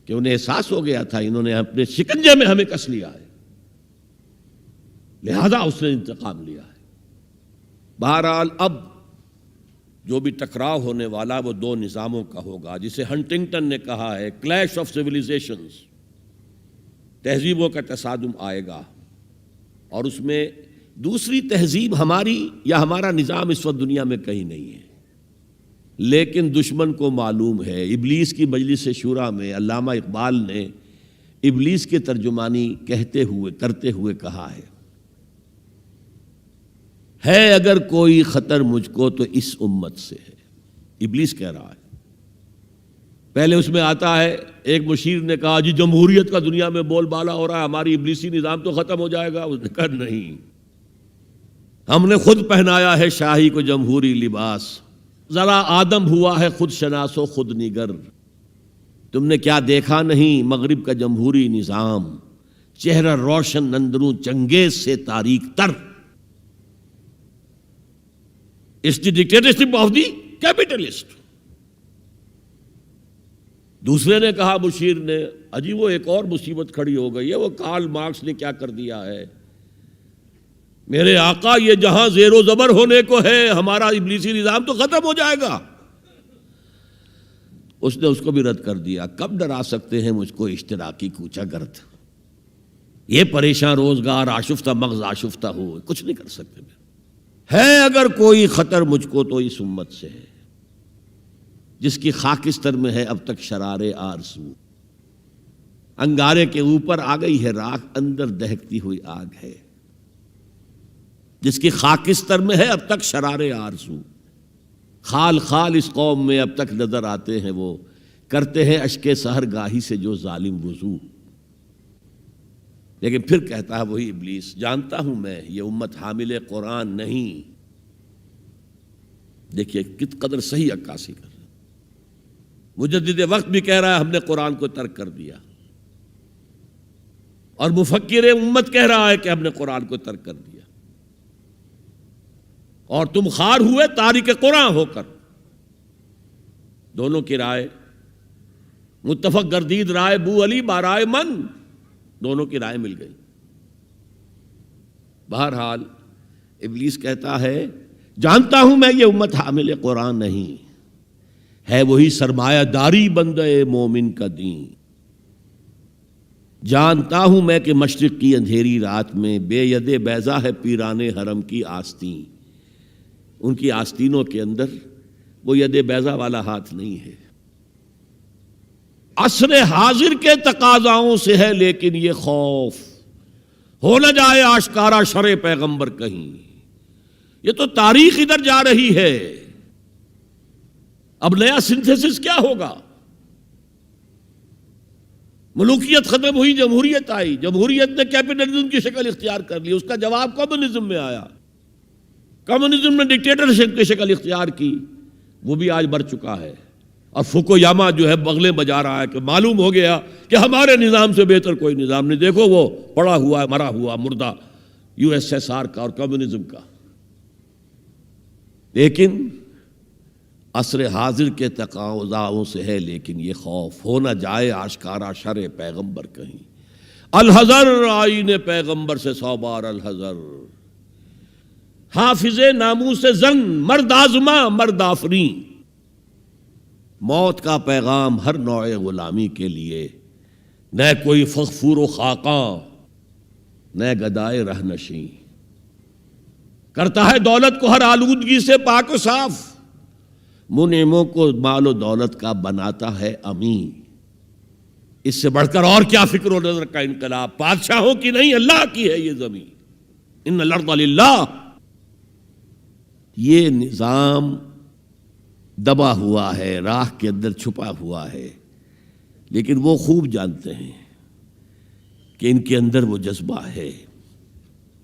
کہ انہیں احساس ہو گیا تھا انہوں نے اپنے شکنجے میں ہمیں کس لیا ہے، لہذا اس نے انتقام لیا ہے۔ بہرحال اب جو بھی ٹکراؤ ہونے والا وہ 2 نظاموں کا ہوگا، جسے ہنٹنگٹن نے کہا ہے کلیش آف سیویلائزیشنز، تہذیبوں کا تصادم آئے گا، اور اس میں دوسری تہذیب ہماری یا ہمارا نظام اس وقت دنیا میں کہیں نہیں ہے، لیکن دشمن کو معلوم ہے۔ ابلیس کی مجلس شورا میں علامہ اقبال نے ابلیس کے ترجمانی کرتے ہوئے کہا ہے اگر کوئی خطر مجھ کو تو اس امت سے ہے۔ ابلیس کہہ رہا ہے۔ پہلے اس میں آتا ہے، ایک مشیر نے کہا جی جمہوریت کا دنیا میں بول بالا ہو رہا ہے، ہماری ابلیسی نظام تو ختم ہو جائے گا۔ اس نے کہا نہیں، ہم نے خود پہنایا ہے شاہی کو جمہوری لباس، ذرا آدم ہوا ہے خود شناس و خود نگر۔ تم نے کیا دیکھا نہیں مغرب کا جمہوری نظام، چہرہ روشن اندروں چنگیز سے تاریک تر۔ It's the dictatorship of the capitalist۔ دوسرے نے کہا، مشیر نے، اجی وہ ایک اور مصیبت کھڑی ہو گئی ہے، وہ کارل مارکس نے کیا کر دیا ہے، میرے آقا یہ جہاں زیر و زبر ہونے کو ہے، ہمارا ابلیسی نظام تو ختم ہو جائے گا۔ اس نے اس کو بھی رد کر دیا۔ کب ڈرا سکتے ہیں مجھ کو اشتراکی کوچہ گرد، یہ پریشان روزگار آشفتہ مغز آشفتہ ہو، کچھ نہیں کر سکتے۔ ہے اگر کوئی خطر مجھ کو تو اس امت سے ہے، جس کی خاکستر میں ہے اب تک شرار آرزو۔ انگارے کے اوپر آ گئی ہے راکھ، اندر دہکتی ہوئی آگ ہے، جس کی خاکستر میں ہے اب تک شرارے آرزو، خال خال اس قوم میں اب تک نظر آتے ہیں، وہ کرتے ہیں اشک سحر گاہی سے جو ظالم وضو۔ لیکن پھر کہتا ہے وہی ابلیس، جانتا ہوں میں یہ امت حامل قرآن نہیں۔ دیکھیے کت قدر صحیح عکاسی کر رہا ہے۔ مجدد وقت بھی کہہ رہا ہے ہم نے قرآن کو ترک کر دیا، اور مفکر امت کہہ رہا ہے کہ ہم نے قرآن کو ترک کر دیا، اور تم خار ہوئے تارک قرآن ہو کر۔ دونوں کی رائے متفق گردید رائے بو علی بارائے من، دونوں کی رائے مل گئی۔ بہرحال ابلیس کہتا ہے جانتا ہوں میں یہ امت حامل قرآن نہیں، ہے وہی سرمایہ داری بندے مومن کا دین۔ جانتا ہوں میں کہ مشرق کی اندھیری رات میں بے ید بیضا ہے پیران حرم کی آستین، ان کی آستینوں کے اندر وہ ید بیضا والا ہاتھ نہیں ہے۔ عصر حاضر کے تقاضاؤں سے ہے لیکن یہ خوف، ہو نہ جائے آشکارا شرع پیغمبر کہیں، یہ تو تاریخ ادھر جا رہی ہے۔ اب نیا سنتھیسس کیا ہوگا؟ ملوکیت ختم ہوئی، جمہوریت آئی، جمہوریت نے کیپٹلزم کی شکل اختیار کر لی، اس کا جواب کمیونزم میں آیا، کمیونزم نے ڈکٹیٹرشپ کی شکل اختیار کی، وہ بھی آج بڑھ چکا ہے۔ اور فوکویاما جو ہے بغلیں بجا رہا ہے کہ معلوم ہو گیا کہ ہمارے نظام سے بہتر کوئی نظام نہیں، دیکھو وہ پڑا ہوا ہے مرا ہوا مردہ یو ایس ایس آر کا اور کمیونزم کا۔ لیکن عصر حاضر کے تقاضاؤں سے ہے لیکن یہ خوف، ہو نہ جائے آشکارا شرع پیغمبر کہیں، الحذر آئین پیغمبر سے 100 بار الحذر، حافظ ناموس زن مرد آزما مرد آفرین۔ موت کا پیغام ہر نوع غلامی کے لیے، نہ کوئی فغفور و خاقاں نہ گدائے رہ نشیں، کرتا ہے دولت کو ہر آلودگی سے پاک و صاف، منعموں کو مال و دولت کا بناتا ہے امین۔ اس سے بڑھ کر اور کیا فکر و نظر کا انقلاب، بادشاہوں کی نہیں اللہ کی ہے یہ زمین، ان الارض للہ۔ یہ نظام دبا ہوا ہے، راہ کے اندر چھپا ہوا ہے، لیکن وہ خوب جانتے ہیں کہ ان کے اندر وہ جذبہ ہے،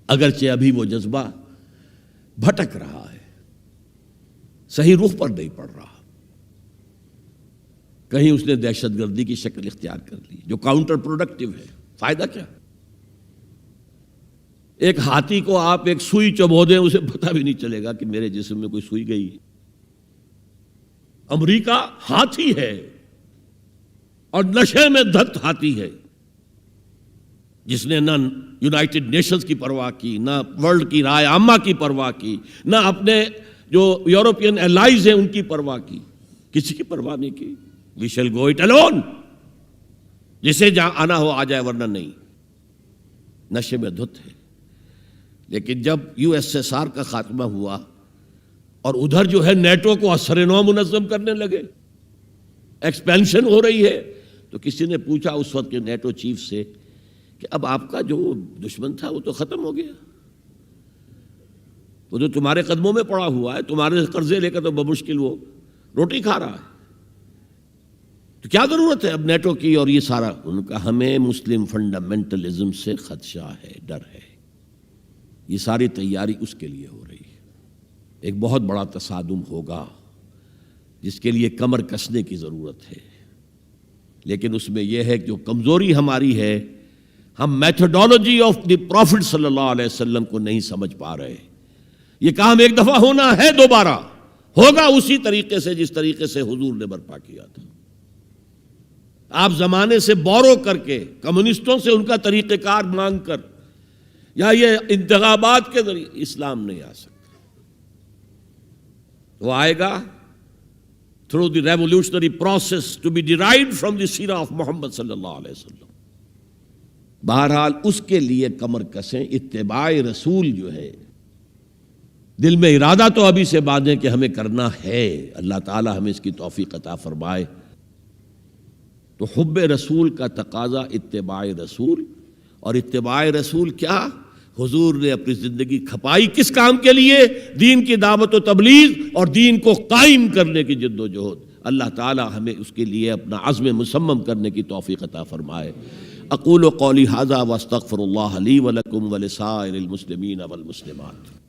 اگرچہ ابھی وہ جذبہ بھٹک رہا ہے، صحیح رخ پر نہیں پڑ رہا، کہیں اس نے دہشت گردی کی شکل اختیار کر لی جو کاؤنٹر پروڈکٹیو ہے۔ فائدہ کیا؟ ایک ہاتھی کو آپ ایک سوئی چبو دیں، اسے پتہ بھی نہیں چلے گا کہ میرے جسم میں کوئی سوئی گئی۔ امریکہ ہاتھی ہے اور نشے میں دھت ہاتھی ہے، جس نے نہ یونائٹڈ نیشنز کی پرواہ کی، نہ ورلڈ کی رائے عامہ کی پرواہ کی، نہ اپنے جو یورپین الائز ہیں ان کی پرواہ کی، کسی کی پرواہ نہیں کی۔ We shall go it alone, جسے جہاں آنا ہو آ جائے ورنہ نہیں، نشے میں دھت ہے۔ لیکن جب یو ایس ایس آر کا خاتمہ ہوا اور ادھر جو ہے نیٹو کو اثر نو منظم کرنے لگے، ایکسپینشن ہو رہی ہے، تو کسی نے پوچھا اس وقت کے نیٹو چیف سے کہ اب آپ کا جو دشمن تھا وہ تو ختم ہو گیا، وہ تو تمہارے قدموں میں پڑا ہوا ہے، تمہارے قرضے لے کر تو بمشکل وہ روٹی کھا رہا ہے، تو کیا ضرورت ہے اب نیٹو کی اور یہ سارا؟ ان کا ہمیں مسلم فنڈامنٹلزم سے خدشہ ہے، ڈر ہے، یہ ساری تیاری اس کے لیے ہو رہی ہے۔ ایک بہت بڑا تصادم ہوگا جس کے لیے کمر کسنے کی ضرورت ہے، لیکن اس میں یہ ہے کہ جو کمزوری ہماری ہے، ہم میتھڈالوجی آف دی پروفٹ صلی اللہ علیہ وسلم کو نہیں سمجھ پا رہے۔ یہ کام ایک دفعہ ہونا ہے، دوبارہ ہوگا اسی طریقے سے جس طریقے سے حضور نے برپا کیا تھا۔ آپ زمانے سے بورو کر کے، کمیونسٹوں سے ان کا طریقہ کار مانگ کر، یا یہ انتخابات کے ذریعے اسلام نہیں آ سکتا، وہ آئے گا through the revolutionary process to be derived from the سیرہ آف محمد صلی اللہ علیہ وسلم۔ بہرحال اس کے لیے کمر کسیں، اتباع رسول جو ہے، دل میں ارادہ تو ابھی سے باندھیں کہ ہمیں کرنا ہے، اللہ تعالی ہمیں اس کی توفیق عطا فرمائے۔ تو حب رسول کا تقاضا اتباع رسول، اور اتباع رسول کیا؟ حضور نے اپنی زندگی کھپائی کس کام کے لیے؟ دین کی دعوت و تبلیغ اور دین کو قائم کرنے کی جد و جہد۔ اللہ تعالی ہمیں اس کے لیے اپنا عزم مصمم کرنے کی توفیق عطا فرمائے۔ اقول قولی ھذا واستغفر اللہ لی ولکم ولسائر المسلمین والمسلمات۔